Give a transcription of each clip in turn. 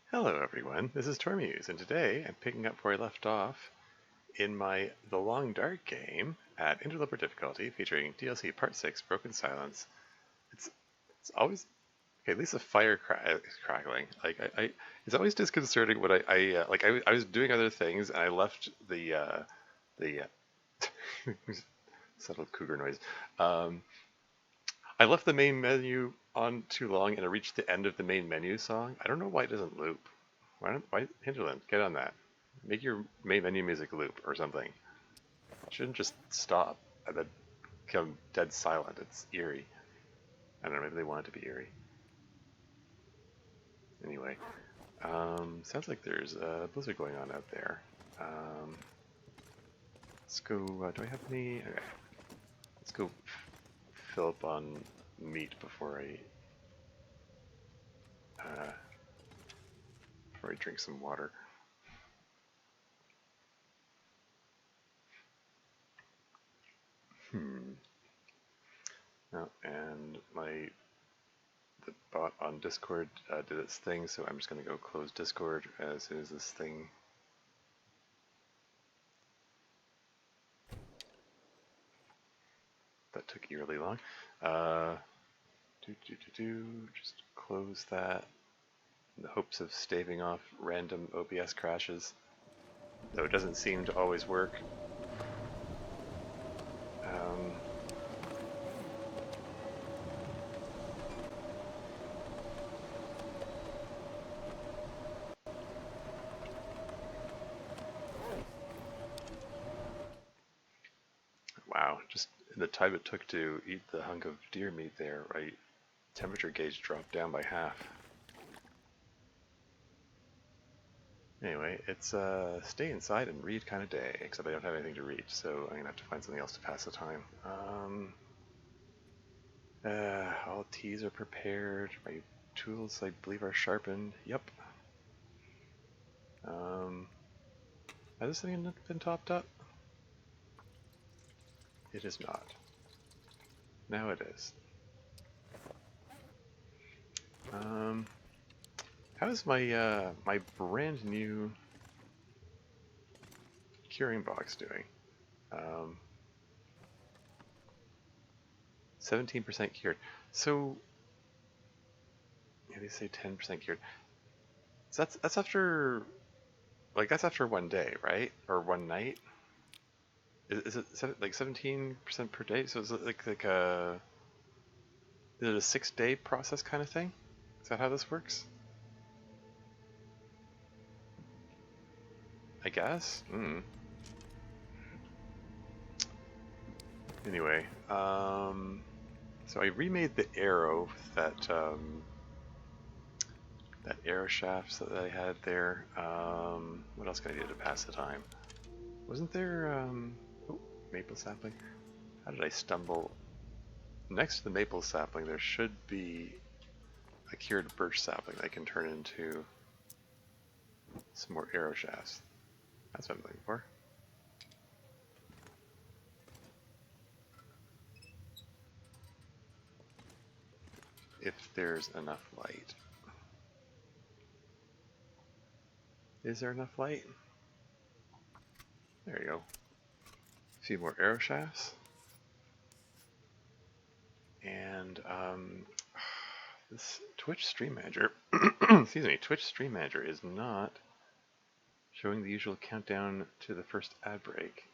Hello everyone, this is Tormuse, and today I'm picking up where I left off in my The Long Dark game at Interloper difficulty featuring DLC Part 6 Broken Silence. It's it's always okay, at least the fire is crackling. It's always disconcerting when I was doing other things and I left the subtle cougar noise. Um, I left the main menu on too long and I reached the end of the main menu song. I don't know why it doesn't loop. Why Hinterland, get on that. Make your main menu music loop or something. It shouldn't just stop and then become dead silent. It's eerie. I don't know, maybe they want it to be eerie. Anyway, sounds like there's a blizzard going on out there. Let's go, do I have any? Okay. Let's go fill up on meat uh, before I drink some water. Oh, and the bot on Discord did its thing, so I'm just going to go close Discord as soon as this thing. That took eerily long. Just close that in the hopes of staving off random OBS crashes, though it doesn't seem to always work. Wow, just in the time it took to eat the hunk of deer meat there, right? Temperature gauge dropped down by half. Anyway, it's stay inside and read kind of day, except I don't have anything to read, so I'm gonna have to find something else to pass the time. All teas are prepared. My tools, I believe, are sharpened. Yep. Has this thing been topped up? It is not. Now it is. How's my my brand new curing box doing? 17% cured. So yeah, they say 10% cured. So that's after that's after one day, right? Or one night? Is it like 17% per day? So is it is it a 6-day process kind of thing? Is that how this works? I guess. Anyway, so I remade the arrow that that arrow shafts that I had there. What else can I do to pass the time? Wasn't there oh, maple sapling? How did I stumble? Next to the maple sapling, there should be a cured birch sapling that I can turn into some more arrow shafts. That's what I'm looking for. If there's enough light. Is there enough light? There you go. A few more arrow shafts. And this Twitch Stream Manager, excuse me, Twitch Stream Manager is not showing the usual countdown to the first ad break.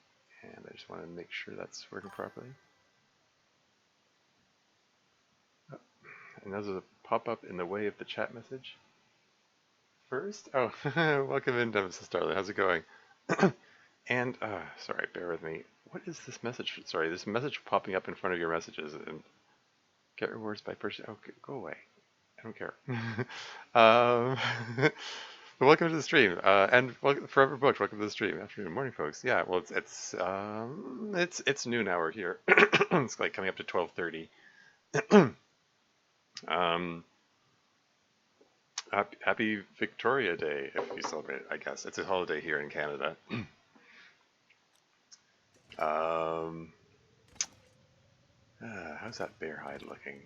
And I just want to make sure that's working properly. Oh, and there's a pop-up in the way of the chat message. First? Oh, welcome in, Nemesis Starlight. How's it going? And, sorry, bear with me. What is this message? Sorry, this message popping up in front of your messages and get rewards by purchasing. Oh, go away. I don't care. But welcome to the stream, and welcome, Forever Booked. Welcome to the stream. Afternoon, morning, folks. Yeah, well, it's noon hour here. It's like coming up to 12:30. Happy Victoria Day if you celebrate it, I guess. It's a holiday here in Canada. How's that bear hide looking?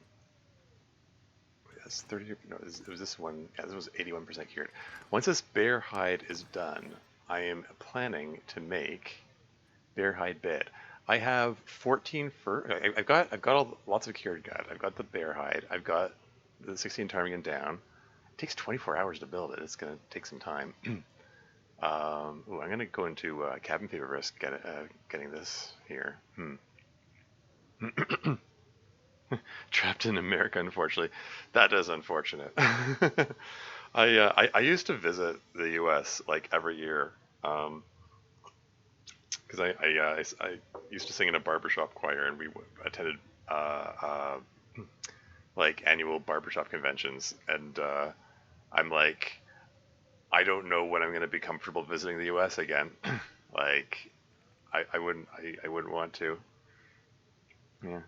That's 30. No, it was this one. Yeah, this was 81% cured. Once this bear hide is done, I am planning to make bear hide bed. I have 14 fur. I've got lots of cured gut. I've got the bear hide. I've got the 16 ptarmigan down. It takes 24 hours to build it. It's gonna take some time. Ooh, I'm gonna go into cabin fever risk getting this here. Trapped in America, unfortunately. That is unfortunate. I used to visit the U.S. like every year because I used to sing in a barbershop choir and we attended like annual barbershop conventions and I'm like I don't know when I'm going to be comfortable visiting the U.S. again. Like I wouldn't want to. Yeah.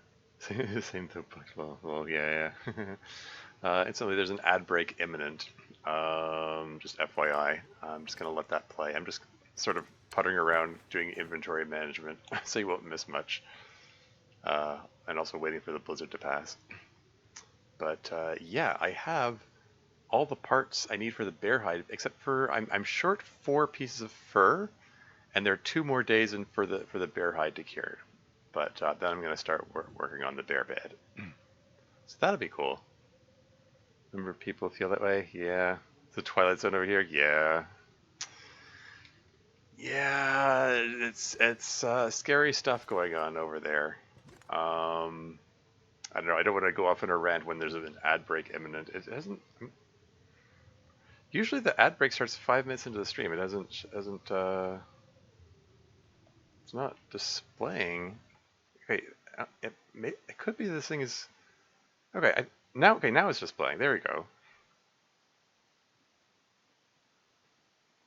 Same though. Well, yeah. Instantly, there's an ad break imminent. Just FYI, I'm just gonna let that play. I'm just sort of puttering around doing inventory management, so you won't miss much. And also waiting for the blizzard to pass. But yeah, I have all the parts I need for the bear hide, except for I'm short 4 pieces of fur, and there are 2 more days in for the bear hide to cure. But then I'm gonna start working on the bear bed. So that'll be cool. Remember people feel that way? Yeah. The Twilight Zone over here? Yeah. Yeah, it's scary stuff going on over there. I don't know. I don't want to go off on a rant when there's an ad break imminent. It hasn't. Usually the ad break starts 5 minutes into the stream. It hasn't. It's not displaying. Wait, it could be this thing is. Okay, now it's displaying. There we go.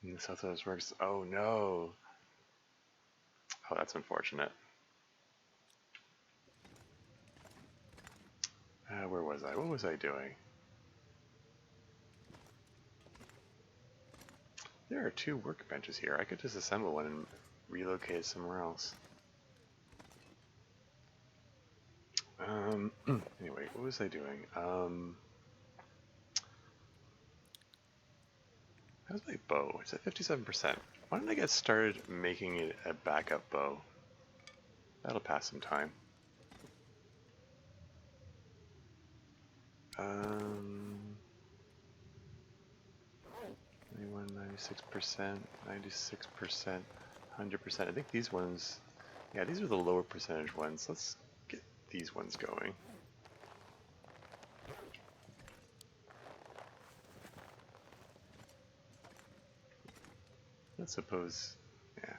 This how this works. Oh no. Oh, that's unfortunate. Where was I? What was I doing? There are 2 workbenches here. I could just assemble one and relocate it somewhere else. Anyway, what was I doing? How's my bow? It's at 57%. Why don't I get started making it a backup bow? That'll pass some time. 91, 96%, 96%, 100%. I think these ones, yeah, these are the lower percentage ones. Let's get these ones going. Let's suppose, yeah.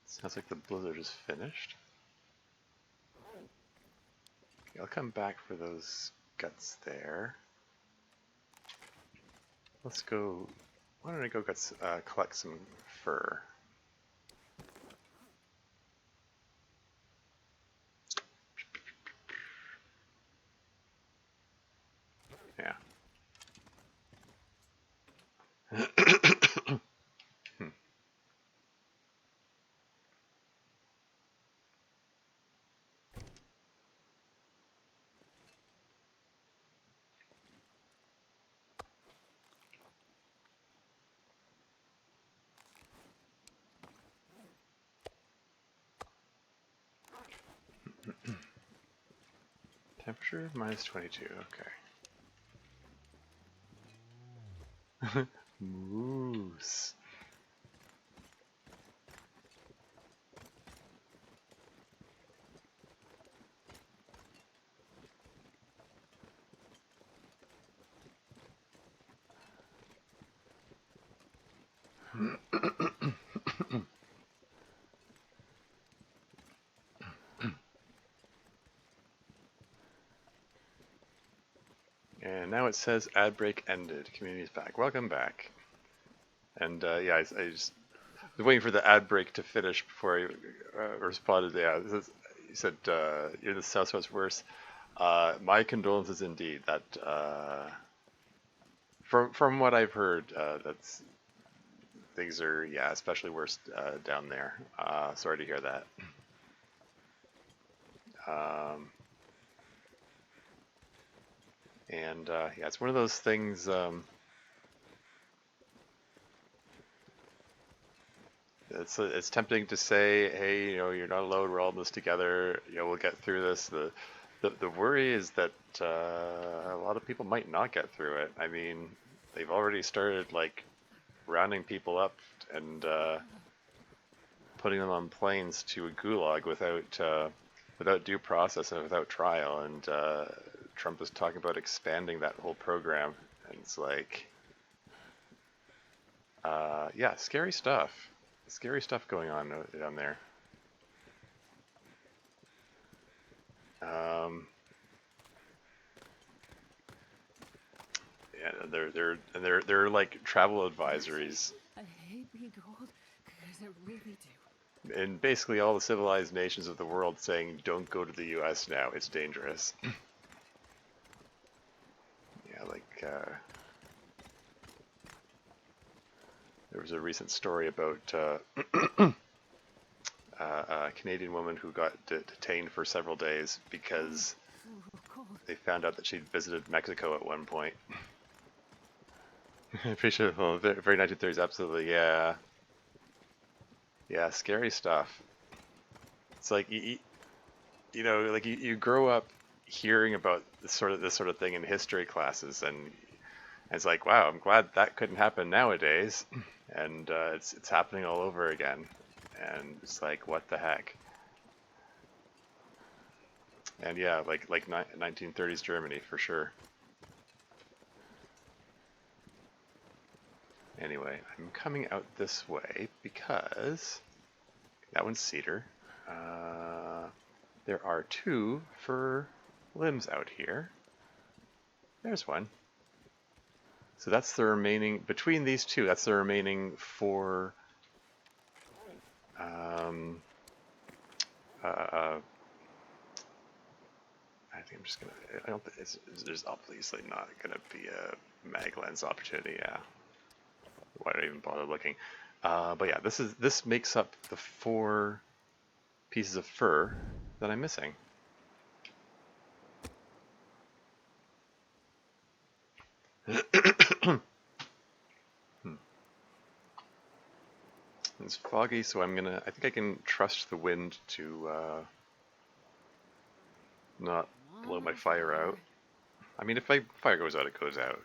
Sounds like the blizzard is finished. Okay, I'll come back for those guts there. Let's go. Why don't I go collect some fur? Yeah. Hmm. Temperature -22. Okay. Moose. And now it says ad break ended. Community's back. Welcome back. And yeah, I just was waiting for the ad break to finish before I responded. Yeah, you said you're the South West worse. My condolences indeed. That from what I've heard, that's things are especially worse down there. Sorry to hear that. And yeah, it's one of those things. It's tempting to say, hey, you're not alone. We're all in this together. We'll get through this. The worry is that a lot of people might not get through it. I mean, they've already started like rounding people up and putting them on planes to a gulag without due process and without trial. And Trump is talking about expanding that whole program. And it's like, yeah, scary stuff. Scary stuff going on down there. Yeah, they're like travel advisories. I hate being cold because I really do. And basically all the civilized nations of the world saying, don't go to the U.S. now, it's dangerous. Yeah, like there was a recent story about a Canadian woman who got detained for several days because they found out that she'd visited Mexico at one point. Appreciate well, very 1930s, absolutely, yeah. Yeah, scary stuff. It's like like you grow up hearing about this sort of thing in history classes, and it's like, wow, I'm glad that couldn't happen nowadays, and it's happening all over again, and it's like, what the heck? And yeah, like 1930s Germany for sure. Anyway, I'm coming out this way because that one's cedar. There are 2 fir limbs out here. There's one. So that's the remaining, between these 2, that's the remaining 4 I think I'm just gonna, I don't think there's obviously not gonna be a mag lens opportunity, yeah. Why did I even bother looking? But yeah, this makes up the 4 pieces of fur that I'm missing. It's foggy, so I think I can trust the wind to not blow my fire out. I mean, if my fire goes out, it goes out.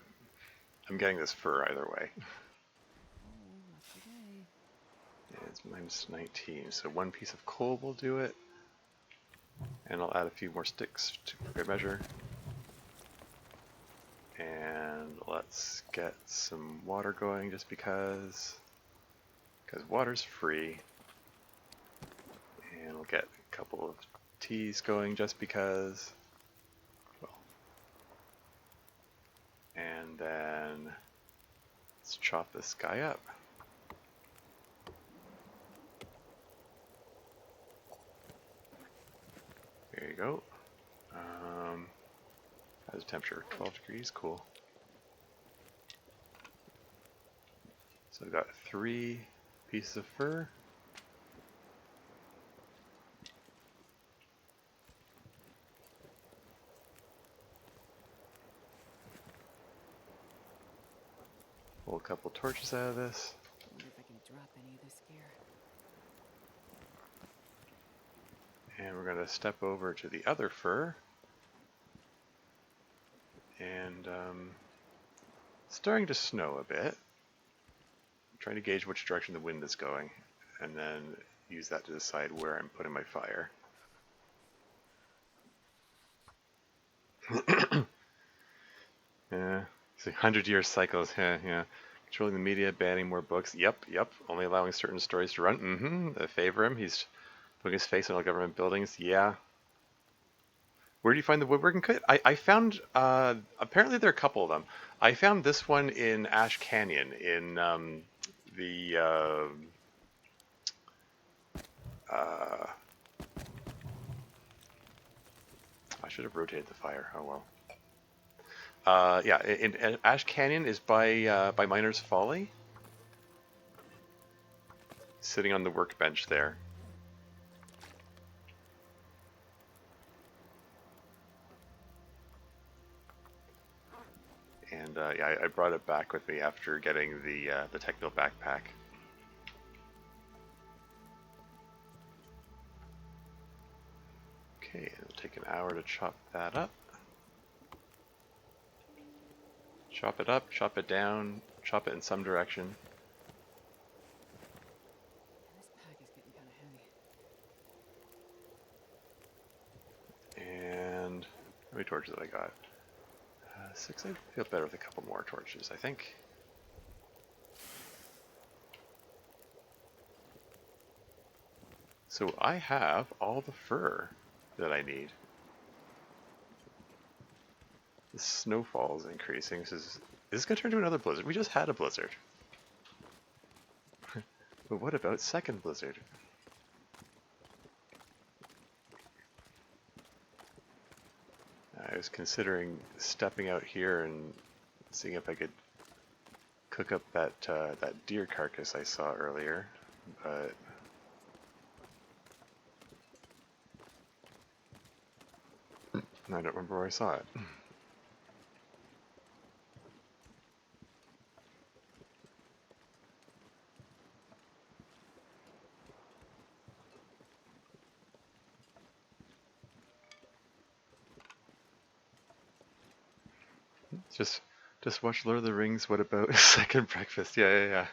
I'm getting this fur either way. It's minus 19, so 1 piece of coal will do it. And I'll add a few more sticks for good measure. And let's get some water going just because water's free. And we'll get a couple of teas going just because. Well, and then let's chop this guy up. There you go. How's the temperature? 12 degrees, cool. So I've got 3 pieces of fur. Pull a couple torches out of this. I wonder if I can drop any of this gear. And we're going to step over to the other fur. And it's starting to snow a bit. I'm trying to gauge which direction the wind is going, and then use that to decide where I'm putting my fire. Yeah, so 100-year cycles, yeah. Controlling the media, banning more books, yep. Only allowing certain stories to run, I favor him. He's putting his face on all government buildings, yeah. Where do you find the woodworking kit? I found, apparently there are a couple of them. I found this one in Ash Canyon in the, uh, I should have rotated the fire. Oh well. Yeah, in Ash Canyon is by Miner's Folly, sitting on the workbench there. And yeah, I brought it back with me after getting the Techno backpack. Okay, it'll take an hour to chop that up. Chop it up, chop it down, chop it in some direction. This pack is getting kind of heavy. And how many torches have I got? 6. I feel better with a couple more torches, I think. So I have all the fur that I need. The snowfall is increasing. Is this going to turn into another blizzard? We just had a blizzard. But what about second blizzard? I was considering stepping out here and seeing if I could cook up that deer carcass I saw earlier, but I don't remember where I saw it. Just watch Lord of the Rings. What about second breakfast? Yeah.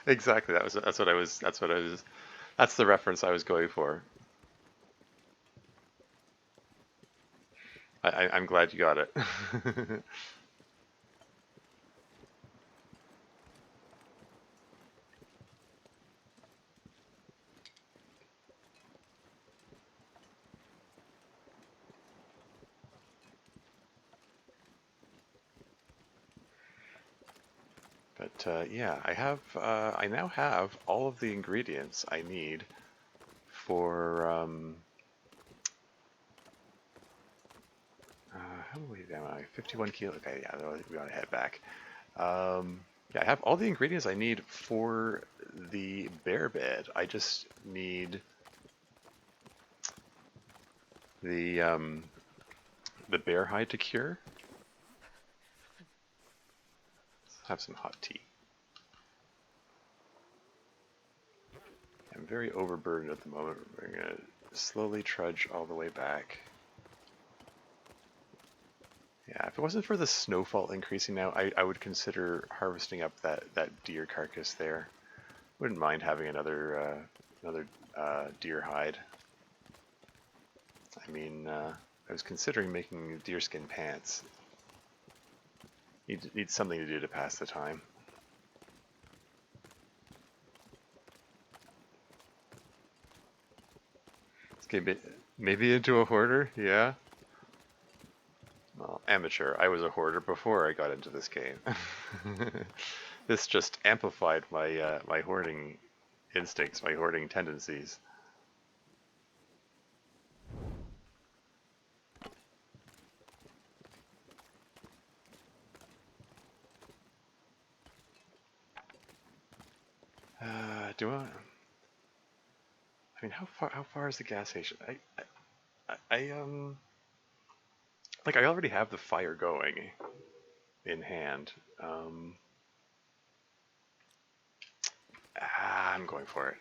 Exactly. That's what I was. That's the reference I was going for. I'm glad you got it. But yeah, I now have all of the ingredients I need for how many am I? 51 kilo. Okay, yeah, we gotta head back. Yeah, I have all the ingredients I need for the bear bed. I just need the bear hide to cure. Let's have some hot tea. I'm very overburdened at the moment. We're gonna slowly trudge all the way back. Yeah, if it wasn't for the snowfall increasing now, I would consider harvesting up that deer carcass there. Wouldn't mind having another deer hide. I mean, I was considering making deerskin pants. Need something to do to pass the time. Okay, maybe into a hoarder, yeah. Well, amateur. I was a hoarder before I got into this game. This just amplified my my hoarding instincts, my hoarding tendencies. Do I? I mean, how far is the gas station? Like I already have the fire going in hand. I'm going for it.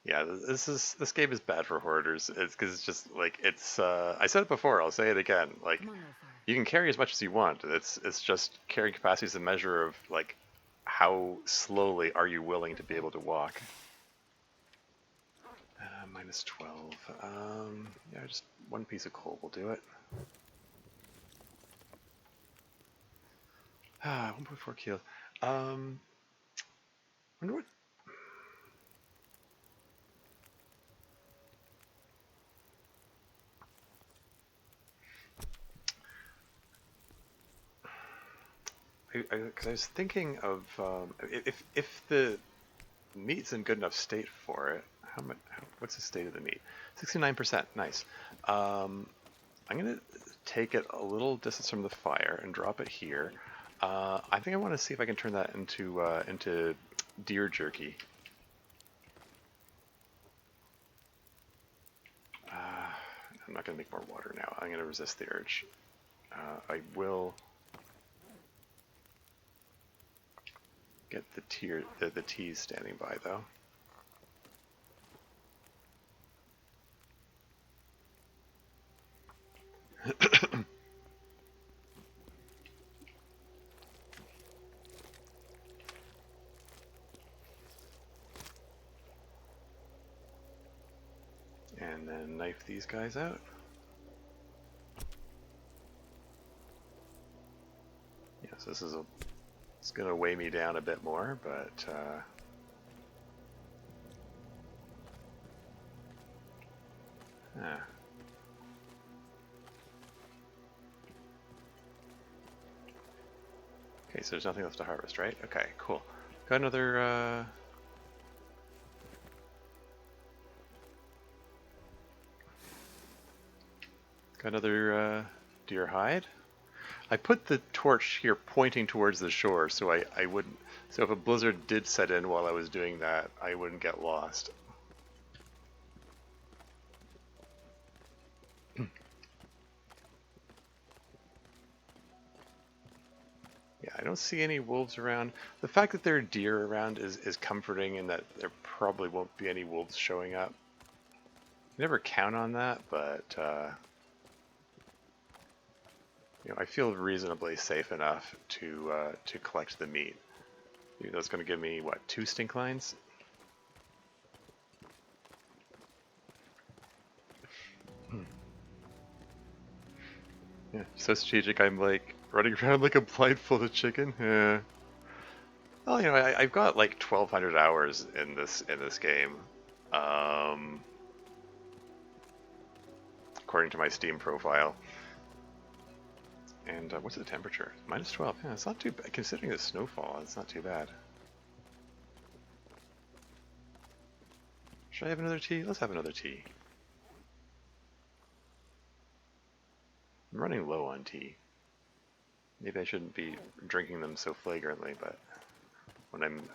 Yeah, this game is bad for hoarders. It's because it's just like it's. I said it before. I'll say it again. Like Come on, little fire. you can carry as much as you want. It's just carrying capacity is a measure of like how slowly are you willing to be able to walk. Minus 12. Yeah, just one piece of coal will do it. 1.4 kilos. Um, wonder what. Because I was thinking of if the meat's in good enough state for it. How much? What's the state of the meat? 69%. Nice. I'm gonna take it a little distance from the fire and drop it here. I think I want to see if I can turn that into deer jerky. I'm not gonna make more water now. I'm gonna resist the urge. I will get the teas standing by though. And then knife these guys out. Yes, it's gonna weigh me down a bit more, but ah. Okay, so there's nothing left to harvest, right? Okay, cool. Got another deer hide. I put the torch here pointing towards the shore so I wouldn't, so if a blizzard did set in while I was doing that, I wouldn't get lost. Yeah, I don't see any wolves around. The fact that there are deer around is comforting in that there probably won't be any wolves showing up. You never count on that, but I feel reasonably safe enough to collect the meat. That's going to give me what, 2 stink lines? Yeah, so strategic. I'm like running around like a blindfolded chicken. Yeah. Well, I've got like 1,200 hours in this game, um, according to my Steam profile. And what's the temperature? -12. Yeah, it's not too bad considering the snowfall. It's not too bad. Should I have another tea? Let's have another tea. I'm running low on tea. Maybe I shouldn't be drinking them so flagrantly, but when I'm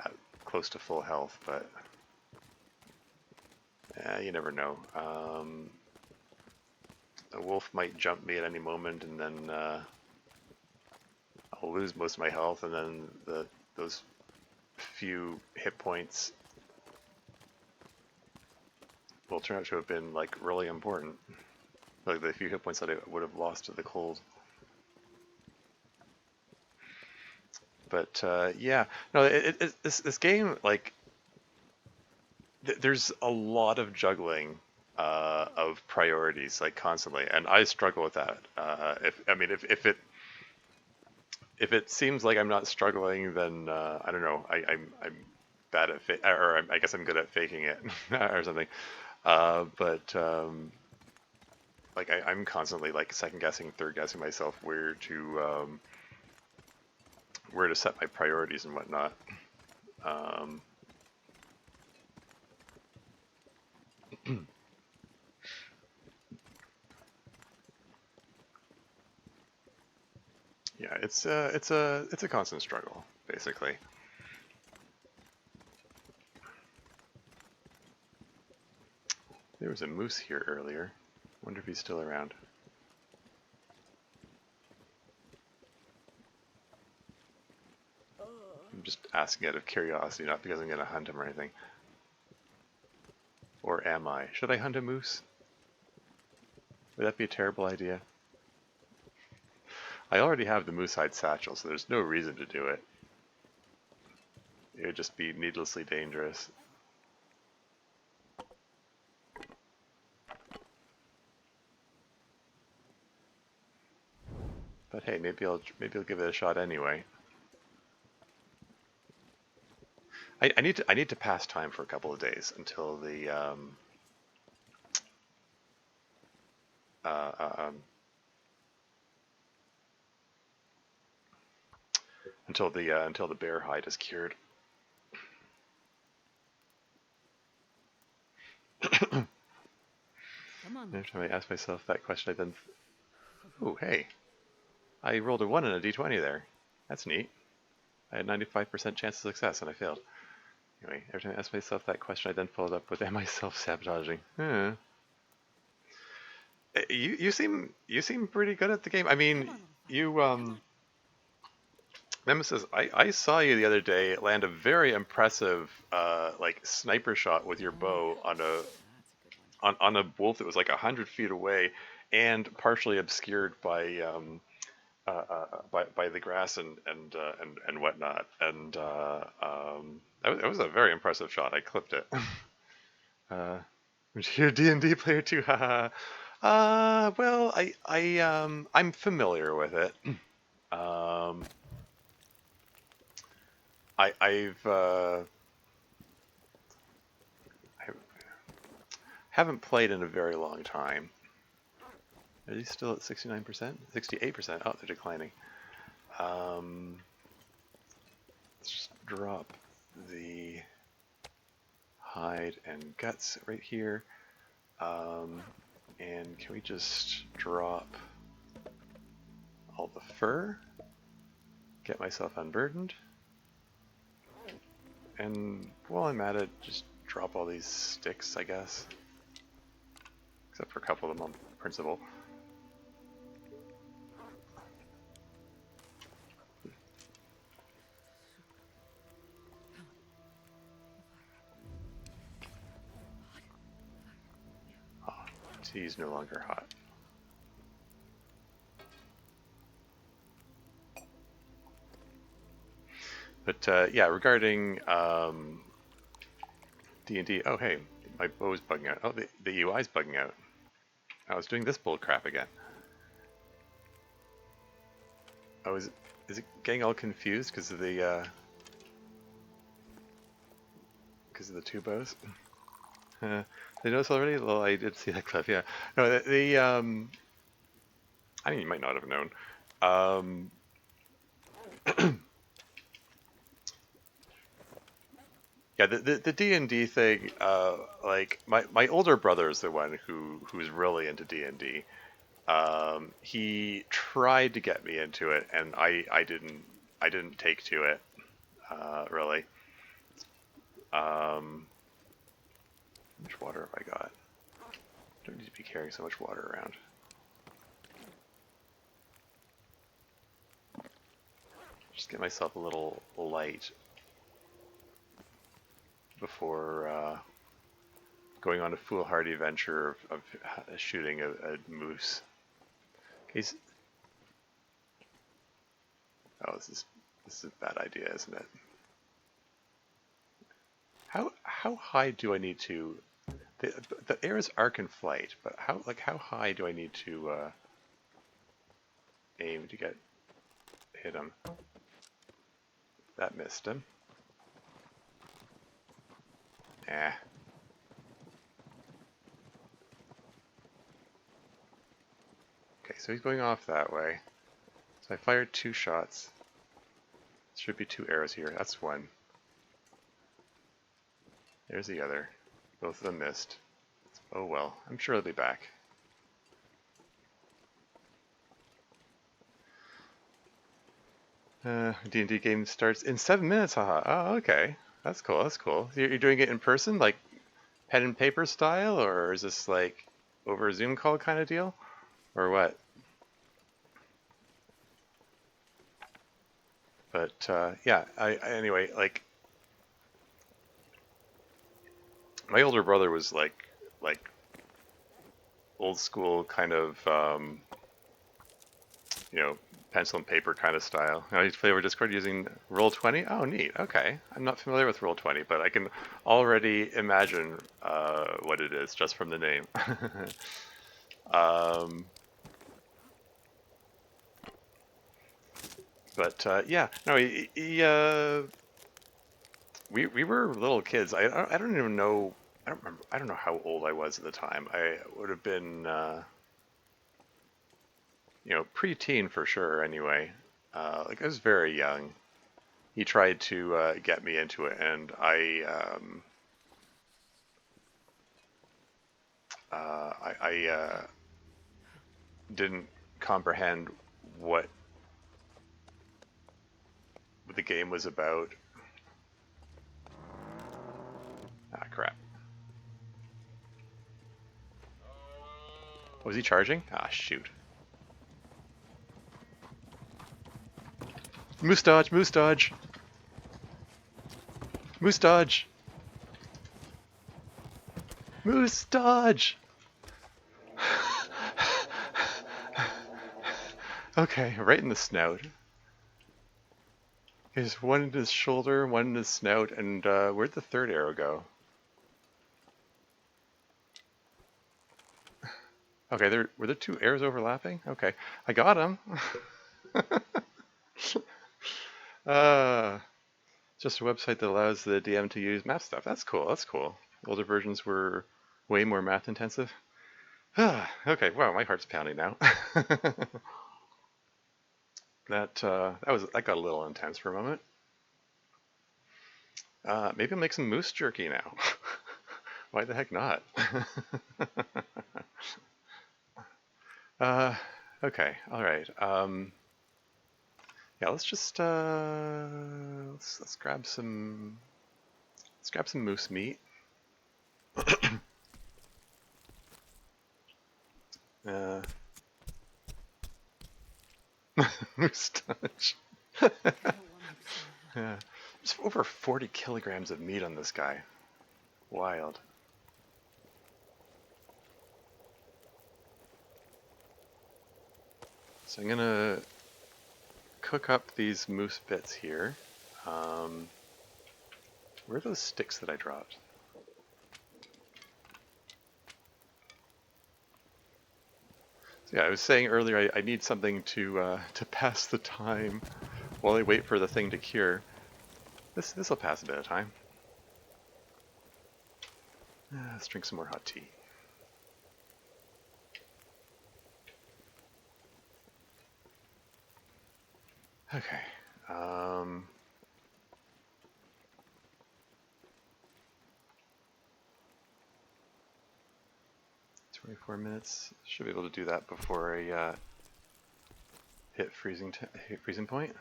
close to full health, but you never know. A wolf might jump me at any moment, and then I'll lose most of my health, and then those few hit points will turn out to have been like really important. Like the few hit points that I would have lost to the cold. But yeah, no, this game, like, there's a lot of juggling of priorities, like constantly, and I struggle with that. If it seems like I'm not struggling, then I don't know. I'm bad at or I guess I'm good at faking it or something. But like I'm constantly like second guessing, third guessing myself where to set my priorities and whatnot. Um, yeah, it's a constant struggle, basically. There was a moose here earlier. Wonder if he's still around. I'm just asking out of curiosity, not because I'm going to hunt him or anything. Or am I? Should I hunt a moose? Would that be a terrible idea? I already have the moose hide satchel, so there's no reason to do it. It would just be needlessly dangerous. But hey, maybe I'll give it a shot anyway. I need to pass time for a couple of days until the uh, uh, um, until the bear hide is cured. Come on, Every little time I fella. ask myself that question, I then, oh hey, I rolled a 1 and a d20 there. That's neat. I had 95% chance of success and I failed. Anyway, every time I ask myself that question, I then follow it up with, am I self-sabotaging? You seem pretty good at the game. I Come mean, on, little fella. you Come on. Nemesis, I saw you the other day land a very impressive like sniper shot with your Oh, bow on a that's a good one. on a wolf that was like 100 feet away and partially obscured by the grass and whatnot. And that was a very impressive shot. I clipped it. uh, you're a D&D player too, haha. Well, I'm familiar with it. Um, I haven't played in a very long time. Are these still at 69%? 68%? Oh, they're declining. Let's just drop the hide and guts right here. And can we just drop all the fur? Get myself unburdened. And while I'm at it, just drop all these sticks, I guess. Except for a couple of them on principle. Oh, tea's no longer hot. But yeah, regarding D&D, oh hey, my bow's bugging out. Oh, the UI's bugging out. I was doing this bull crap again. Oh, is it getting all confused because of the two bows? Did you notice already? Well, I did see that clip. Yeah. No, I mean, you might not have known. Yeah, the D&D thing. Like my older brother is the one who's really into D&D. He tried to get me into it, and I didn't take to it really. How much water have I got? Don't need to be carrying so much water around. Just get myself a little light before going on a foolhardy venture of shooting a moose. Case. Oh, this is a bad idea, isn't it? How high do I need to? The air is arc and flight, but how high do I need to aim to hit him? That missed him. Eh. Okay, so he's going off that way. So I fired 2 shots. Should be 2 arrows here. That's one. There's the other. Both of them missed. Oh well, I'm sure he'll be back. D&D game starts in 7 minutes, haha. Oh, okay. That's cool, that's cool. You're doing it in person, like pen and paper style, or is this like over a Zoom call kind of deal? Or what? But yeah, anyway, like my older brother was like old school kind of you know, pencil and paper kind of style. You know, he's play over Discord using Roll20. Oh, neat. Okay, I'm not familiar with Roll20, but I can already imagine what it is just from the name. um, but yeah, no, he we were little kids. I don't even know. I don't remember. I don't know how old I was at the time. I would have been, preteen for sure. Anyway, like I was very young. He tried to get me into it, and I didn't comprehend what the game was about. Ah, crap. Was he charging? Ah, shoot. Moose dodge, moose dodge, moose dodge, moose dodge. Okay, right in the snout. There's one in his shoulder, one in his snout, and where'd the third arrow go? Okay, were there two arrows overlapping? Okay, I got him. uh, just a website that allows the DM to use map stuff. That's cool. That's cool. Older versions were way more math intensive. Okay, wow, my heart's pounding now. That got a little intense for a moment. Maybe I'll make some moose jerky now. Why the heck not? uh, okay, all right. Yeah, let's just let's grab some moose meat. uh, Moose touch. Yeah, there's over 40 kilograms of meat on this guy. Wild. So I'm gonna cook up these moose bits here. Where are those sticks that I dropped? So yeah, I was saying earlier I need something to pass the time while I wait for the thing to cure. This'll pass a bit of time. Let's drink some more hot tea. Okay. 24 minutes. Should be able to do that before I hit freezing point.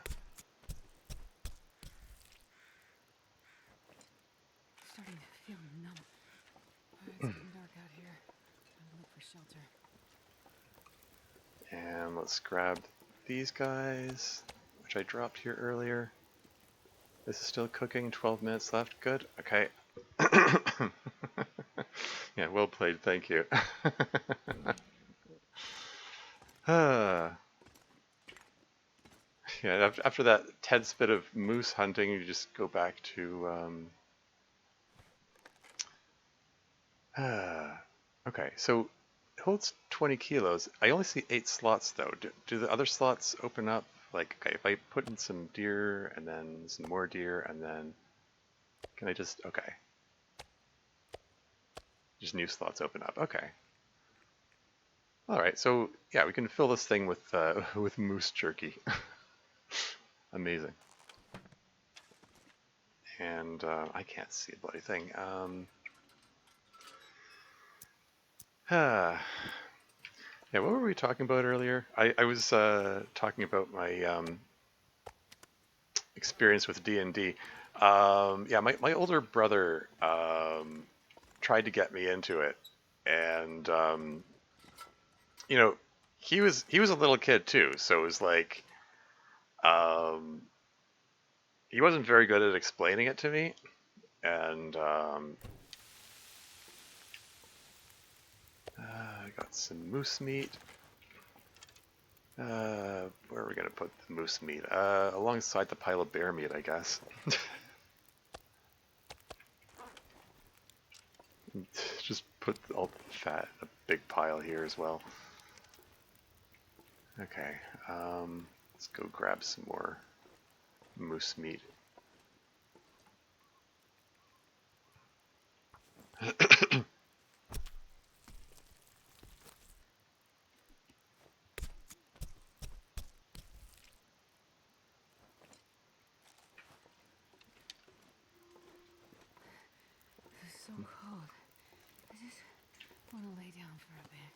Starting to feel numb. It's getting dark out here. Time to look for shelter. And let's grab these guys, which I dropped here earlier. This is still cooking, 12 minutes left. Good. Okay. Yeah, well played. Thank you. Yeah, after that tense bit of moose hunting, you just go back to okay, so it holds 20 kilos. I only see 8 slots though. Do the other slots open up? Like, okay, if I put in some deer and then some more deer and then can I just, okay. Just new slots open up. Okay. All right, so yeah, we can fill this thing with with moose jerky. Amazing. And I can't see a bloody thing. Yeah, what were we talking about earlier? I was talking about my experience with D&D. Yeah, my older brother tried to get me into it, and you know, he was a little kid too, so it was like um, he wasn't very good at explaining it to me, and I got some moose meat. Where are we gonna put the moose meat? Alongside the pile of bear meat, I guess. Just put all the fat in a big pile here as well. Okay, let's go grab some more moose meat. This is so cold. I just want to lay down for a bit.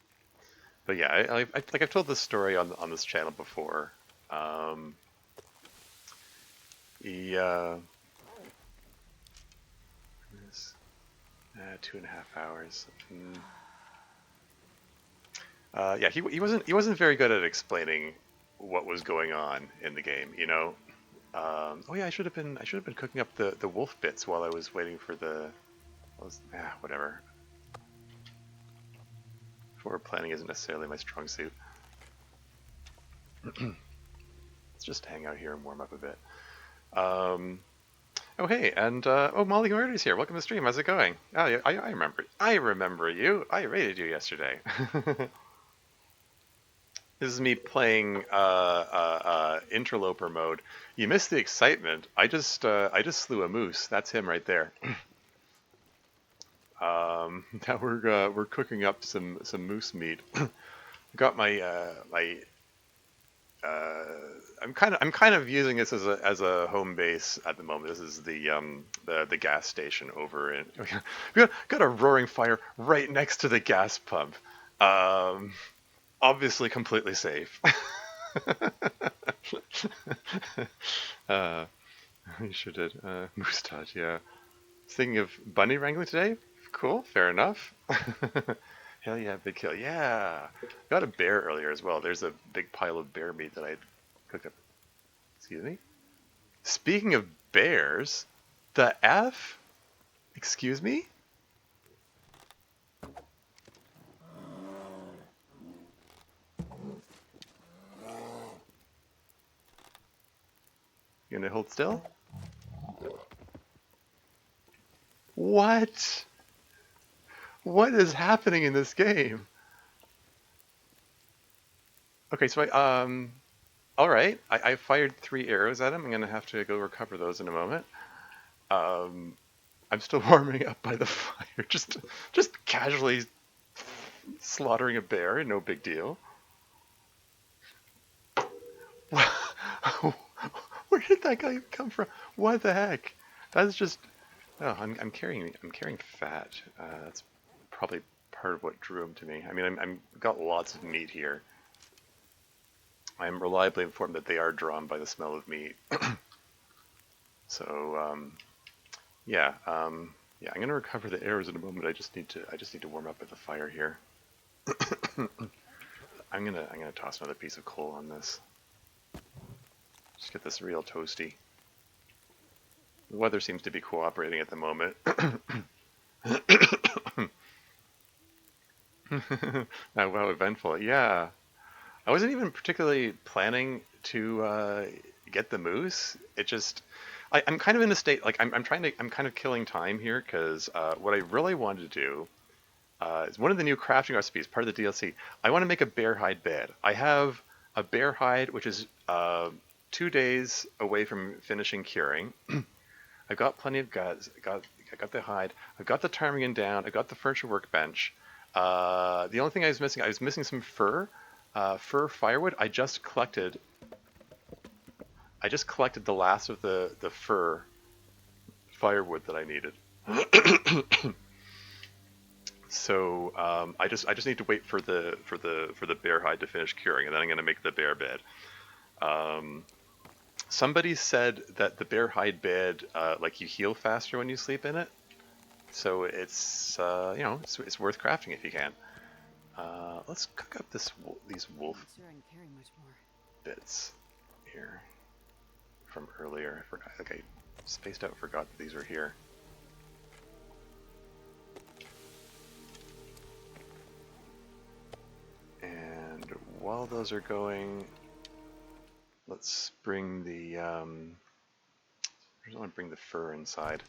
But yeah, like I've told this story on this channel before. Um, he, 2.5 hours. Yeah, he wasn't very good at explaining what was going on in the game. You know. Oh yeah, I should have been cooking up the wolf bits while I was waiting for the. Whatever. Forward planning isn't necessarily my strong suit. Let's just hang out here and warm up a bit. Oh hey, and Molly Murder's here. Welcome to the stream. How's it going? Oh yeah, I remember. I remember you. I raided you yesterday. This is me playing Interloper mode. You missed the excitement. I just slew a moose. That's him right there. Now we're cooking up some moose meat. Got my I'm kind of using this as a home base at the moment. This is the gas station over in. We got a roaring fire right next to the gas pump. Um, Obviously completely safe. uh, you sure did. Moustache, yeah. Thinking of bunny wrangling today? Cool, fair enough. Hell yeah, big kill. Yeah. Got a bear earlier as well. There's a big pile of bear meat that I cooked up. Excuse me? Speaking of bears, the F? Excuse me? You gonna hold still? What? What is happening in this game? Okay, so all right. I fired 3 arrows at him. I'm gonna have to go recover those in a moment. Um, I'm still warming up by the fire, just casually slaughtering a bear. No big deal. Where did that guy come from? What the heck? That's just. Oh, I'm carrying fat. That's probably part of what drew him to me. I mean, I'm got lots of meat here. I'm reliably informed that they are drawn by the smell of meat. So yeah, yeah. I'm gonna recover the arrows in a moment. I just need to warm up at the fire here. I'm gonna toss another piece of coal on this. Just get this real toasty. The weather seems to be cooperating at the moment. Wow, eventful. Yeah. I wasn't even particularly planning to get the moose. It just, I'm kind of in a state, like, I'm kind of killing time here because what I really wanted to do is one of the new crafting recipes, part of the DLC. I want to make a bear hide bed. I have a bear hide, which is 2 days away from finishing curing. I've got plenty of guts. I got the hide. I've got the ptarmigan down. I've got the furniture workbench. The only thing I was missing some fur. Fur firewood. I just collected the last of the fur firewood that I needed. So I just need to wait for the bear hide to finish curing, and then I'm gonna make the bear bed. Um, Somebody said that the bear hide bed, like you heal faster when you sleep in it. So it's worth crafting if you can. Let's cook up these wolf Not sure I can carry much more. bits here from earlier. I forgot. Like I spaced out, forgot that these were here. And while those are going, let's bring the I just want to bring the fur inside.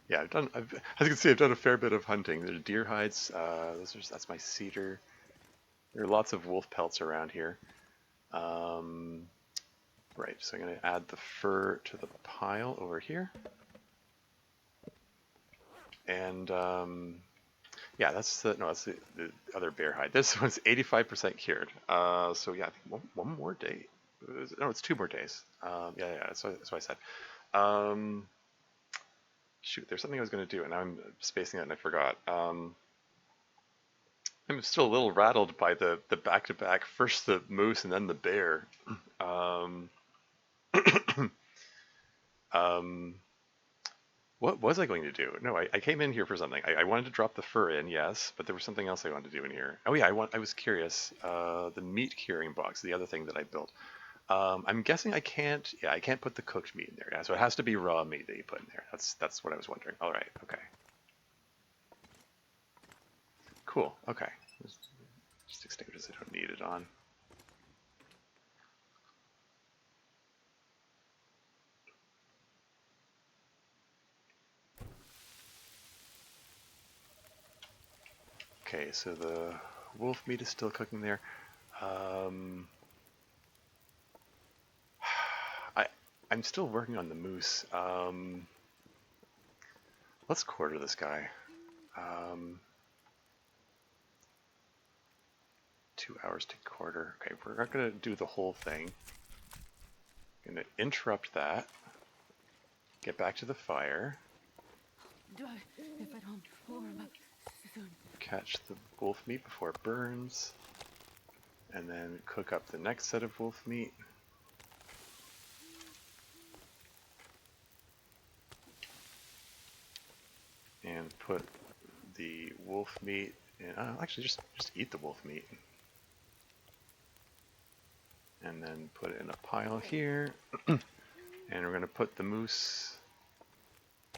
Yeah, as you can see, I've done a fair bit of hunting. There's deer hides. That's my cedar. There are lots of wolf pelts around here. Right, so I'm going to add the fur to the pile over here. And yeah, that's the the other bear hide. This one's 85% cured. So yeah, I think one more day. No, it's 2 more days. Yeah, that's what I said. Shoot, there's something I was going to do, and now I'm spacing out and I forgot. I'm still a little rattled by the back-to-back, first the moose and then the bear. Um, um, what was I going to do? No, I came in here for something. I wanted to drop the fur in, yes, but there was something else I wanted to do in here. Oh yeah, I was curious. The meat curing box, the other thing that I built. I'm guessing I can't. Yeah, I can't put the cooked meat in there. Yeah, so it has to be raw meat that you put in there. That's what I was wondering. All right, okay, cool. Okay, just extinguish this. I don't need it on. Okay, so the wolf meat is still cooking there. Um, I'm still working on the moose. Let's quarter this guy. 2 hours to quarter. Okay, we're not gonna do the whole thing. Gonna interrupt that. Get back to the fire. Do I, if I don't warm up soon? Catch the wolf meat before it burns. And then cook up the next set of wolf meat. And put the wolf meat in. Actually, just eat the wolf meat. And then put it in a pile here. And we're going to put the moose.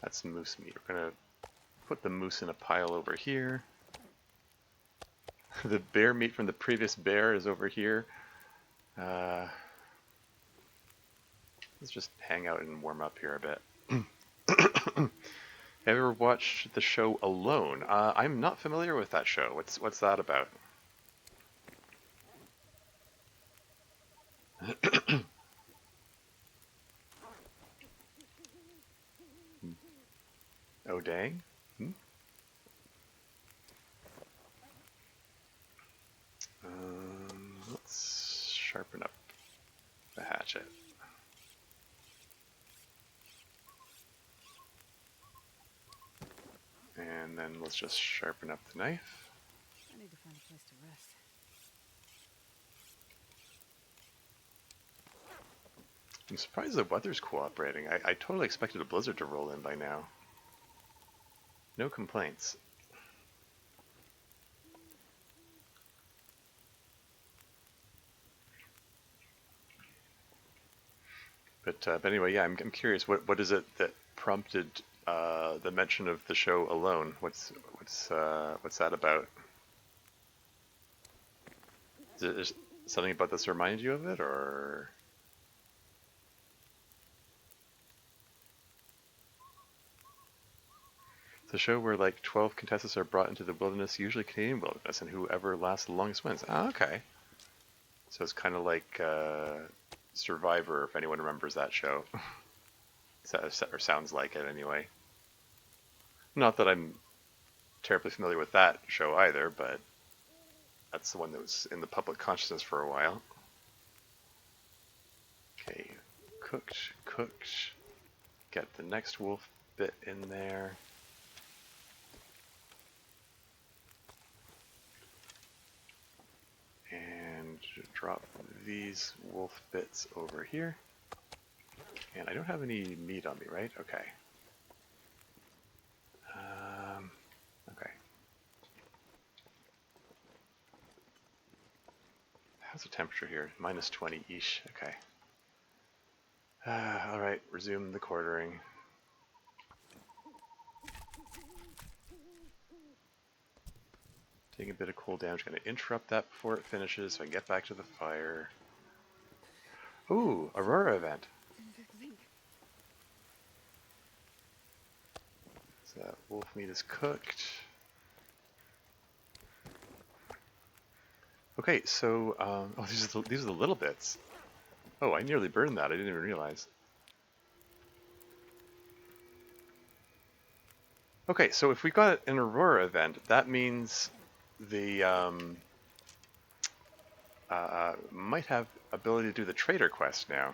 That's moose meat. We're going to put the moose in a pile over here. The bear meat from the previous bear is over here. Let's just hang out and warm up here a bit. Have you ever watched the show Alone? I'm not familiar with that show. What's that about? Oh dang. Hmm? Let's sharpen up the hatchet. And then let's just sharpen up the knife. I need to find a place to rest. I'm surprised the weather's cooperating. I totally expected a blizzard to roll in by now. No complaints. But anyway, yeah, I'm curious. What is it that prompted the mention of the show Alone? What's that about? Is something about this remind you of it, or? It's a show where like 12 contestants are brought into the wilderness, usually Canadian wilderness, and whoever lasts the longest wins. Ah, okay. So it's kind of like Survivor, if anyone remembers that show. Or sounds like it anyway. Not that I'm terribly familiar with that show either, but that's the one that was in the public consciousness for a while. Okay, cooked. Get the next wolf bit in there. And drop these wolf bits over here. And I don't have any meat on me, right? Okay. Okay. How's the temperature here? Minus 20-ish. Okay. Alright, resume the quartering. Taking a bit of cool damage. Going to interrupt that before it finishes so I can get back to the fire. Ooh, Aurora event. So that wolf meat is cooked. Okay, so oh, these are the little bits. Oh, I nearly burned that. I didn't even realize. Okay, so if we got an Aurora event, that means the might have ability to do the trader quest now.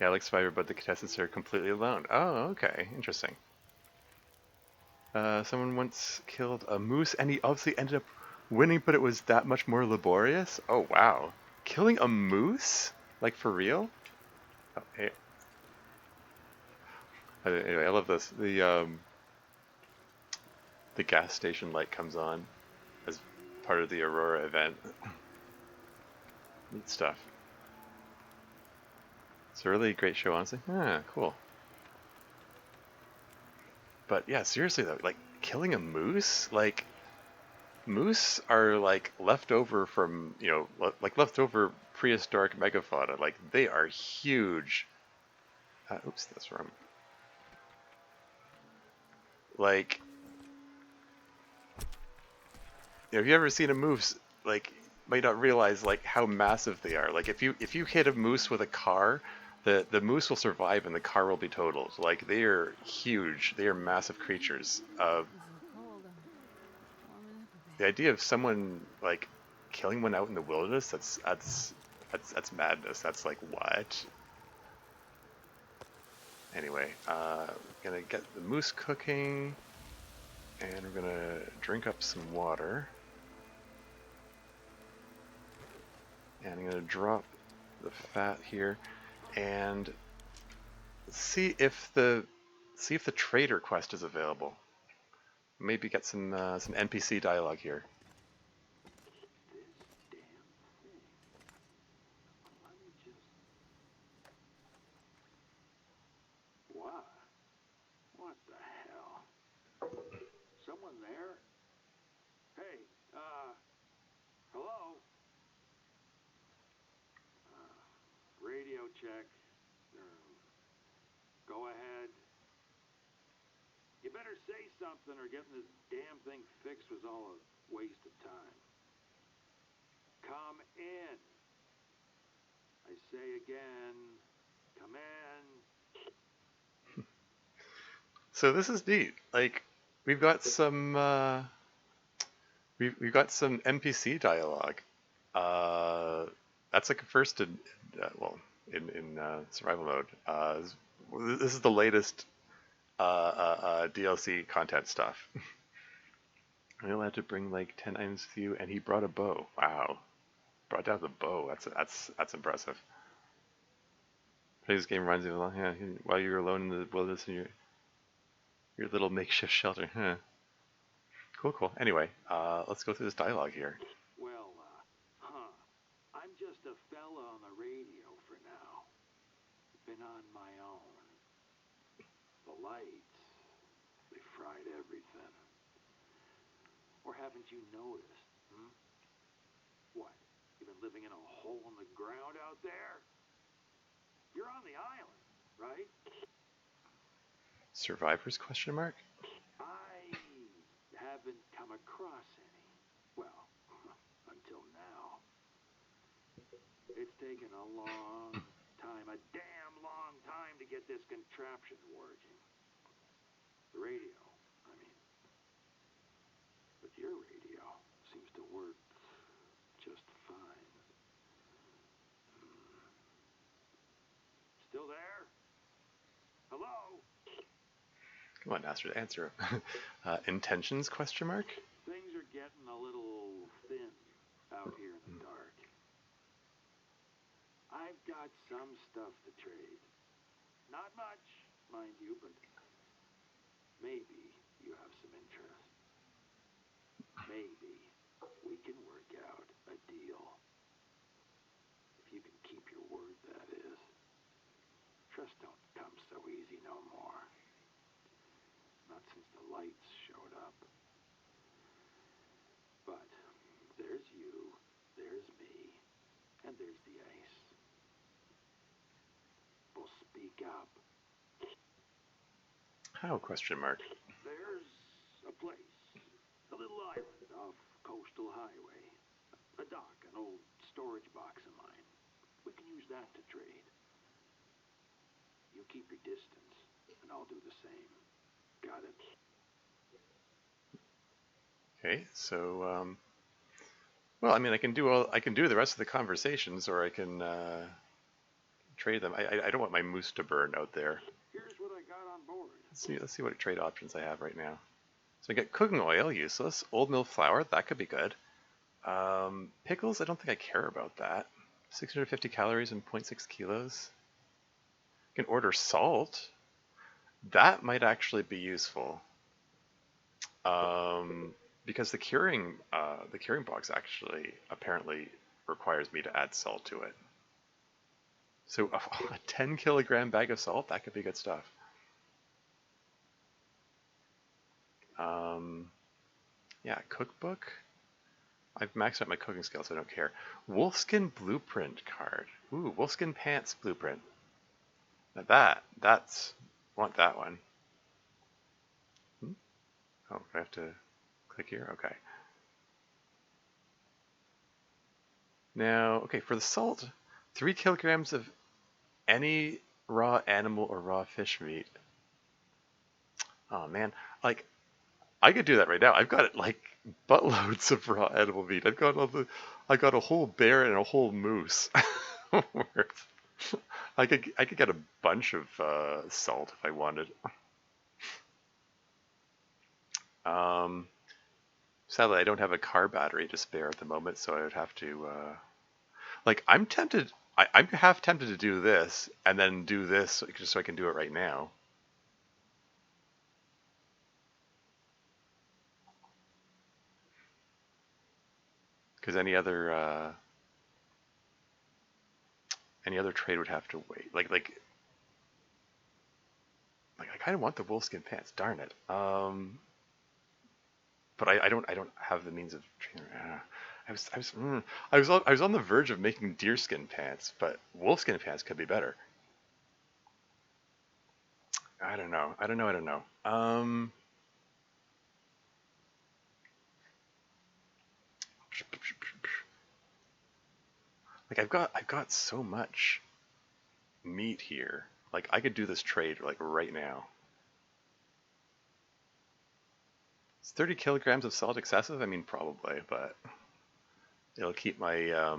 Yeah, like Survivor, but the contestants are completely alone. Oh, okay, interesting. Someone once killed a moose, and he obviously ended up winning, but it was that much more laborious. Oh wow, killing a moose? Like for real? Oh, hey. Anyway, I love this. The gas station light comes on as part of the Aurora event. Neat stuff. It's a really great show, honestly. Ah, cool. But yeah, seriously though, like killing a moose, like moose are like leftover from like leftover prehistoric megafauna. Like they are huge. Oops, that's wrong. Like, have you ever seen a moose? Like, might not realize like how massive they are. Like, if you hit a moose with a car, the moose will survive and the car will be totaled. Like, they are huge. They are massive creatures. It's so cold. I'm warming up a The bit. idea of someone like killing one out in the wilderness, that's madness. That's like what? Anyway, gonna get the moose cooking, and we're gonna drink up some water, and I'm gonna drop the fat here, and see if the trader quest is available. Maybe get some NPC dialogue here. This damn thing. Let me just. What? What the hell? Someone there? Hey, hello? Uh, Radio check. Go ahead. You better say something or getting this damn thing fixed was all a waste of time. Come in. I say again, come in. So this is neat. Like we've got we've got some NPC dialogue. Uh, that's like a first in well in survival mode. This is the latest DLC content stuff. I'm allowed to bring like 10 items with you, and he brought a bow. Wow, brought down the bow. That's impressive. This game reminds me of while you're alone in the wilderness in your little makeshift shelter. Huh. Cool, cool. Anyway, let's go through this dialogue here. Well, I'm just a fella on the radio for now. Been on my own. The lights, they fried everything. Or haven't you noticed, hmm? What, you been living in a hole in the ground out there? You're on the island, right? Survivors? Question mark. I haven't come across any. Well, until now. It's taken a long time, a damn long time to get this contraption working. The radio, I mean. But your radio seems to work just fine. Still there? Hello? Come on, answer. Intentions? Question mark. Things are getting a little thin out here in the dark. I've got some stuff to trade. Not much, mind you, but maybe you have some interest. Maybe we can work out a deal. If you can keep your word, that is. Trust don't come so easy no more. Not since the lights showed up. But there's you, there's me, and there's the ice. We'll speak up. How? Question mark. There's a place, a little island off Coastal Highway. A dock, an old storage box of mine. We can use that to trade. You keep your distance, and I'll do the same. Got it? Okay, so well, I mean, I can do the rest of the conversations, or I can trade them. I don't want my moose to burn out there. Here's what I got on board. Let's see what trade options I have right now. So I get cooking oil, useless. Old mill flour, that could be good. Pickles, I don't think I care about that. 650 calories and 0.6 kilos. I can order salt. That might actually be useful. Because the curing box actually apparently requires me to add salt to it. So a 10 kilogram bag of salt, that could be good stuff. Yeah, cookbook. I've maxed out my cooking skills, so I don't care. Wolfskin blueprint card. Ooh, wolfskin pants blueprint. Now want that one. Oh, I have to click here? Okay. Now, okay, for the salt, 3 kilograms of any raw animal or raw fish meat. Oh man, like I could do that right now. I've got like buttloads of raw animal meat. I got a whole bear and a whole moose worth. I could get a bunch of salt if I wanted. Sadly, I don't have a car battery to spare at the moment, so I would have to like I'm tempted. I'm half tempted to do this and then do this just so I can do it right now. Because any other trade would have to wait. Like I kind of want the wolfskin pants. Darn it. But I don't have the means of. I was on the verge of making deerskin pants, but wolfskin pants could be better. I don't know. I don't know. Like I've got so much meat here. Like I could do this trade like right now. Is 30 kilograms of salt excessive? I mean, probably, but it'll keep my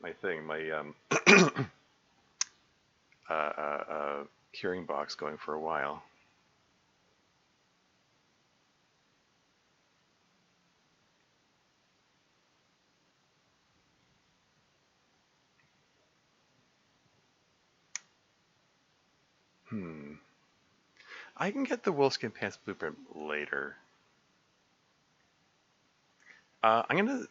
my thing curing box going for a while. I can get the wolfskin pants blueprint later. I'm gonna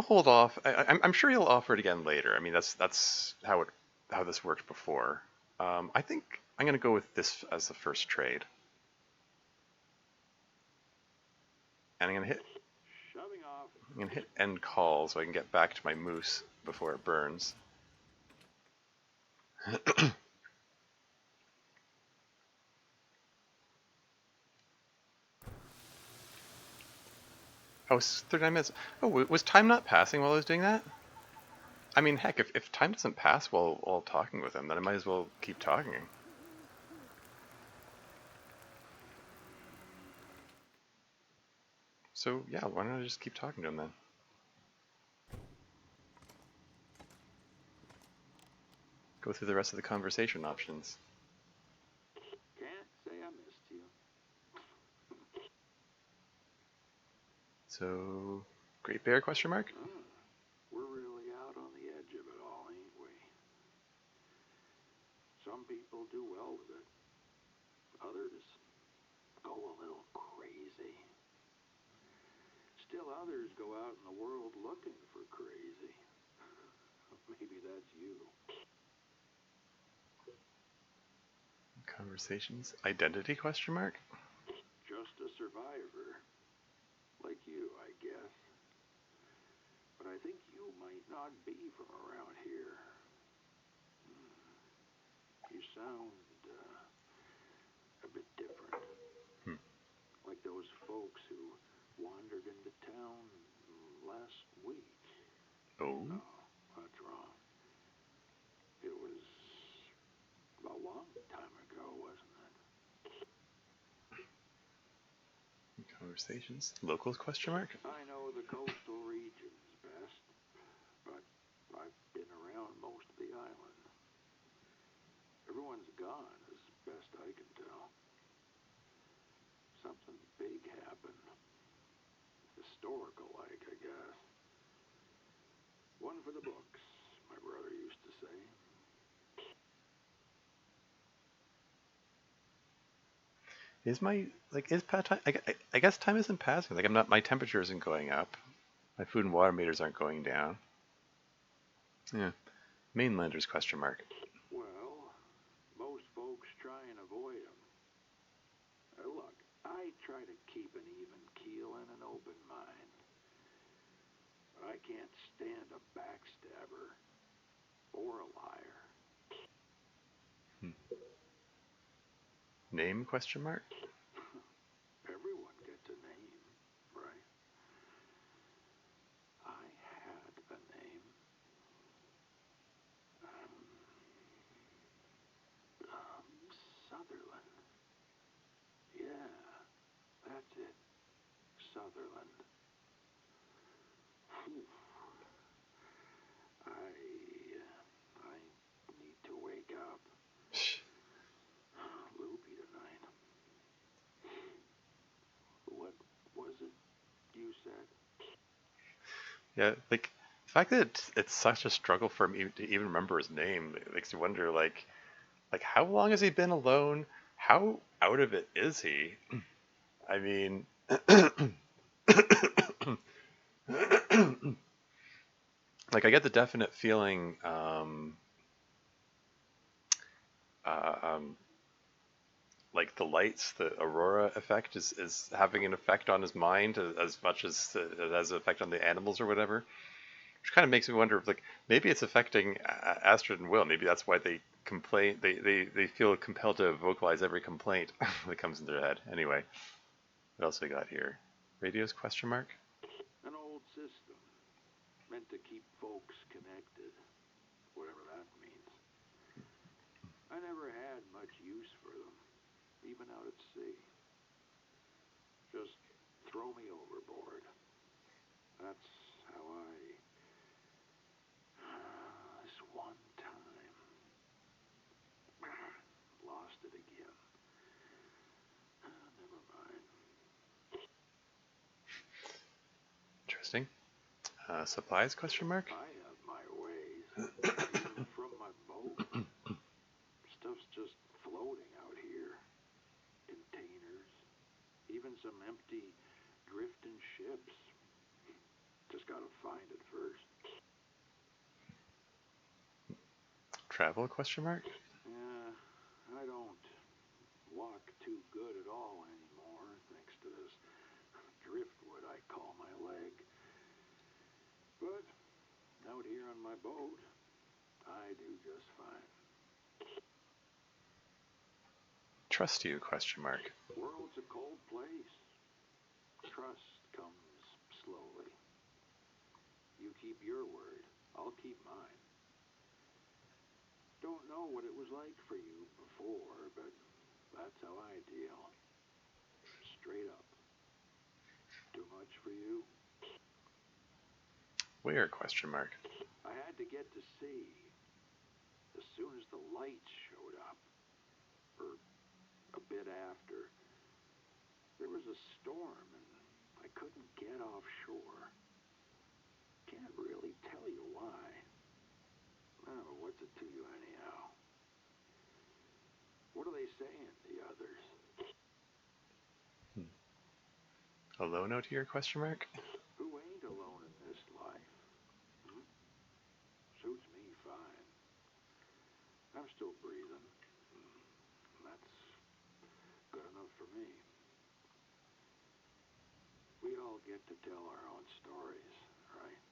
hold off. I'm sure you'll offer it again later. I mean, that's how this worked before. I think I'm gonna go with this as the first trade, and Shoving off. I'm gonna hit end call so I can get back to my moose before it burns. Oh, it's 39 minutes. Oh, was time not passing while I was doing that? I mean, heck, if time doesn't pass while talking with him, then I might as well keep talking. So, yeah, why don't I just keep talking to him then? Go through the rest of the conversation options. Can't say I missed you. So, Great Bear, question mark? We're really out on the edge of it all, ain't we? Some people do well with it. Others go a little crazy. Still others go out in the world looking for crazy. Maybe that's you. Conversations? Identity, question mark? Just a survivor. Like you, I guess. But I think you might not be from around here. You sound a bit those folks who wandered into town last week. Oh? No, that's wrong. It was a long time ago, wasn't it? Conversations. Locals, question mark? I know the coastal regions best, but I've been around most of the island. Everyone's gone, as best I can tell. Something big happened. Historical-like, I guess. One for the books, my brother used to say. Is my, like, is time, I guess time isn't passing. Like, I'm not, my temperature isn't going up. My food and water meters aren't going down. Yeah. Mainlanders, question mark. Well, most folks try and avoid them. Look, I try to keep an even keel and an open mind. But I can't stand a backstabber or a liar. Name, question mark? Everyone gets a name, right? I had a name. Sutherland. Yeah, that's it. Sutherland. Phew. I need to wake up. Loopy tonight. What was it you said? Yeah, like, the fact that it's such a struggle for me to even remember his name, it makes you wonder, like, how long has he been alone? How out of it is he? I mean, like, I get the definite feeling, uh, um, like the lights, the aurora effect is having an effect on his mind as much as it has an effect on the animals or whatever. Which kind of makes me wonder if, like, maybe it's affecting Astrid and Will. Maybe that's why they complain. They feel compelled to vocalize every complaint that comes in their head. Anyway, what else we got here? Radios, question mark? An old system. Meant to keep folks connected. Whatever that means. I never had much use for them. Even out at sea. Just throw me overboard. That's how I... This one time... Lost it again. Never mind. Interesting. Supplies, question mark? I have my ways. Even from my boat. Stuff's just floating out here. Containers. Even some empty drifting ships. Just gotta find it first. Travel, question mark? Yeah, I don't walk too good at all anymore, thanks to this driftwood I call my leg. But out here on my boat, I do just fine. Trust you, question mark. World's a cold place. Trust comes slowly. You keep your word, I'll keep mine. Don't know what it was like for you before, but that's how I deal. Straight up. Too much for you? Where, question mark? I had to get to sea as soon as the lights showed up. Or a bit after. There was a storm and I couldn't get offshore. Can't really tell you why. Oh, what's it to you anyhow? What are they saying, the others? A low note here, question mark? Who ain't alone in this life? Hmm? Suits me fine. I'm still breathing. That's good enough for me. We all get to tell our own stories, right?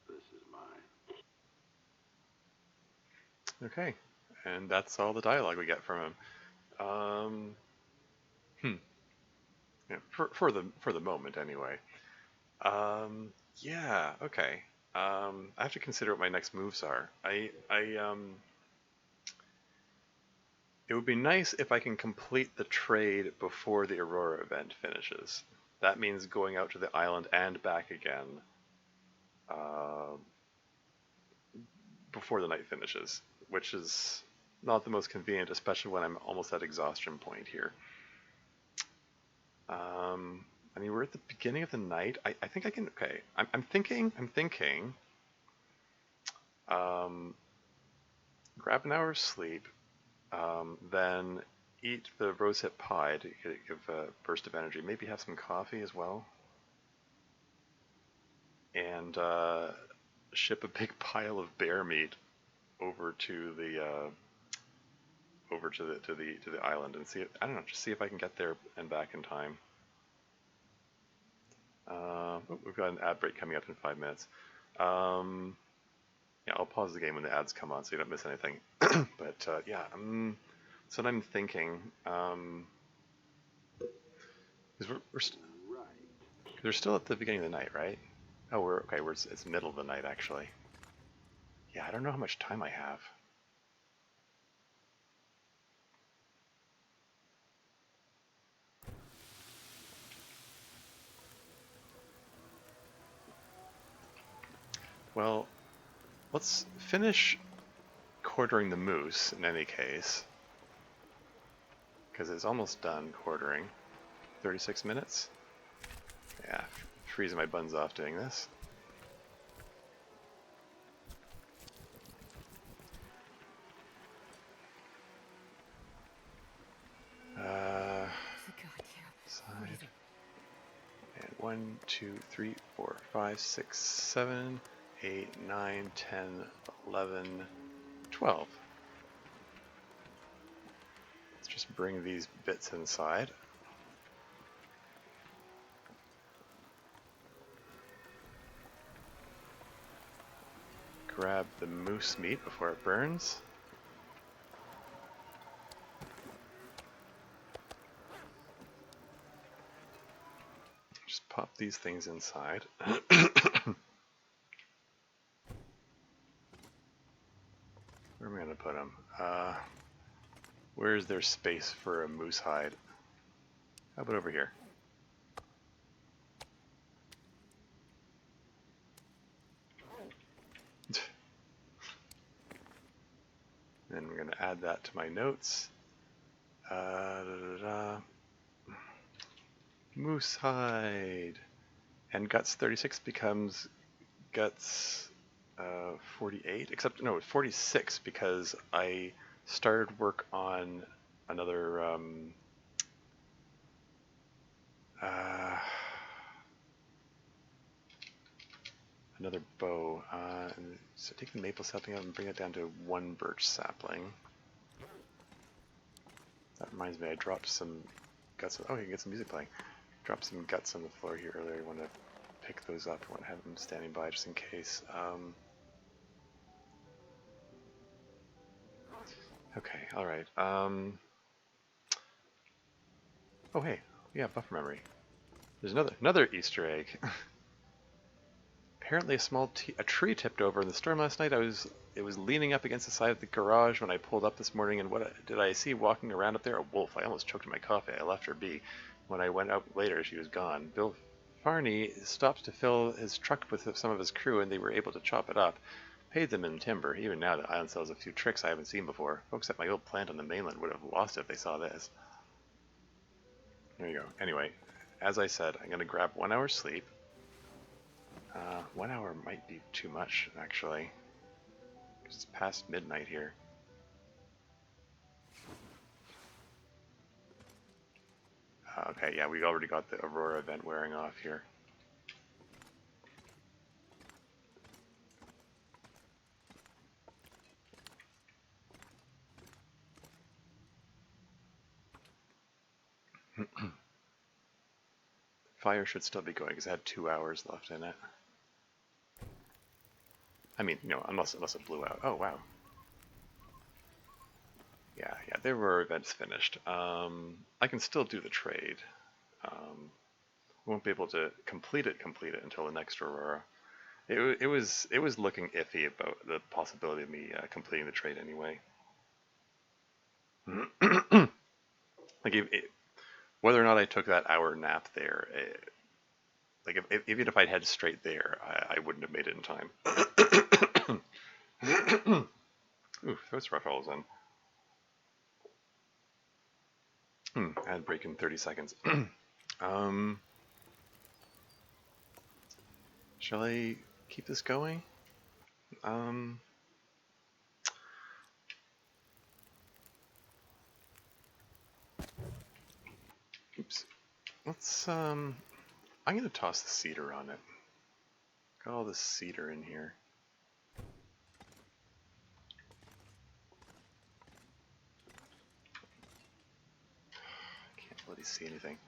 This is mine. Okay, and that's all the dialogue we get from him. Hmm. Yeah, for the moment anyway. Yeah, okay. I have to consider what my next moves are. It would be nice if I can complete the trade before the Aurora event finishes. That means going out to the island and back again uh, before the night finishes, which is not the most convenient, especially when I'm almost at exhaustion point here. I mean, we're at the beginning of the night. I think I can. Okay, I'm thinking. Um, grab an hour of sleep, then eat the rosehip pie to give a burst of energy. Maybe have some coffee as well, and ship a big pile of bear meat over to the island and see. I don't know. Just see if I can get there and back in time. We've got an ad break coming up in 5 minutes. Yeah, I'll pause the game when the ads come on so you don't miss anything. But yeah, so what I'm thinking, is they're still at the beginning of the night, right? Oh, we're okay. It's middle of the night actually. Yeah, I don't know how much time I have. Well, let's finish quartering the moose in any case, because it's almost done quartering. 36 minutes? Yeah, freezing my buns off doing this. Side. And 1, 2, 3, 4, 5, 6, 7, 8, 9, 10, 11, 12. Let's just bring these bits inside. Grab the moose meat before it burns. Just pop these things inside. Where am I going to put them? Where's there space for a moose hide? How about over here? Then we're going to add that to my notes. Moose hide. And guts 36 becomes guts 48, except no, 46 because I started work on another another bow. So take the maple sapling out and bring it down to 1 birch sapling. That reminds me, I dropped some guts. Oh, you can get some music playing. Dropped some guts on the floor here earlier. I want to pick those up. I want to have them standing by just in case. Okay, all right. Oh, hey, yeah, buffer memory. There's another Easter egg. Apparently, a tree tipped over in the storm last night. It was leaning up against the side of the garage when I pulled up this morning, and what did I see walking around up there? A wolf. I almost choked my coffee. I left her be. When I went out later, she was gone. Bill Farney stopped to fill his truck with some of his crew, and they were able to chop it up. Paid them in timber. Even now, the island sells a few tricks I haven't seen before. Folks at my old plant on the mainland would have lost it if they saw this. There you go. Anyway, as I said, I'm going to grab 1 hour sleep. 1 hour might be too much, actually. It's past midnight here. Okay, yeah, we already got the Aurora event wearing off here. Fire should still be going because it had 2 hours left in it. I mean, unless it blew out. Oh, wow. Yeah, there were events finished. I can still do the trade. I won't be able to complete it until the next Aurora. It was looking iffy about the possibility of me completing the trade anyway. Like whether or not I took that hour nap there, like even if I'd head straight there, I wouldn't have made it in time. Ooh, throat rough all of a sudden. Ad break in 30 seconds. Shall I keep this going? Oops. Let's I'm gonna toss the cedar on it. Got all this cedar in here. Can't really see anything.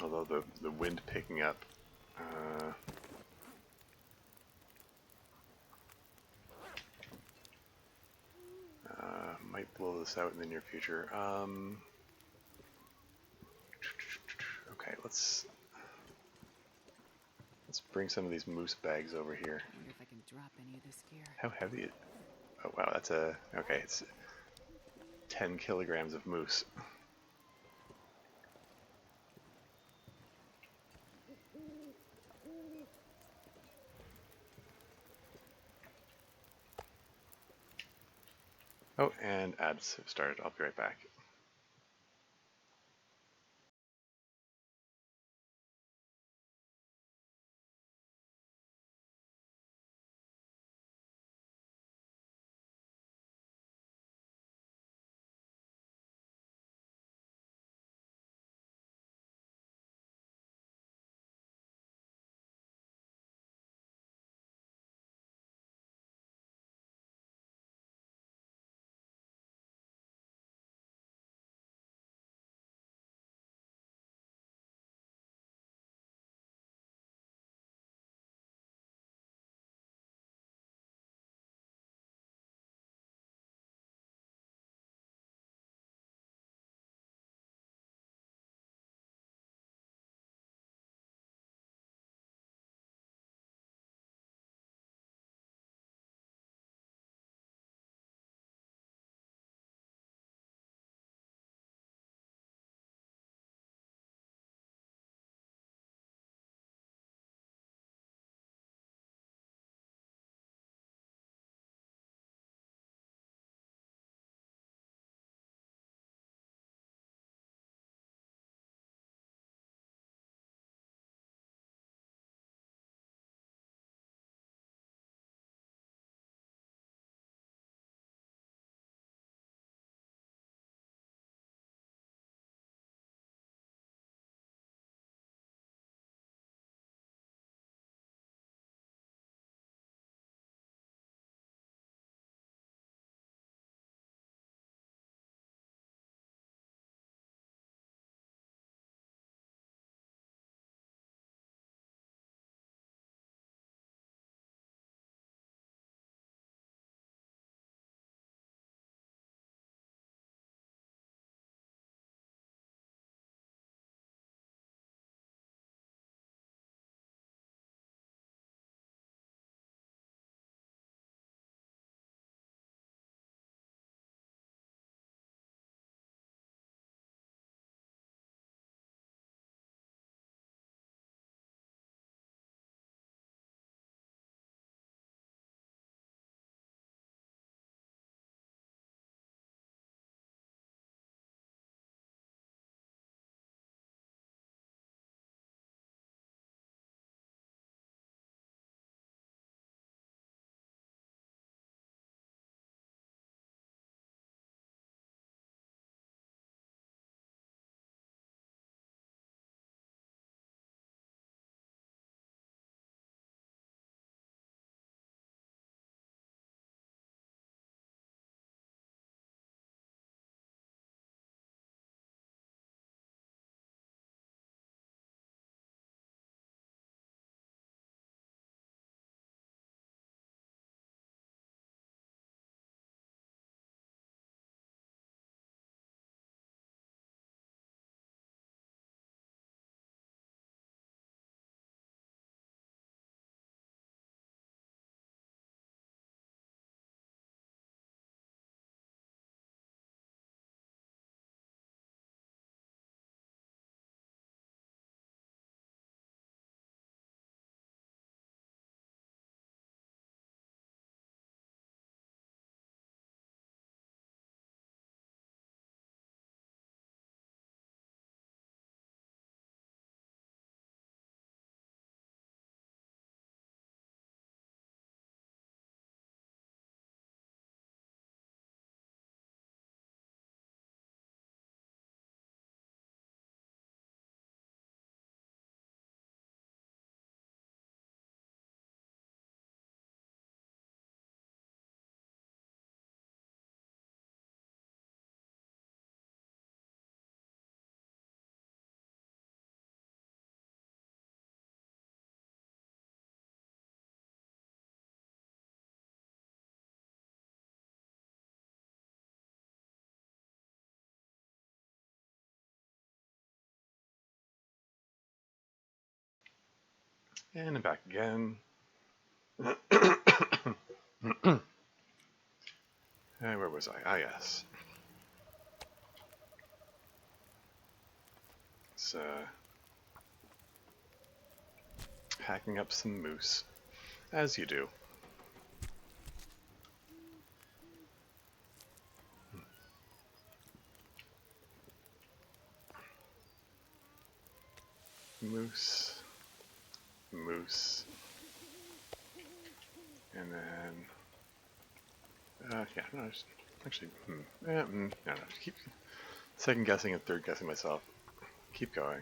Although the wind picking up might blow this out in the near future. Okay, let's bring some of these moose bags over here. I wonder if I can drop any of this gear. How heavy it? Oh wow, that's a okay. It's 10 kilograms of moose. Oh, and ads have started. I'll be right back. And back again. Where was I? Ah, yes. It's hacking up some moose, as you do. Moose, moose, and then yeah, no, actually, no, just keep second guessing and third guessing myself. Keep going.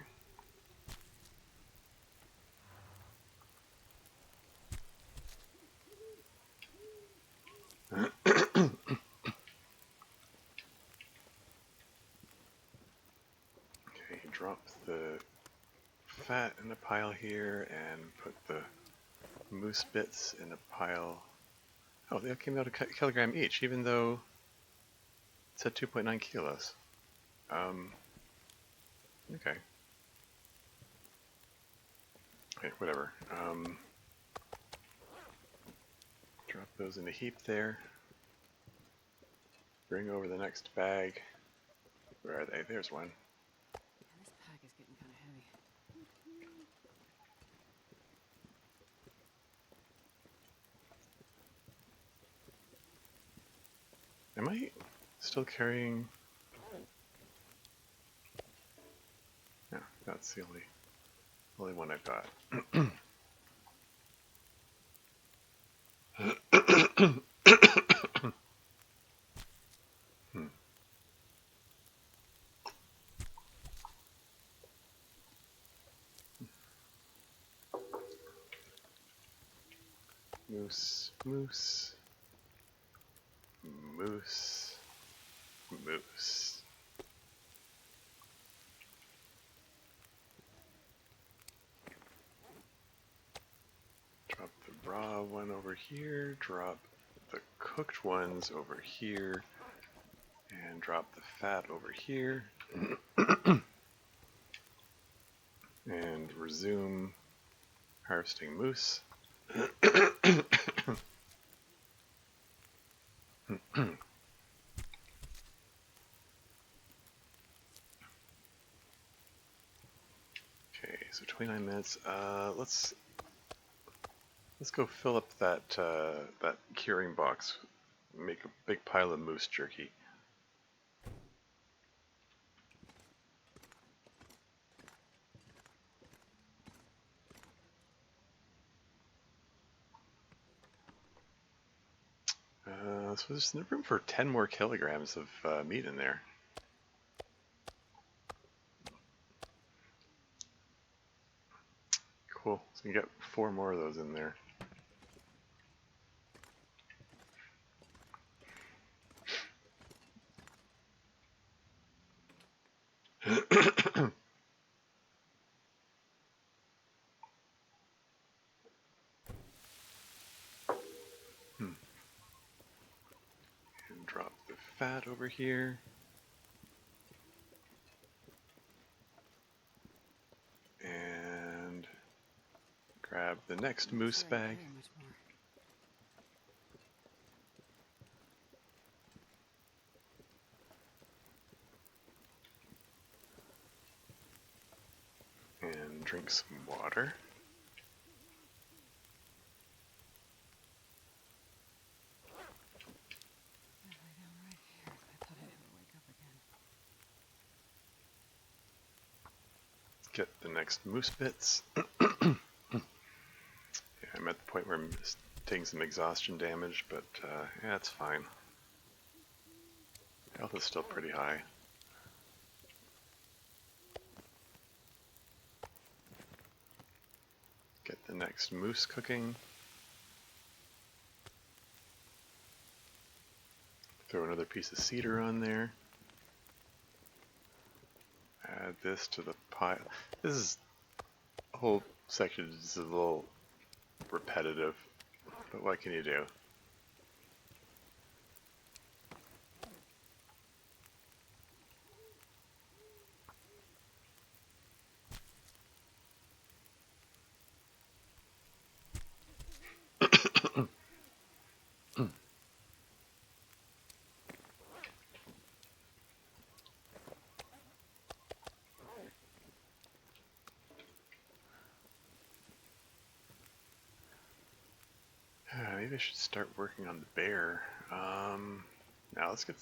Okay, drop the fat in a pile here and put the moose bits in a pile. Oh, they came out a kilogram each, even though it's at 2.9 kilos. Okay. Okay, whatever. Drop those in a heap there. Bring over the next bag. Where are they? There's one. Man, this pack is getting kind of heavy. Am I still carrying? No, that's the only one I've got. Moose, moose, moose, moose. Drop the raw one over here, drop the cooked ones over here, and drop the fat over here. And resume harvesting moose. Okay, so 29 minutes. Let's go fill up that that curing box. Make a big pile of moose jerky. So there's room for 10 more kilograms of meat in there. Cool. So we can get 4 more of those in there. And drop the fat over here. And grab the next moose Sure, I can bag. carry much more. And drink some water. Gotta lay down right here. I thought I'd ever wake up again. Get the next moose bits. Yeah, I'm at the point where I'm taking some exhaustion damage, but yeah, it's fine. Health is still pretty high. Get the next moose cooking. Throw another piece of cedar on there. Add this to the pile. This whole section is a little repetitive, but what can you do? maybe I should start working on the bear. Now let's get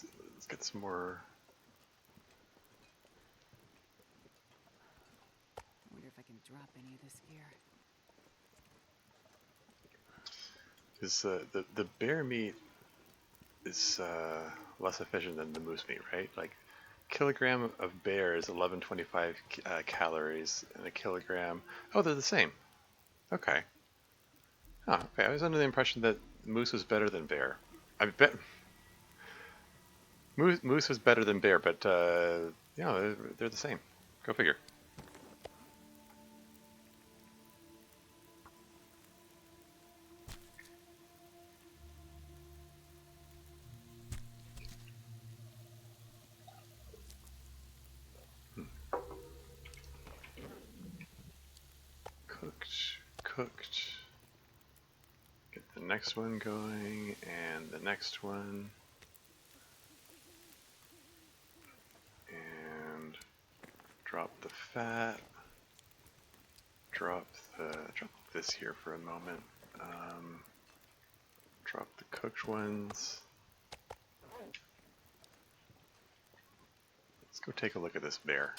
some more. I wonder if I can drop any of this gear. Because the bear meat is less efficient than the moose meat, right? Like, kilogram of bear is 1125 calories, and a kilogram. Oh, they're the same. Okay. Huh, okay. I was under the impression that moose was better than bear. I bet moose was better than bear, but yeah, they're the same. Go figure. Cooked. Get the next one going, and the next one. And drop the fat. Drop this here for a moment. Drop the cooked ones. Let's go take a look at this bear.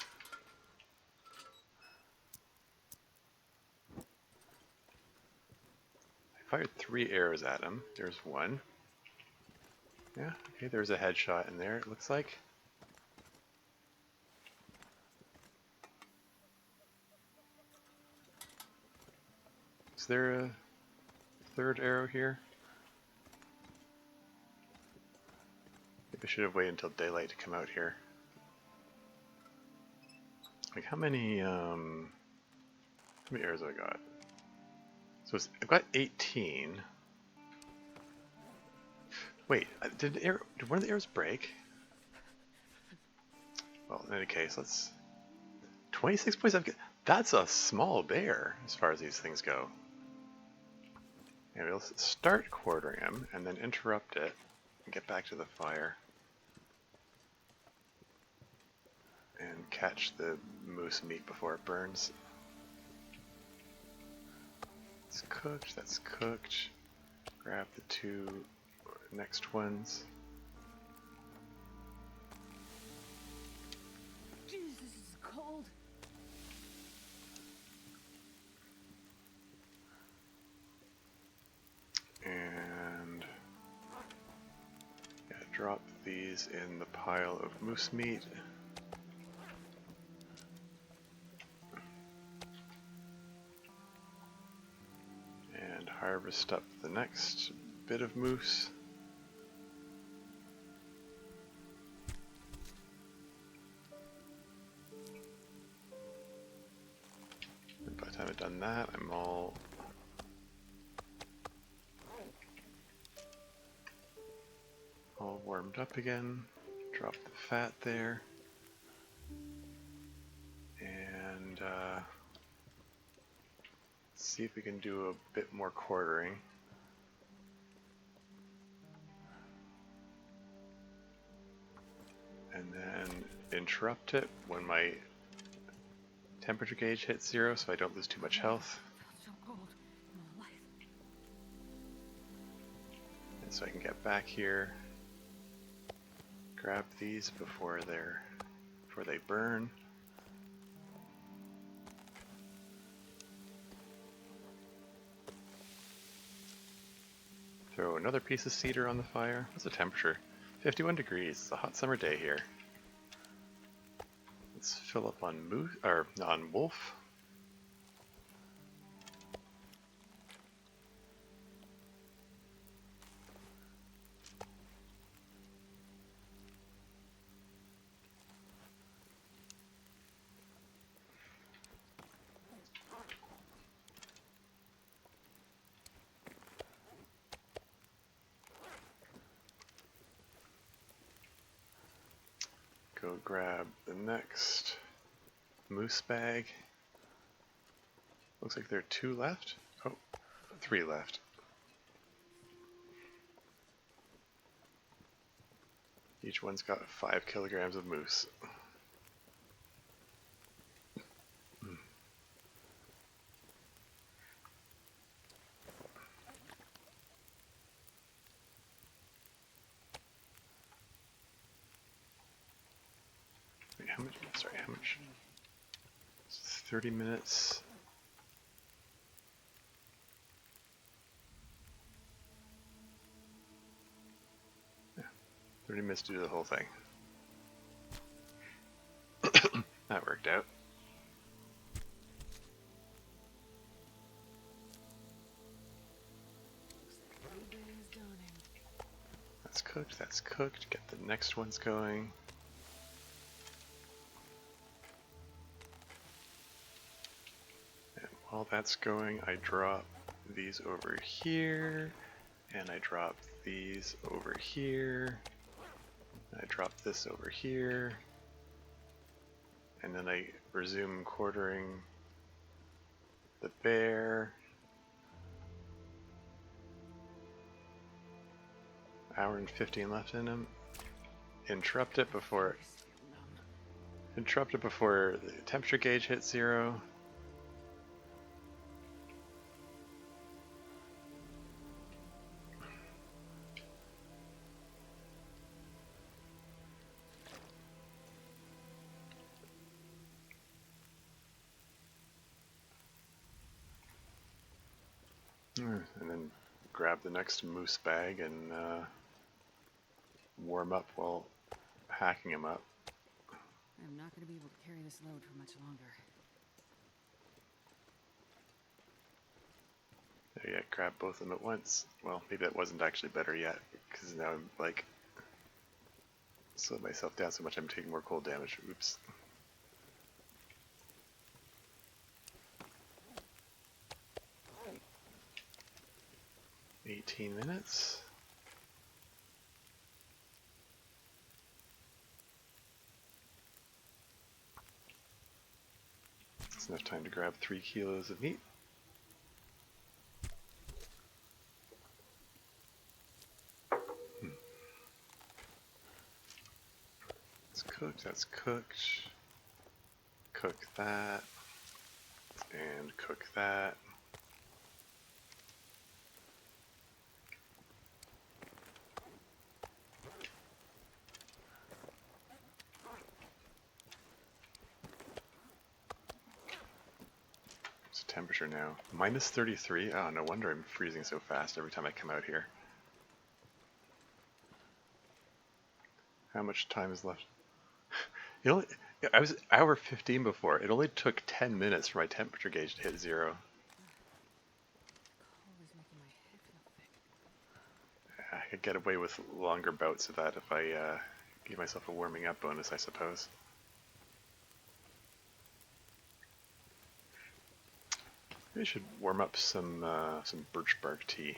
I fired 3 arrows at him. There's one. Yeah, okay, there's a headshot in there, it looks like. Is there a third arrow here? Maybe I should have waited until daylight to come out here. Like, how many arrows have I got? So I've got 18. Wait, did one of the arrows break? Well, in any case, let's... 26 points. That's a small bear as far as these things go. Maybe let's start quartering him and then interrupt it and get back to the fire. And catch the moose meat before it burns. It's cooked, that's cooked. Grab the 2 next ones. Jesus, this is cold. And yeah, drop these in the pile of moose meat. And harvest up the next bit of moose. And by the time I've done that, I'm all warmed up again. Drop the fat there. And see if we can do a bit more quartering. And then interrupt it when my temperature gauge hits 0 so I don't lose too much health. Felt so cold in my life. And so I can get back here, grab these before they burn. Throw another piece of cedar on the fire. What's the temperature? 51 degrees. It's a hot summer day here. Let's fill up on on wolf. Go grab the next moose bag. Looks like there are 2 left. Oh, 3 left. Each one's got 5 kilograms of moose. how much? Sorry, how much? 30 minutes. Yeah, 30 minutes to do the whole thing. That worked out. That's cooked, that's cooked. Get the next ones going. And while that's going, I drop these over here. And I drop these over here. And I drop this over here. And then I resume quartering the bear. Hour and 15 left in him. Interrupt it before the temperature gauge hits 0. And then grab the next moose bag and warm up while hacking him up. I'm not going to be able to carry this load for much longer. Yeah, grab both of them at once. Well, maybe that wasn't actually better yet, because now I'm like slowed myself down so much I'm taking more cold damage. Oops. "18 minutes. That's enough time to grab 3 kilos of meat. That's cooked, that's cooked. Cook that. And cook that. What's the temperature now? Minus 33? Oh, no wonder I'm freezing so fast every time I come out here. How much time is left? It only, I was hour 15 before. It only took 10 minutes for my temperature gauge to hit 0. Cold is making my head feel thick. I could get away with longer bouts of that if I give myself a warming up bonus, I suppose. Maybe I should warm up some birch bark tea.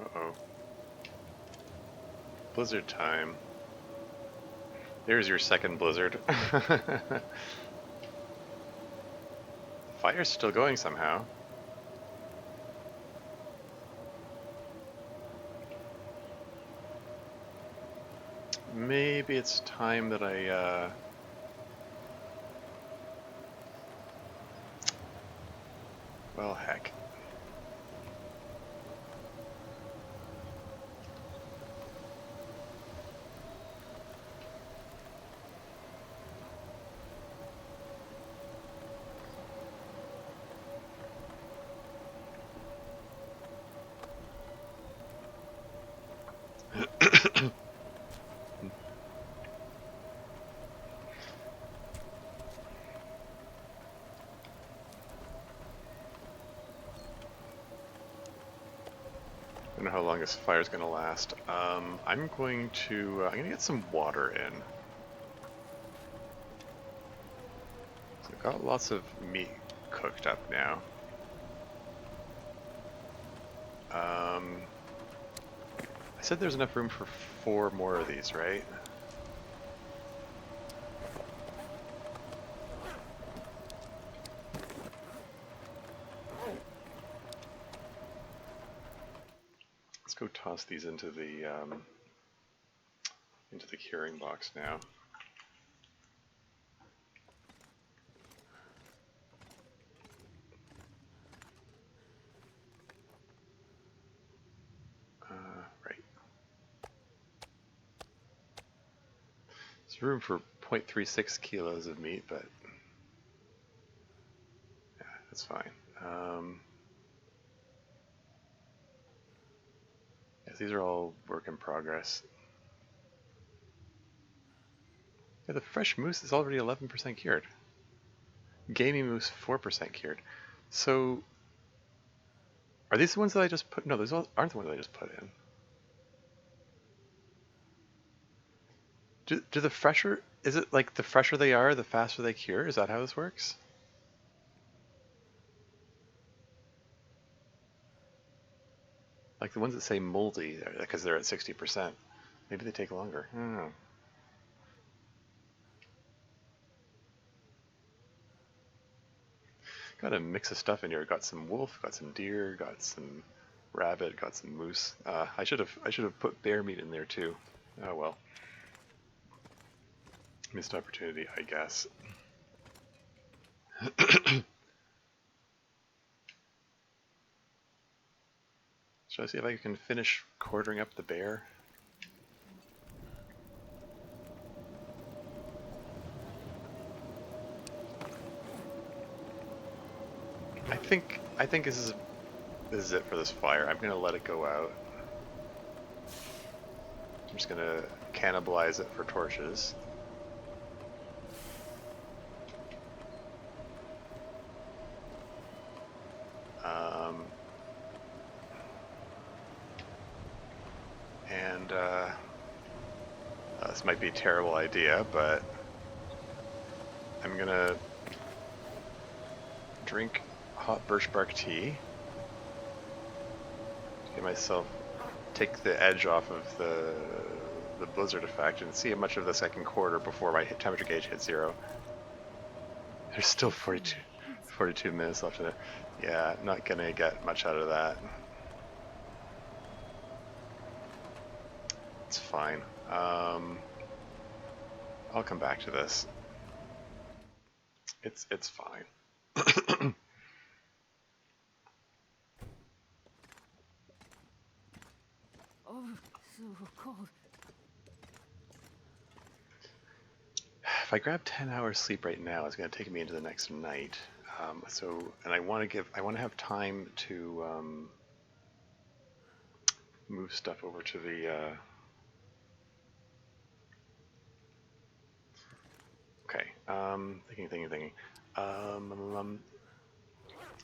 Uh-oh. Blizzard time. There's your second blizzard. The fire's still going somehow. Maybe it's time that I, well, heck. I don't know how long this fire's gonna last. I'm gonna get some water in. So I've got lots of meat cooked up now. I said there's enough room for 4 more of these, right? Let's go toss these into the curing box now. Right. There's room for 0.36 kilos of meat, but yeah, that's fine. Yes, these are all work in progress. Yeah, the fresh moose is already 11% cured. Gamey moose 4% cured. So, are these the ones that I just put? No, those aren't the ones that I just put in. Do the fresher, is it like the fresher they are, the faster they cure? Is that how this works? Like the ones that say moldy, because they're at 60%. Maybe they take longer. I don't know. Got a mix of stuff in here. Got some wolf, got some deer, got some rabbit, got some moose. I should have put bear meat in there too. Oh well. Missed opportunity, I guess. Should I see if I can finish quartering up the bear? I think this is it for this fire. I'm gonna let it go out. I'm just gonna cannibalize it for torches. And this might be a terrible idea, but I'm gonna drink hot birch bark tea to get myself, take the edge off of the blizzard effect and see how much of the second quarter before my temperature gauge hits 0. There's still 42 minutes left in it. Yeah, not gonna get much out of that. It's fine. I'll come back to this. It's fine. Oh, so cold. If I grab 10 hours sleep right now, it's going to take me into the next night. And I want to have time to move stuff over to the. Okay. Thinking.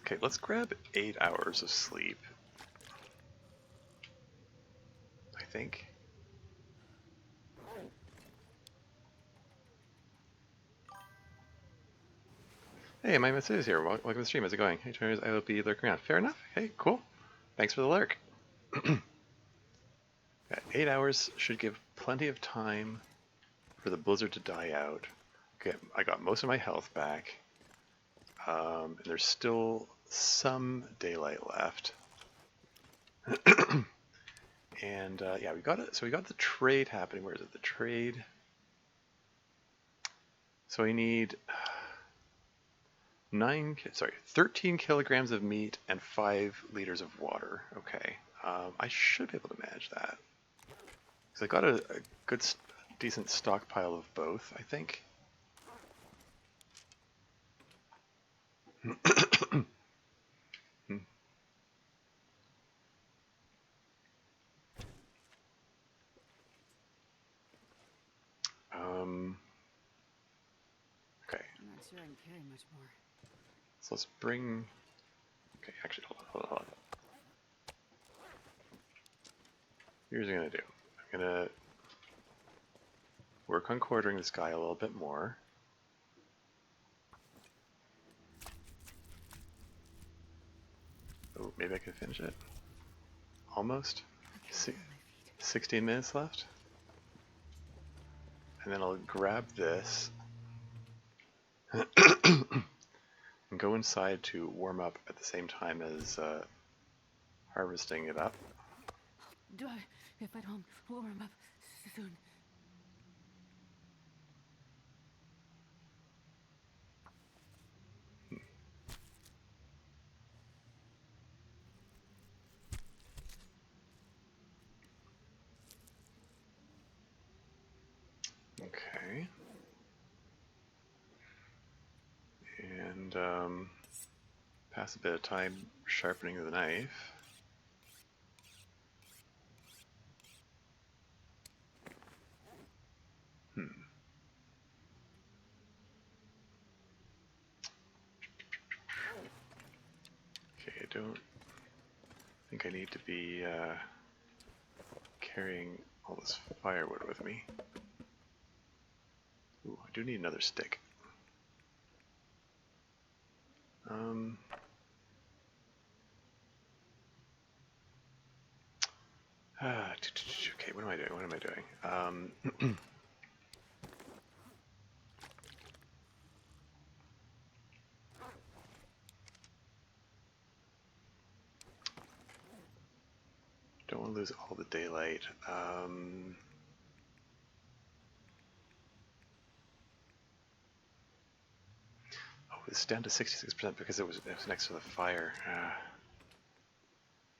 Okay, let's grab 8 hours of sleep. I think. Hey, my Mitsu is here. Welcome to the stream. How's it going? Hey, Turners, I will be lurking around. Fair enough. Hey, cool. Thanks for the lurk. 8 hours should give plenty of time for the blizzard to die out. Okay, I got most of my health back. And there's still some daylight left. And yeah, we got it. So we got the trade happening. Where is it? The trade. So we need 13 kilograms of meat and 5 liters of water. Okay, I should be able to manage that. Because I got a good, decent stockpile of both, I think. Okay. I'm not sure I can carry much more. So let's bring. Okay, actually, hold on. Here's what I'm gonna do. I'm gonna work on quartering this guy a little bit more. Oh, maybe I can finish it. Almost. 16 minutes left. And then I'll grab this and go inside to warm up at the same time as harvesting it up. If I don't warm up soon. Okay. And pass a bit of time sharpening the knife. Okay, I don't think I need to be carrying all this firewood with me. Ooh, I do need another stick. Okay, what am I doing? What am I doing? Don't want to lose all the daylight. Oh, it's down to 66% because it was next to the fire.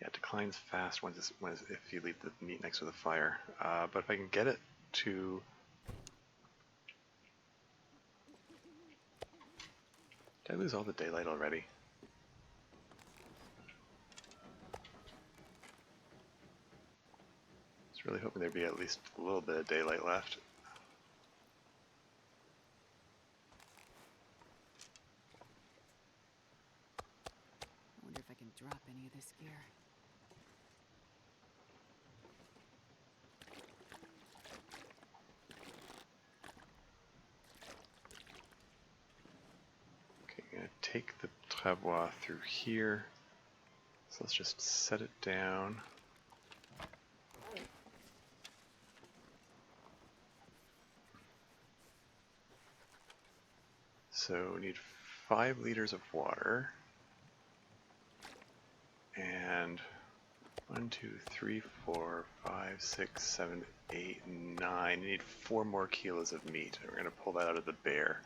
Yeah, it declines fast if you leave the meat next to the fire. But if I can get it to... Did I lose all the daylight already? I was really hoping there'd be at least a little bit of daylight left. I wonder if I can drop any of this gear. Okay, I'm going to take the travois through here. So let's just set it down. So we need 5 liters of water. And 1, 2, 3, 4, 5, 6, 7, 8, 9. We need 4 more kilos of meat. And we're going to pull that out of the bear.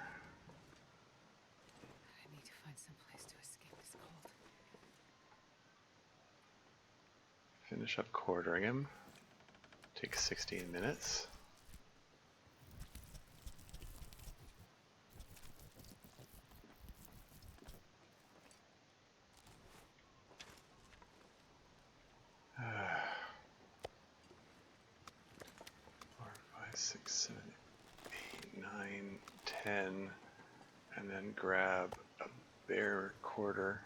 I need to find some place to escape this cold. Finish up quartering him. Takes 16 minutes. Four, 5, 6, 7, 8, 9, 10, and then grab a bear quarter.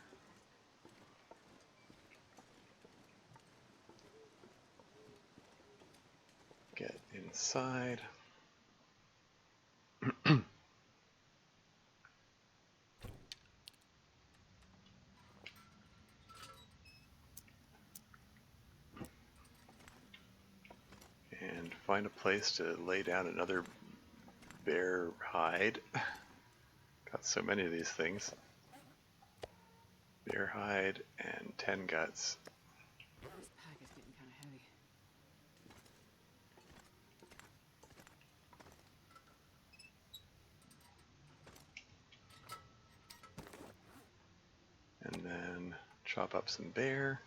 Get inside. And find a place to lay down another bear hide. Got so many of these things. Bear hide and 10 guts. This pack is getting kind of heavy. And then chop up some bear.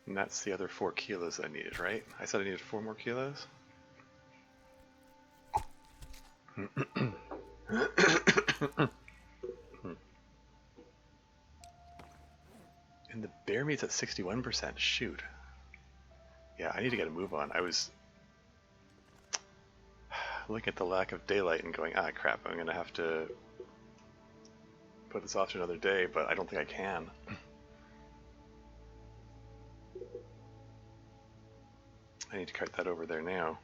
And that's the other 4 kilos I needed, right? I said I needed 4 more kilos? And the bear meat's at 61%. Shoot. Yeah, I need to get a move on. I was looking at the lack of daylight and going, ah, crap, I'm going to have to put this off to another day, but I don't think I can. I need to cart that over there now.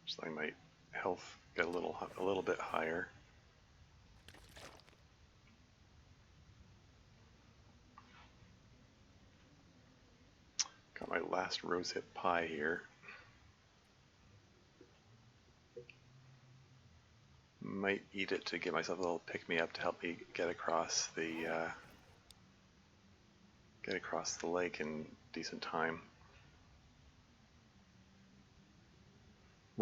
Just letting my health get a little bit higher. Got my last rosehip pie here. Might eat it to give myself a little pick-me-up to help me get across the lake in decent time.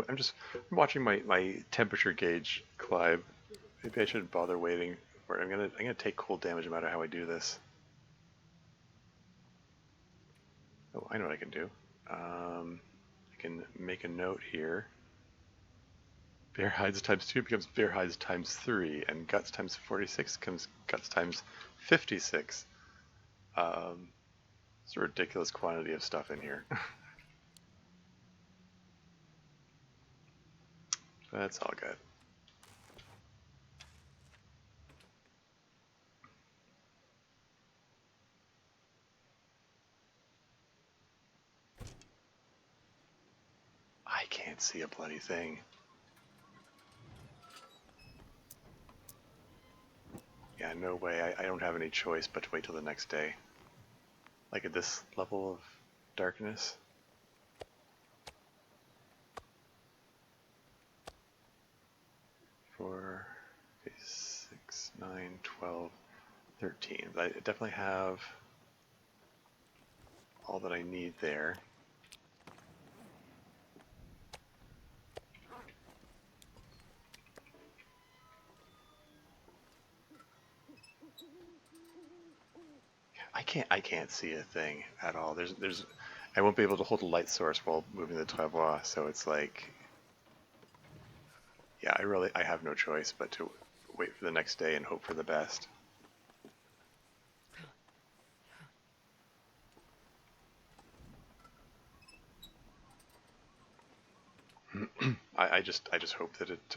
I'm just watching my temperature gauge climb. Maybe I shouldn't bother waiting for it. I'm gonna take cold damage no matter how I do this. Oh, I know what I can do. I can make a note here. Bear hides times 2 becomes bear hides times 3, and guts times 46 becomes guts times 56. It's a ridiculous quantity of stuff in here. That's all good. I can't see a bloody thing. Yeah, no way. I don't have any choice but to wait till the next day. Like at this level of darkness. 4, 6, 9, 12, 13. But I definitely have all that I need there. I can't see a thing at all. I won't be able to hold a light source while moving the travois, so it's like, yeah, I have no choice but to wait for the next day and hope for the best. I just hope that it.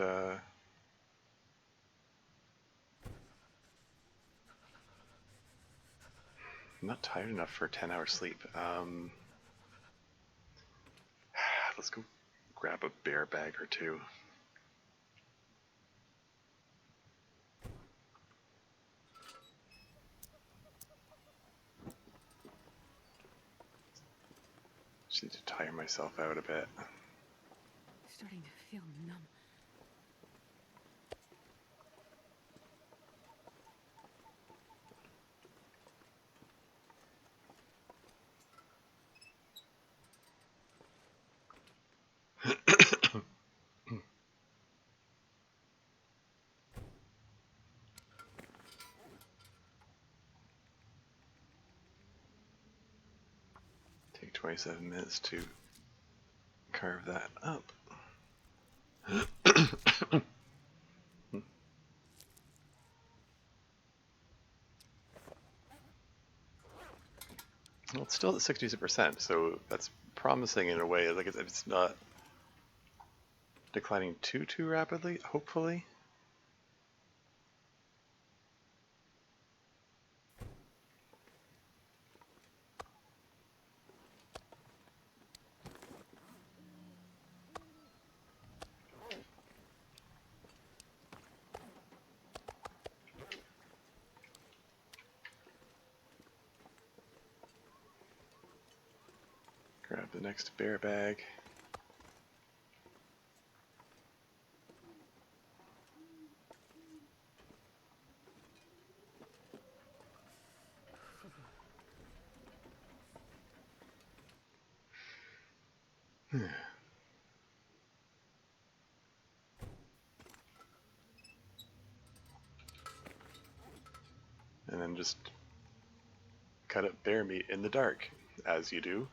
I'm not tired enough for a 10-hour sleep. Let's go grab a bear bag or two. Just need to tire myself out a bit. Starting to feel numb. Take 27 minutes to carve that up. Well, it's still at 60%, so that's promising in a way. Like it's not declining too rapidly, hopefully. Grab the next bear bag. And then just cut up bear meat in the dark, as you do.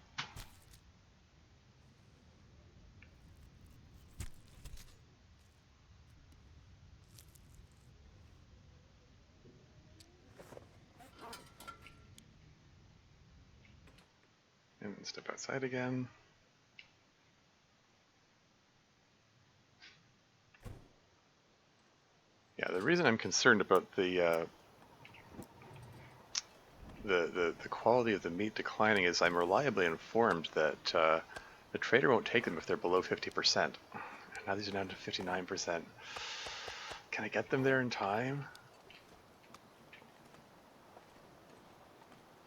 And then step outside again. Yeah, the reason I'm concerned about the quality of the meat declining is I'm reliably informed that the trader won't take them if they're below 50%. Now these are down to 59%. Can I get them there in time?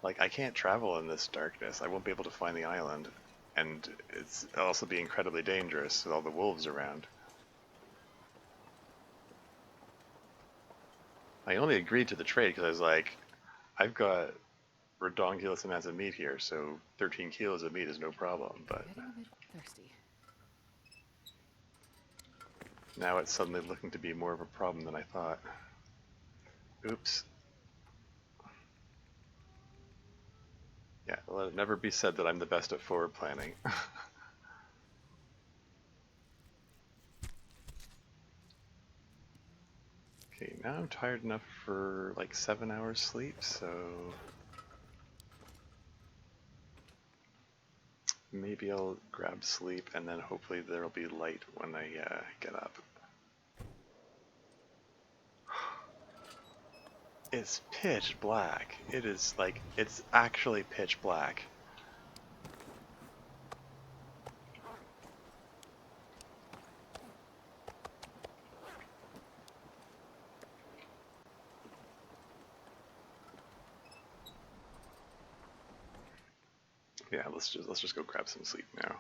Like, I can't travel in this darkness. I won't be able to find the island. And it's also be incredibly dangerous with all the wolves around. I only agreed to the trade because I was like, I've got redonkulous amounts of meat here, so 13 kilos of meat is no problem. But Getting a bit thirsty. now it's suddenly looking to be more of a problem than I thought. Oops. Yeah, let it never be said that I'm the best at forward planning. Okay, now I'm tired enough for like 7 hours sleep, so maybe I'll grab sleep and then hopefully there'll be light when I get up. It's pitch black. It is like, it's actually pitch black. Yeah, let's just go grab some sleep now.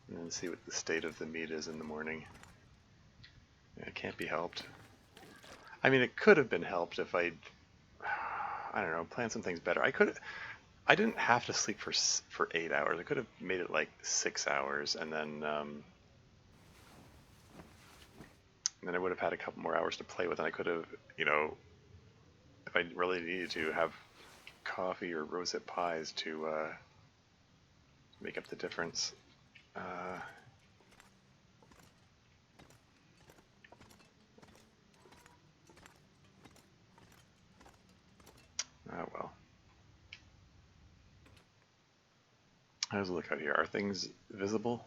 And then see what the state of the meat is in the morning. Yeah, it can't be helped. I mean, it could have been helped if I don't know, planned some things better. I didn't have to sleep for 8 hours. I could have made it like 6 hours, and then I would have had a couple more hours to play with, and I could have, you know, if I really needed to, have coffee or rosette pies to make up the difference. Oh well. How's it look out here? Are things visible?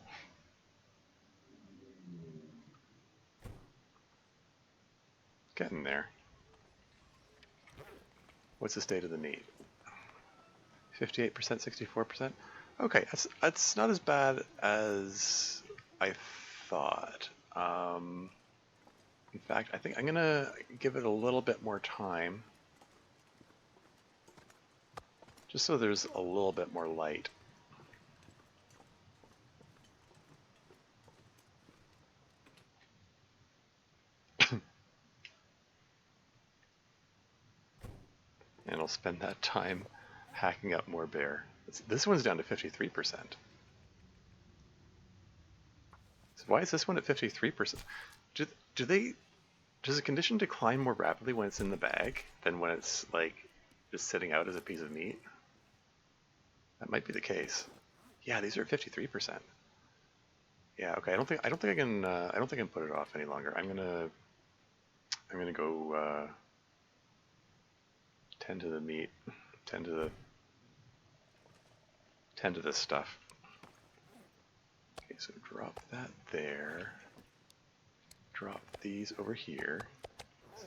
Getting there. What's the state of the meat? 58%, 64%? Okay, that's not as bad as I thought. In fact, I think I'm gonna give it a little bit more time, just so there's a little bit more light. And I'll spend that time hacking up more bear. This one's down to 53%. So why is this one at 53%? Does the condition decline more rapidly when it's in the bag than when it's like just sitting out as a piece of meat? That might be the case. Yeah, these are 53%. Yeah, okay. I don't think I can put it off any longer. I'm gonna go tend to the meat, tend to this stuff. Okay, so drop that there. Drop these over here. So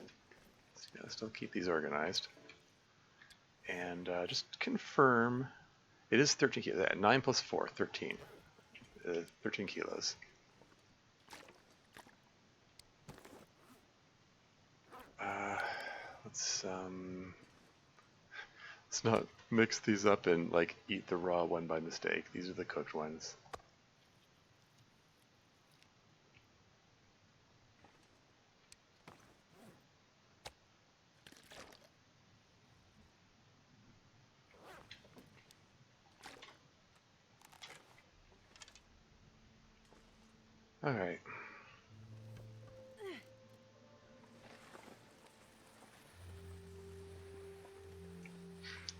gotta still keep these organized. And just confirm. It is 13 kilos. 9 plus 4, 13. 13 kilos. Let's not mix these up and like eat the raw one by mistake. These are the cooked ones. All right.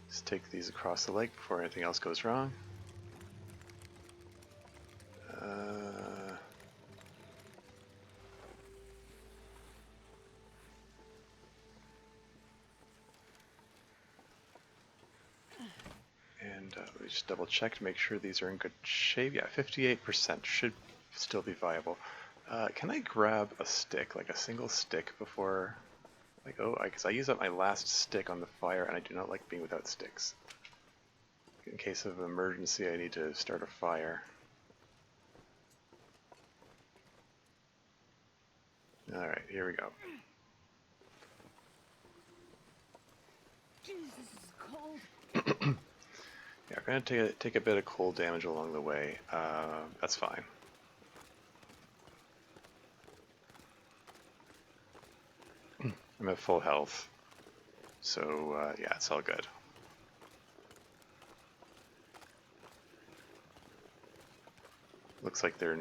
Just take these across the lake before anything else goes wrong. And let me just double check to make sure these are in good shape. Yeah, 58% should still be viable. Can I grab a stick, like a single stick, before I go? Because I use up my last stick on the fire, and I do not like being without sticks. In case of emergency, I need to start a fire. Alright, here we go. Jeez, this is cold. Yeah, we're going to take a bit of cold damage along the way. That's fine. I'm at full health. So, yeah, it's all good. Looks like there are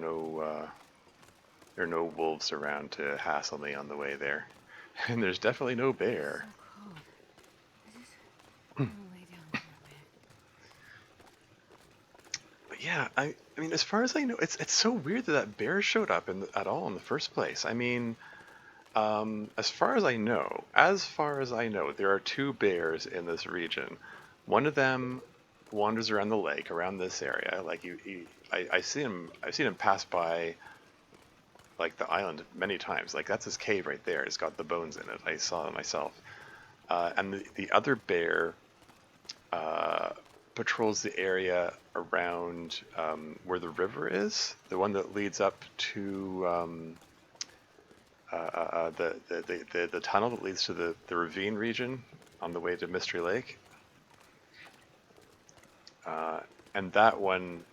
no wolves around to hassle me on the way there. And there's definitely no bear. So cold. I'm gonna lay down for a bit. But yeah, I mean, as far as I know, it's so weird that that bear showed up at all in the first place. I mean, as far as I know, there are two bears in this region. One of them wanders around the lake, around this area. Like I've seen him pass by like the island many times. Like that's his cave right there. It's got the bones in it. I saw it myself. And the other bear patrols the area around where the river is, the one that leads up to the tunnel that leads to the ravine region on the way to Mystery Lake. And that one